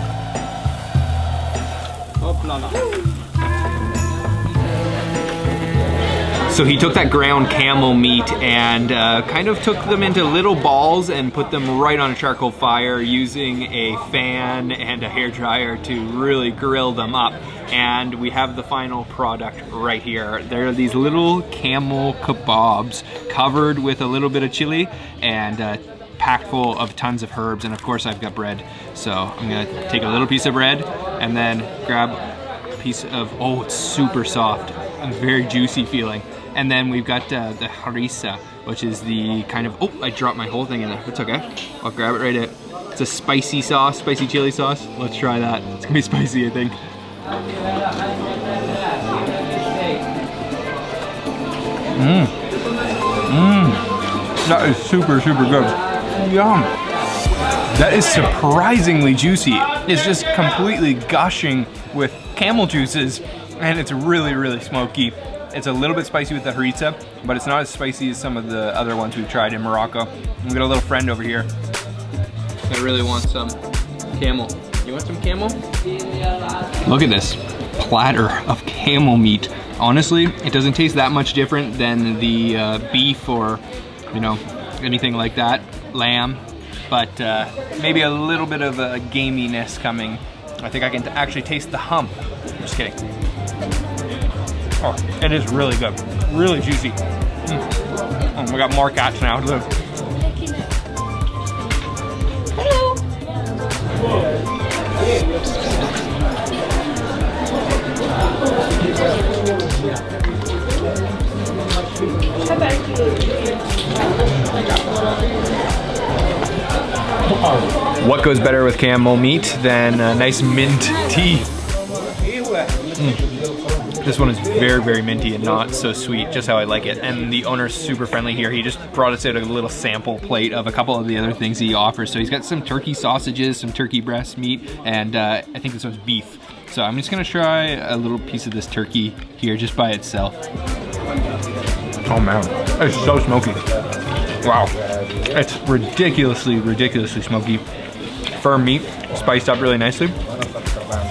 So he took that ground camel meat and kind of took them into little balls and put them right on a charcoal fire using a fan and a hairdryer to really grill them up. And we have the final product right here. There are these little camel kebabs covered with a little bit of chili and packed full of tons of herbs. And of course I've got bread. So I'm gonna take a little piece of bread and then grab a piece of, oh, it's super soft and very juicy feeling. And then we've got the harissa, which is the kind of, oh, I dropped my whole thing in there. It's okay. I'll grab it right out. It's a spicy sauce, spicy chili sauce. Let's try that. It's gonna be spicy, I think. That is super, super good. Yum. That is surprisingly juicy. It's just completely gushing with camel juices, and it's really, really smoky. It's a little bit spicy with the harissa, but it's not as spicy as some of the other ones we've tried in Morocco. We've got a little friend over here. I really want some camel. You want some camel? Look at this platter of camel meat. Honestly, it doesn't taste that much different than the beef or, you know, anything like that, lamb, but maybe a little bit of a gaminess coming. I think I can actually taste the hump. Just kidding. Oh, it is really good. Really juicy. Oh, we got more cats now. Look. What goes better with camel meat than a nice mint tea? This one is very, very minty and not so sweet, just how I like it. And the owner's super friendly here. He just brought us out a little sample plate of a couple of the other things he offers. So he's got some turkey sausages, some turkey breast meat, and I think this one's beef. So I'm just gonna try a little piece of this turkey here just by itself. Oh man, it's so smoky. Wow, it's ridiculously, ridiculously smoky. Firm meat, spiced up really nicely.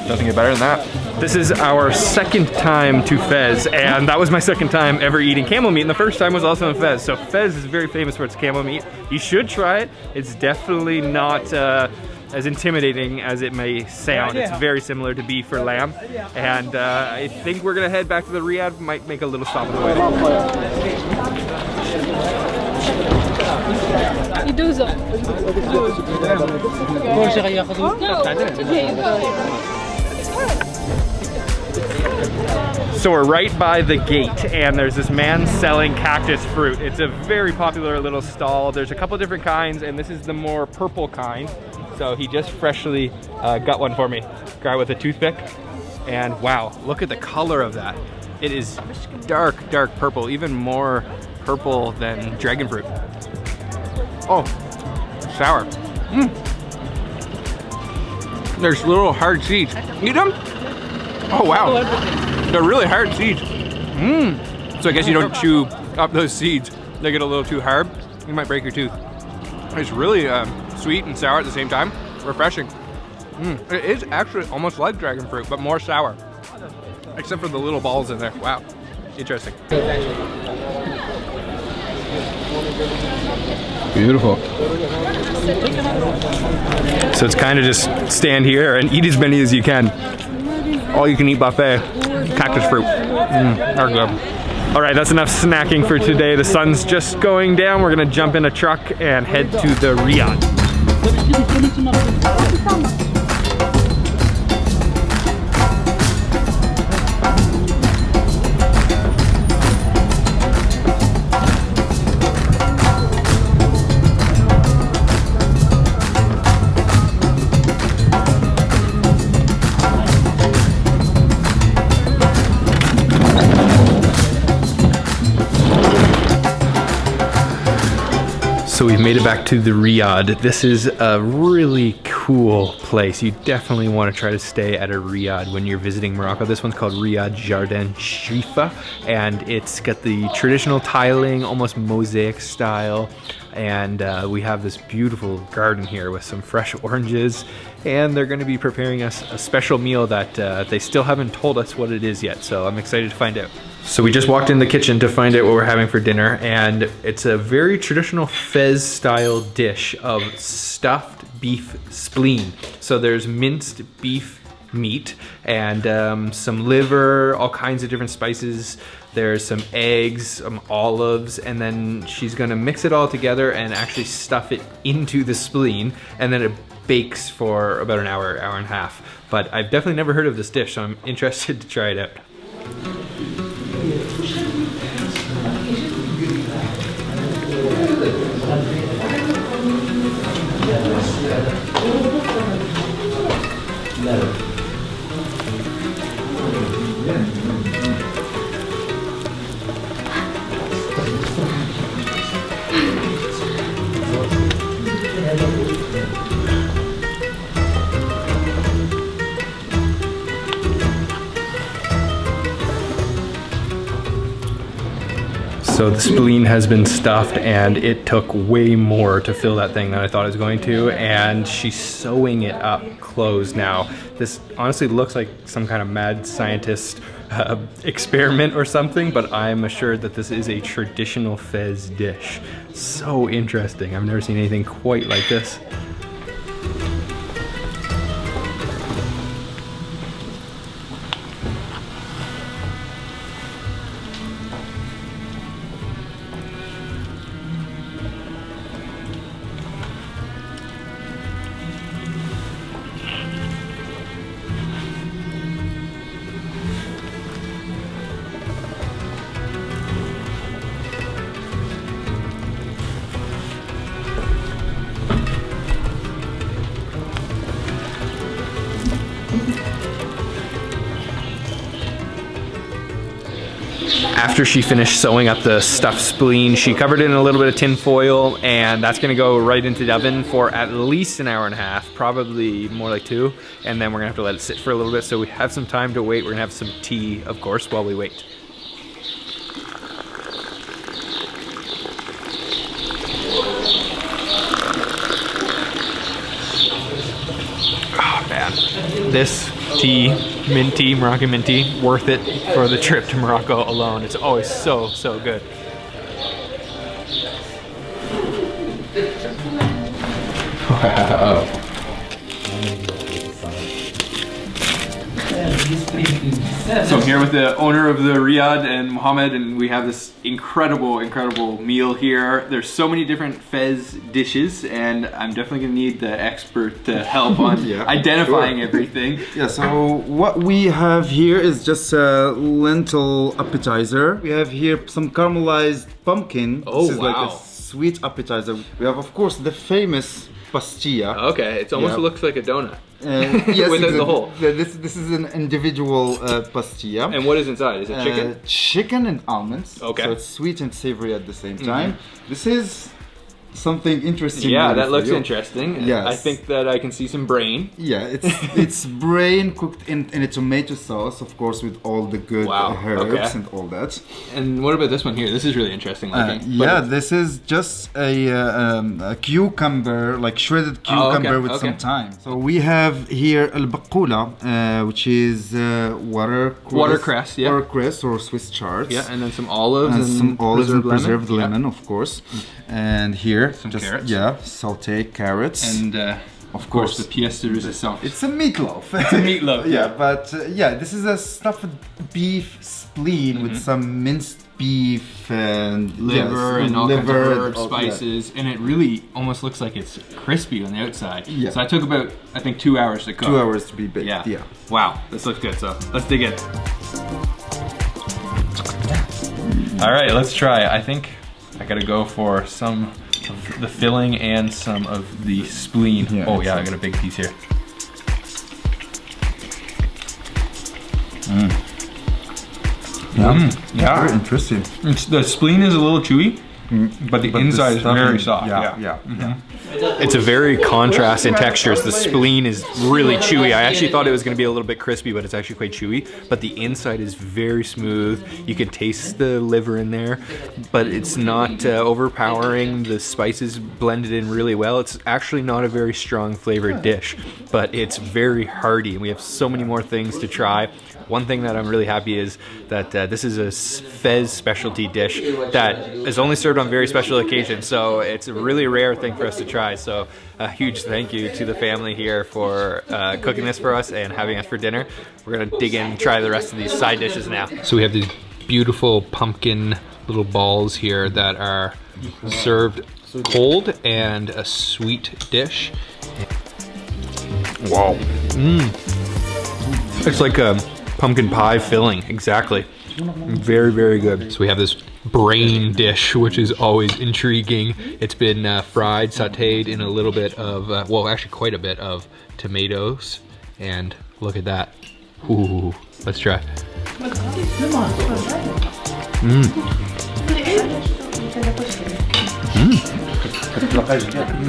Doesn't get better than that. This is our second time to Fez, and that was my second time ever eating camel meat, and the first time was also in Fez. So Fez is very famous for its camel meat. You should try it. It's definitely not as intimidating as it may sound. It's very similar to beef or lamb, and I think we're gonna head back to the Riad. Might make a little stop on the way. So we're right by the gate, and there's this man selling cactus fruit. It's a very popular little stall. There's a couple different kinds, and this is the more purple kind. So he just freshly got one for me. Guy with a toothpick, and wow, look at the color of that. It is dark, dark purple, even more purple than dragon fruit. Oh, sour. There's little hard seeds. Eat them? Oh wow, they're really hard seeds. So I guess you don't chew up those seeds. They get a little too hard. You might break your tooth. It's really sweet and sour at the same time. Refreshing. It is actually almost like dragon fruit, but more sour. Except for the little balls in there. Wow, interesting. Beautiful. So it's kind of just stand here and eat as many as you can. All you can eat buffet. Cactus fruit. Are good. All right, that's enough snacking for today. The sun's just going down. We're gonna jump in a truck and head to the Riad. So we've made it back to the Riad. This is a really cool place. You definitely want to try to stay at a Riad when you're visiting Morocco. This one's called Riad Jardin Shifa, and it's got the traditional tiling, almost mosaic style. And we have this beautiful garden here with some fresh oranges, and they're going to be preparing us a special meal that they still haven't told us what it is yet, so I'm excited to find out. So we just walked in the kitchen to find out what we're having for dinner, and it's a very traditional Fez style dish of stuffed beef spleen. So there's minced beef meat and some liver, all kinds of different spices. There's some eggs, some olives, and then she's gonna mix it all together and actually stuff it into the spleen, and then it bakes for about an hour, hour and a half. But I've definitely never heard of this dish, so I'm interested to try it out. So the spleen has been stuffed, and it took way more to fill that thing than I thought it was going to, and she's sewing it up closed now. This honestly looks like some kind of mad scientist experiment or something, but I'm assured that this is a traditional Fez dish. So interesting. I've never seen anything quite like this. After she finished sewing up the stuffed spleen, she covered it in a little bit of tin foil, and that's gonna go right into the oven for at least an hour and a half, probably more like 2, and then we're gonna have to let it sit for a little bit so we have some time to wait. We're gonna have some tea, of course, while we wait. Oh man, this tea, mint tea, Moroccan mint tea, worth it for the trip to Morocco alone. It's always so, so good. Wow. So I'm here with the owner of the Riad and Mohammed, and we have this incredible, incredible meal here. There's so many different Fez dishes, and I'm definitely gonna need the expert to help on identifying everything. Yeah, so what we have here is just a lentil appetizer. We have here some caramelized pumpkin. Oh, this is like a sweet appetizer. We have, of course, the famous pastilla. Okay, it almost looks like a donut. Yes, within the hole. This is an individual pastilla. And what is inside? Is it chicken? Chicken and almonds. Okay. So it's sweet and savory at the same time. This is something interesting. Yeah, that looks you. interesting. Yes. I think that I can see some brain. Yeah, it's brain cooked in a tomato sauce, of course, with all the good herbs and all that. And what about this one here? This is really interesting looking. Yeah, this is just a cucumber, like shredded cucumber with some thyme. So we have here al-baqula, which is watercress, watercress or Swiss chard. Yeah, and then some olives and some olives and preserved lemon, lemon, of course. And here, some just carrots. Yeah, sauté carrots. And of course, the pièce de résistance. It's a meatloaf. It's a meatloaf. Yeah, but yeah, this is a stuffed beef spleen with some minced beef and liver and all kinds of herbs, and spices, and it really almost looks like it's crispy on the outside. Yeah. So I took about, I think, 2 hours to cook. 2 hours to be baked. Yeah. Yeah. Wow, this looks good. So let's dig in. All right, let's try. I think I gotta go for some of the filling and some of the spleen. Yeah, oh yeah, I got a big piece here. Yeah, very interesting. The spleen is a little chewy, but the inside is very soft. Yeah. It's a very contrast in textures. The spleen is really chewy. I actually thought it was going to be a little bit crispy, but it's actually quite chewy. But the inside is very smooth. You can taste the liver in there, but it's not overpowering. The spices blended in really well. It's actually not a very strong flavored dish, but it's very hearty. And we have so many more things to try. One thing that I'm really happy is that this is a Fez specialty dish that is only served on very special occasions. So it's a really rare thing for us to try. So a huge thank you to the family here for cooking this for us and having us for dinner. We're gonna dig in and try the rest of these side dishes now. So we have these beautiful pumpkin little balls here that are served cold and a sweet dish. Wow. It's like a pumpkin pie filling, exactly. Very, very good. So we have this brain dish, which is always intriguing. It's been fried, sauteed in a little bit of, well, actually quite a bit of tomatoes. And look at that. Ooh, let's try.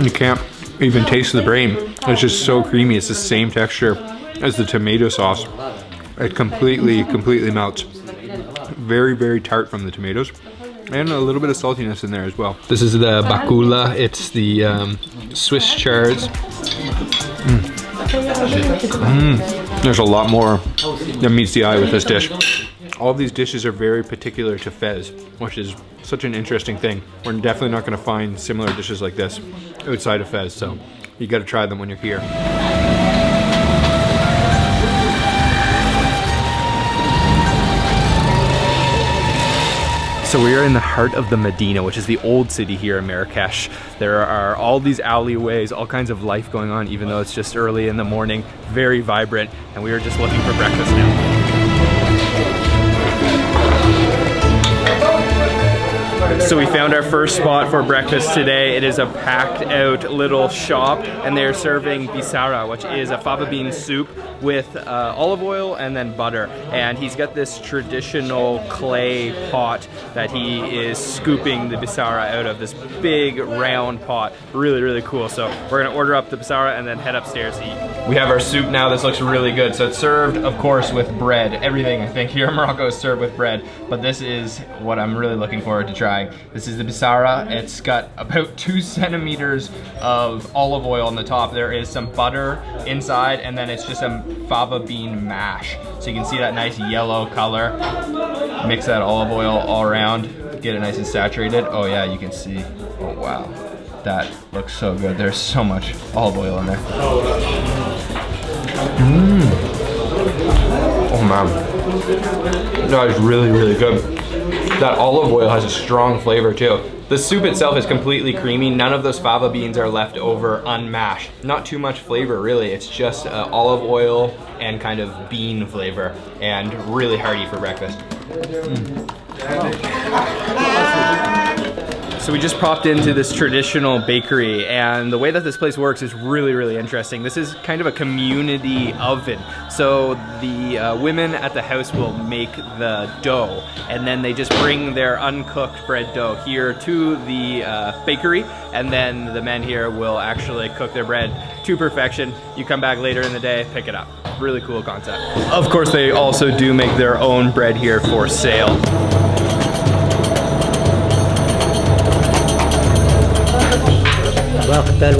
You can't even taste the brain. It's just so creamy. It's the same texture as the tomato sauce. It completely melts. Very, very tart from the tomatoes. And a little bit of saltiness in there as well. This is the baqula. It's the Swiss chards. There's a lot more than meets the eye with this dish. All of these dishes are very particular to Fez, which is such an interesting thing. We're definitely not going to find similar dishes like this outside of Fez, so you got to try them when you're here. So we are in the heart of the Medina, which is the old city here in Marrakesh. There are all these alleyways, all kinds of life going on, even though it's just early in the morning, very vibrant, and we are just looking for breakfast now. So we found our first spot for breakfast today. It is a packed out little shop, and they're serving bisara, which is a fava bean soup with olive oil and then butter. And he's got this traditional clay pot that he is scooping the bisara out of, this big round pot. Really, really cool. So we're gonna order up the bisara and then head upstairs to eat. We have our soup now. This looks really good. So it's served, of course, with bread. Everything, I think, here in Morocco is served with bread, but this is what I'm really looking forward to trying. This is the bisara. It's got about 2 centimeters of olive oil on the top. There is some butter inside, and then it's just a fava bean mash. So you can see that nice yellow color. Mix that olive oil all around, get it nice and saturated. Oh yeah, you can see. Oh wow, that looks so good. There's so much olive oil in there. Oh man, that is really, really good. That olive oil has a strong flavor too. The soup itself is completely creamy. None of those fava beans are left over unmashed. Not too much flavor really. It's just olive oil and kind of bean flavor, and really hearty for breakfast. So we just popped into this traditional bakery, and the way that this place works is really, really interesting. This is kind of a community oven. So the women at the house will make the dough, and then they just bring their uncooked bread dough here to the bakery, and then the men here will actually cook their bread to perfection. You come back later in the day, pick it up. Really cool concept. Of course, they also do make their own bread here for sale. That's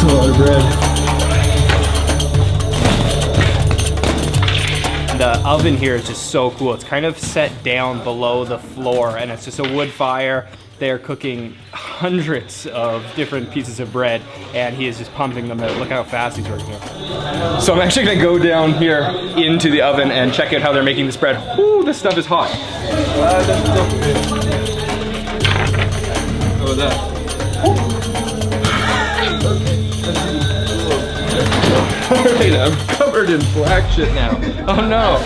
a lot of bread. The oven here is just so cool. It's kind of set down below the floor, and it's just a wood fire. They're cooking hundreds of different pieces of bread, and he is just pumping them out. Look how fast he's working here. So I'm actually gonna go down here into the oven and check out how they're making this bread. Ooh, this stuff is hot. Look at that. Alright, I'm covered in black shit now. Oh no.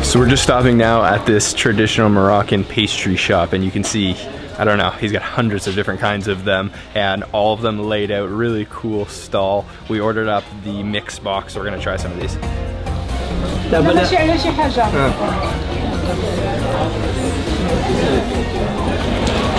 So we're just stopping now at this traditional Moroccan pastry shop, and you can see, I don't know, he's got hundreds of different kinds of them, and all of them laid out. Really cool stall. We ordered up the mix box, so we're gonna try some of these.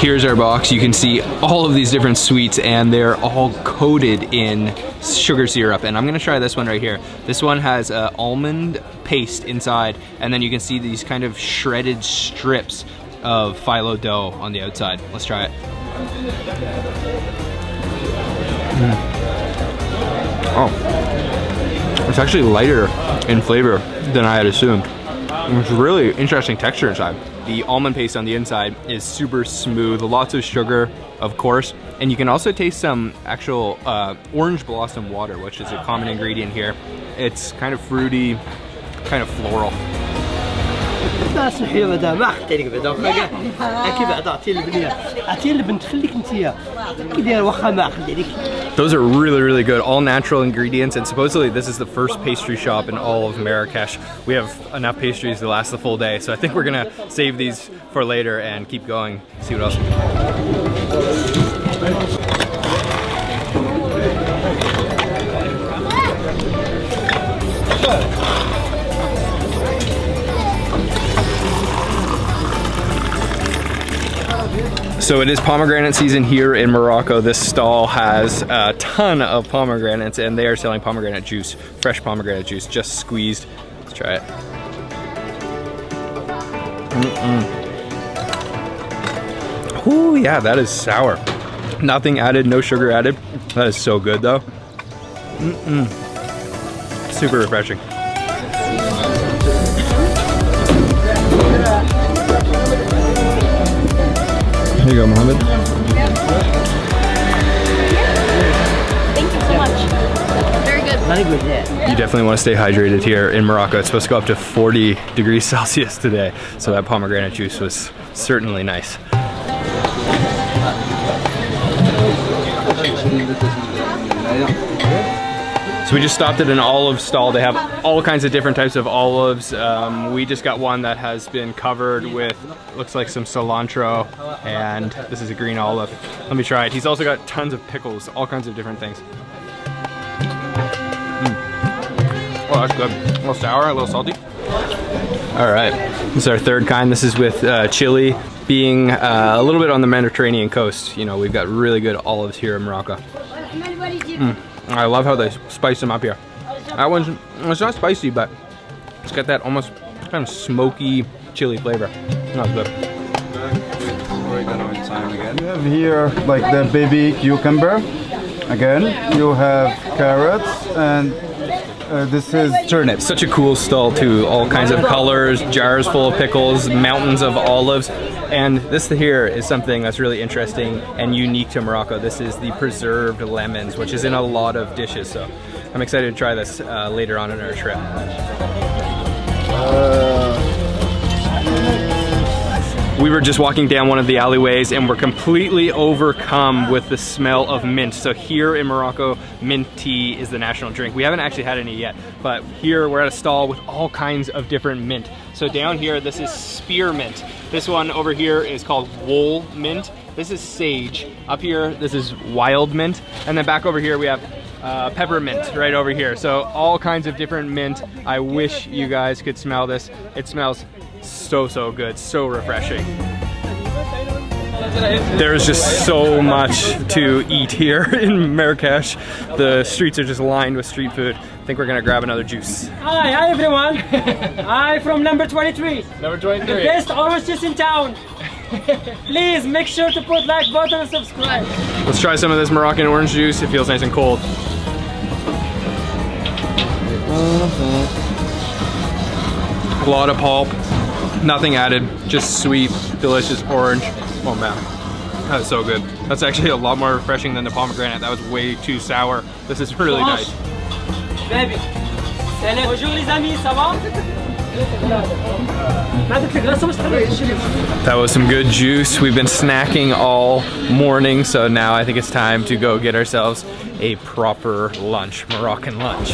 Here's our box. You can see all of these different sweets, and they're all coated in sugar syrup. And I'm gonna try this one right here. This one has almond paste inside, and then you can see these kind of shredded strips of phyllo dough on the outside. Let's try it. Oh, it's actually lighter in flavor than I had assumed. It's really interesting texture inside. The almond paste on the inside is super smooth, lots of sugar, of course, and you can also taste some actual orange blossom water, which is a common ingredient here. It's kind of fruity, kind of floral. Those are really, really good. All natural ingredients, and supposedly this is the first pastry shop in all of Marrakesh. We have enough pastries to last the full day, so I think we're gonna save these for later and keep going, see what else. So it is pomegranate season here in Morocco. This stall has a ton of pomegranates, and they are selling pomegranate juice, fresh pomegranate juice, just squeezed. Let's try it. Ooh, yeah, that is sour. Nothing added, no sugar added. That is so good though. Super refreshing. Here you go, Mohammed. Thank you so much. Very good. Very good, yeah. You definitely want to stay hydrated here in Morocco. It's supposed to go up to 40 degrees Celsius today, so that pomegranate juice was certainly nice. So we just stopped at an olive stall. They have all kinds of different types of olives. We just got one that has been covered with, looks like some cilantro, and this is a green olive. Let me try it. He's also got tons of pickles, all kinds of different things. Oh, that's good. A little sour, a little salty. All right, this is our third kind. This is with chili. Being a little bit on the Mediterranean coast, you know, we've got really good olives here in Morocco. I love how they spice them up here. That one's, it's not spicy, but it's got that almost kind of smoky chili flavor. That's good. You have here like the baby cucumber. Again, you have carrots, and this is turnips. Such a cool stall too. All kinds of colors, jars full of pickles, mountains of olives. And this here is something that's really interesting and unique to Morocco. This is the preserved lemons, which is in a lot of dishes. So I'm excited to try this later on in our trip. We were just walking down one of the alleyways and we're completely overcome with the smell of mint. So here in Morocco, mint tea is the national drink. We haven't actually had any yet, but here we're at a stall with all kinds of different mint. So down here, this is spearmint. This one over here is called wool mint. This is sage. Up here, this is wild mint. And then back over here, we have peppermint right over here. So all kinds of different mint. I wish you guys could smell this. It smells so good, so refreshing. There's just so much to eat here in Marrakesh. The streets are just lined with street food. I think we're gonna grab another juice. Hi everyone. Hi from number 23. Number 23. The best orange juice in town. Please make sure to put like button and subscribe. Let's try some of this Moroccan orange juice. It feels nice and cold. A lot of pulp, nothing added, just sweet, delicious orange. Oh man, that is so good. That's actually a lot more refreshing than the pomegranate. That was way too sour. This is really nice. Baby. Bonjour les amis, ça va? That was some good juice. We've been snacking all morning, so now I think it's time to go get ourselves a proper lunch, Moroccan lunch.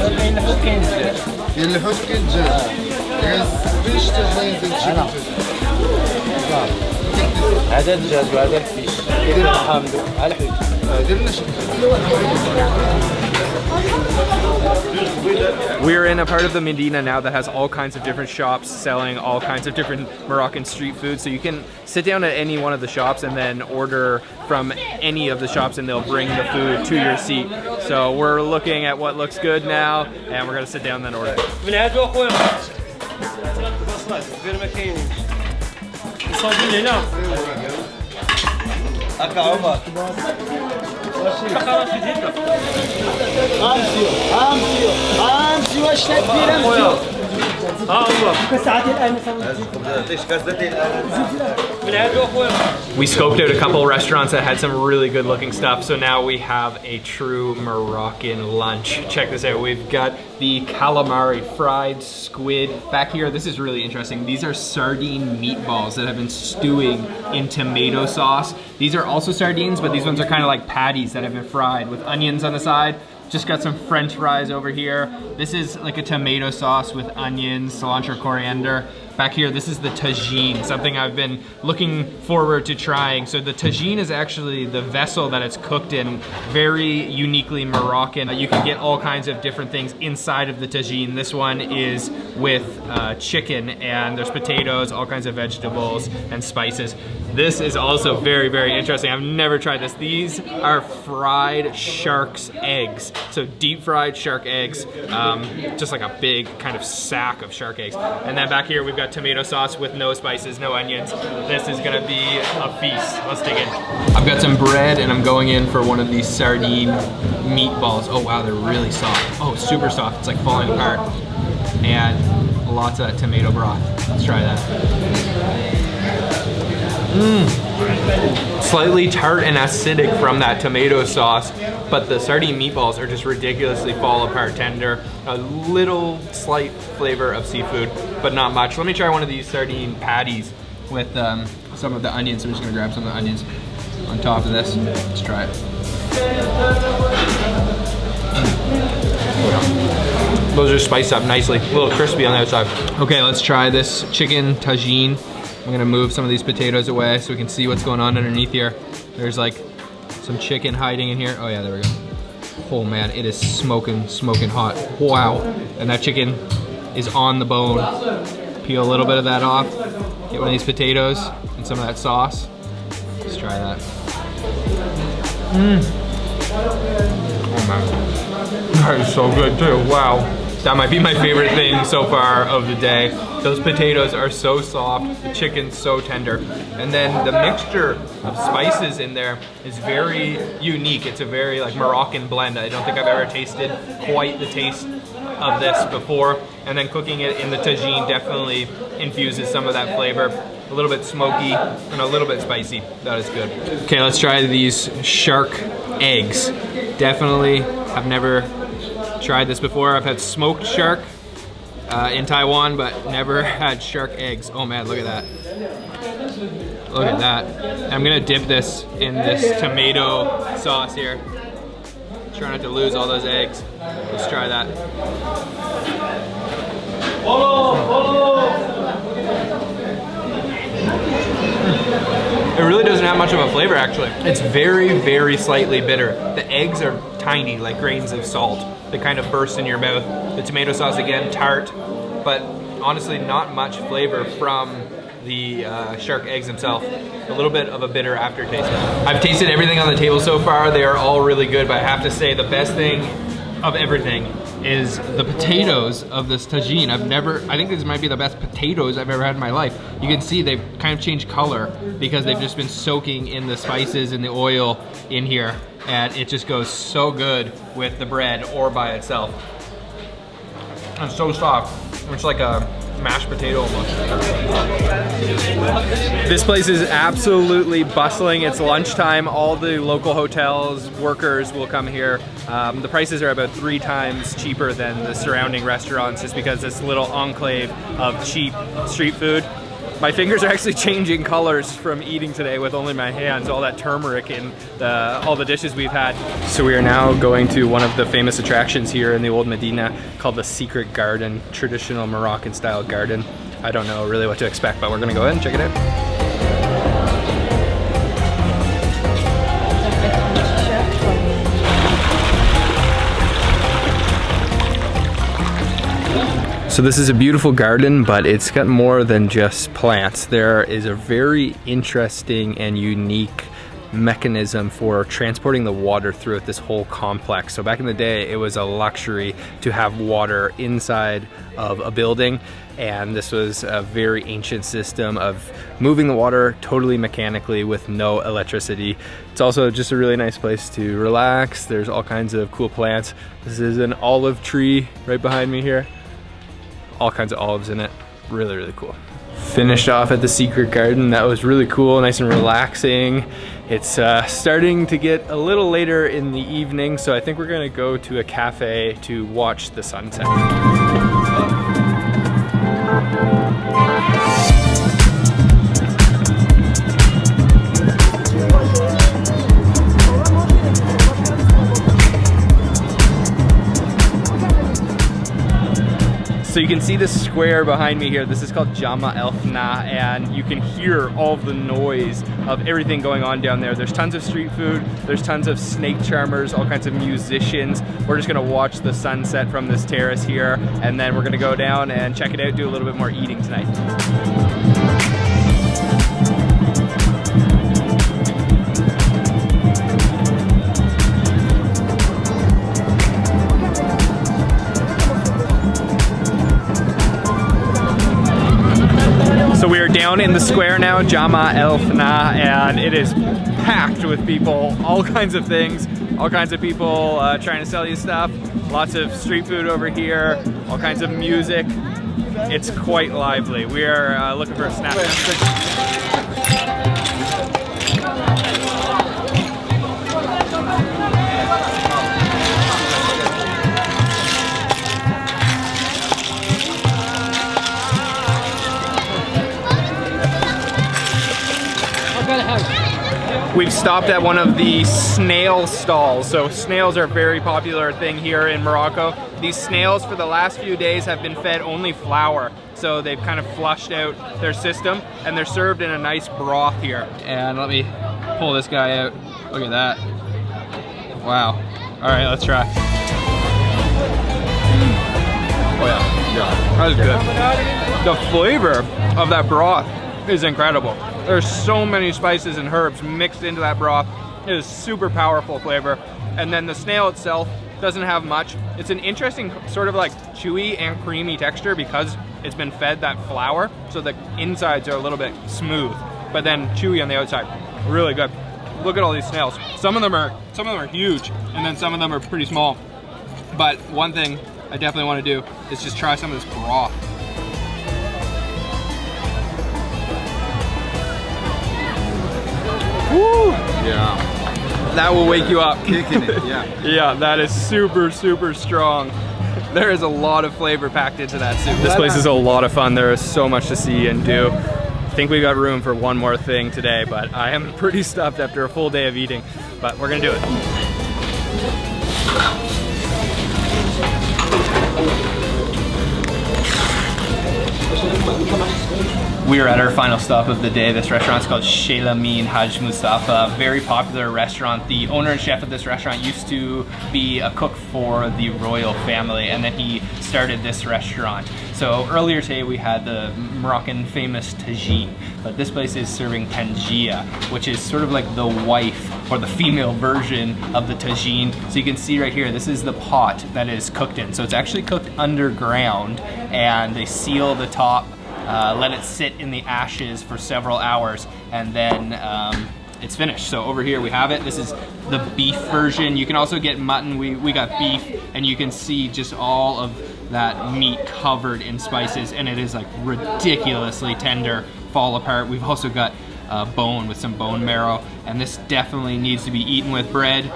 We're in a part of the Medina now that has all kinds of different shops selling all kinds of different Moroccan street food. So you can sit down at any one of the shops and then order from any of the shops and they'll bring the food to your seat. So we're looking at what looks good now and we're gonna sit down and then order. We scoped out a couple restaurants that had some really good looking stuff, so now we have a true Moroccan lunch. Check this out. We've got the calamari, fried squid. Back here, this is really interesting. These are sardine meatballs that have been stewing in tomato sauce. These are also sardines, but these ones are kind of like patties that have been fried with onions on the side. Just got some French fries over here. This is like a tomato sauce with onions, cilantro, coriander. Back here, this is the tagine, something I've been looking forward to trying. So the tagine is actually the vessel that it's cooked in, very uniquely Moroccan. You can get all kinds of different things inside of the tagine. This one is with chicken, and there's potatoes, all kinds of vegetables and spices. This is also very, very interesting. I've never tried this. These are fried shark's eggs. So deep fried shark eggs, just like a big kind of sack of shark eggs. And then back here we've got tomato sauce with no spices, no onions. This is gonna be a feast. Let's dig in. I've got some bread and I'm going in for one of these sardine meatballs. Oh wow, they're really soft. Oh, super soft. It's like falling apart. And lots of tomato broth. Let's try that. Slightly tart and acidic from that tomato sauce, but the sardine meatballs are just ridiculously fall apart tender. A little slight flavor of seafood, but not much. Let me try one of these sardine patties with some of the onions. I'm just gonna grab some of the onions on top of this. Let's try it. Those are spiced up nicely, a little crispy on the outside. Okay, let's try this chicken tagine. I'm gonna move some of these potatoes away so we can see what's going on underneath here. There's like some chicken hiding in here. Oh yeah, there we go. Oh man, it is smoking hot. Wow. And that chicken is on the bone. Peel a little bit of that off. Get one of these potatoes and some of that sauce. Let's try that. Oh man, that is so good too, wow. That might be my favorite thing so far of the day. Those potatoes are so soft, the chicken's so tender. And then the mixture of spices in there is very unique. It's a very like Moroccan blend. I don't think I've ever tasted quite the taste of this before. And then cooking it in the tagine definitely infuses some of that flavor. A little bit smoky and a little bit spicy. That is good. Okay, let's try these shark eggs. Definitely, I've never tried this before. I've had smoked shark in Taiwan, but never had shark eggs. Oh man, look at that. Look at that. I'm gonna dip this in this tomato sauce here. Try not to lose all those eggs. Let's try that. It really doesn't have much of a flavor actually. It's very, very slightly bitter. The eggs are tiny, like grains of salt. They kind of burst in your mouth. The tomato sauce again, tart, but honestly not much flavor from the shark eggs themselves. A little bit of a bitter aftertaste. I've tasted everything on the table so far. They are all really good, but I have to say the best thing of everything is the potatoes of this tagine. I think these might be the best potatoes I've ever had in my life. You can see they've kind of changed color because they've just been soaking in the spices and the oil in here, and it just goes so good with the bread or by itself. It's so soft. It's like a mashed potato almost. This place is absolutely bustling. It's lunchtime. All the local hotels, workers will come here. The prices are about 3 times cheaper than the surrounding restaurants just because this little enclave of cheap street food. My fingers are actually changing colors from eating today with only my hands, all that turmeric in all the dishes we've had. So we are now going to one of the famous attractions here in the old Medina called the Secret Garden, traditional Moroccan style garden. I don't know really what to expect, but we're gonna go ahead and check it out. So this is a beautiful garden, but it's got more than just plants. There is a very interesting and unique mechanism for transporting the water throughout this whole complex. So back in the day, it was a luxury to have water inside of a building, and this was a very ancient system of moving the water totally mechanically with no electricity. It's also just a really nice place to relax. There's all kinds of cool plants. This is an olive tree right behind me here. All kinds of olives in it. Really, really cool. Finished off at the Secret Garden. That was really cool, nice and relaxing. It's starting to get a little later in the evening, so I think we're gonna go to a cafe to watch the sunset. So you can see this square behind me here. This is called Jama El Fna, and you can hear all of the noise of everything going on down there. There's tons of street food, there's tons of snake charmers, all kinds of musicians. We're just gonna watch the sunset from this terrace here, and then we're gonna go down and check it out, do a little bit more eating tonight. So we are down in the square now, Jama El Fna, and it is packed with people, all kinds of things, all kinds of people trying to sell you stuff, lots of street food over here, all kinds of music. It's quite lively. We are looking for a snack. We've stopped at one of the snail stalls. So snails are a very popular thing here in Morocco. These snails for the last few days have been fed only flour. So they've kind of flushed out their system, and they're served in a nice broth here. And let me pull this guy out. Look at that. Wow. All right, let's try. Oh yeah, that was good. The flavor of that broth is incredible. There's so many spices and herbs mixed into that broth. It is super powerful flavor. And then the snail itself doesn't have much. It's an interesting sort of like chewy and creamy texture because it's been fed that flour. So the insides are a little bit smooth, but then chewy on the outside. Really good. Look at all these snails. Some of them are huge, and then some of them are pretty small. But one thing I definitely want to do is just try some of this broth. Woo! Yeah. That will wake you up. Kicking it, yeah. Yeah, that is super, super strong. There is a lot of flavor packed into that soup. This place is a lot of fun. There is so much to see and do. I think we got room for one more thing today, but I am pretty stuffed after a full day of eating, but we're gonna do it. We are at our final stop of the day. This restaurant's called Chez Lamine Haj Mustafa, very popular restaurant. The owner and chef of this restaurant used to be a cook for the royal family, and then he started this restaurant. So earlier today we had the Moroccan famous tagine, but this place is serving tangia, which is sort of like the wife or the female version of the tagine. So you can see right here, this is the pot that is cooked in. So it's actually cooked underground, and they seal the top, let it sit in the ashes for several hours, and then it's finished. So over here we have it. This is the beef version. You can also get mutton. We got beef, and you can see just all of that meat covered in spices, and it is like ridiculously tender, fall apart. We've also got bone with some bone marrow, and this definitely needs to be eaten with bread.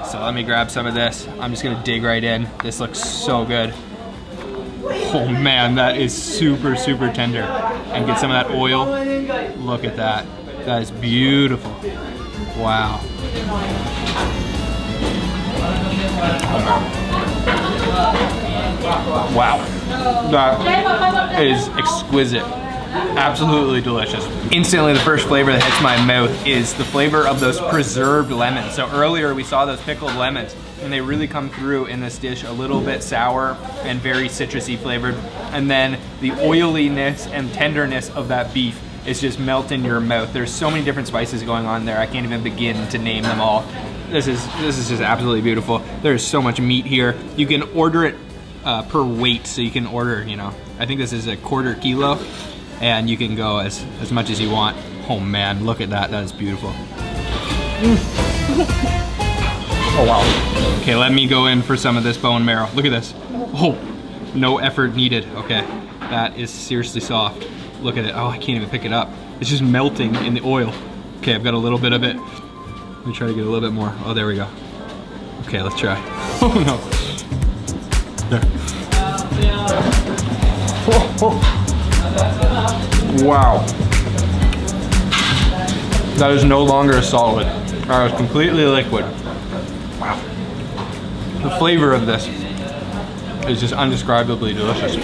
So let me grab some of this. I'm just gonna dig right in. This looks so good. Oh man, that is super, super tender. And get some of that oil. Look at that. That is beautiful. Wow. Wow. That is exquisite. Absolutely delicious. Instantly, the first flavor that hits my mouth is the flavor of those preserved lemons. So earlier we saw those pickled lemons, and they really come through in this dish, a little bit sour and very citrusy flavored. And then the oiliness and tenderness of that beef is just melt in your mouth. There's so many different spices going on there, I can't even begin to name them all. This is just absolutely beautiful. There's so much meat here. You can order it per weight, so you can order, you know, I think this is a 1/4 kilo, and you can go as much as you want. Oh man, look at that, that is beautiful. Oh wow. Okay, let me go in for some of this bone marrow. Look at this. Oh, no effort needed. Okay, that is seriously soft. Look at it. Oh, I can't even pick it up. It's just melting in the oil. Okay, I've got a little bit of it. Let me try to get a little bit more. Oh, there we go. Okay, let's try. Oh no. There. Wow. That is no longer a solid. That is completely liquid. Wow. The flavor of this is just undescribably delicious.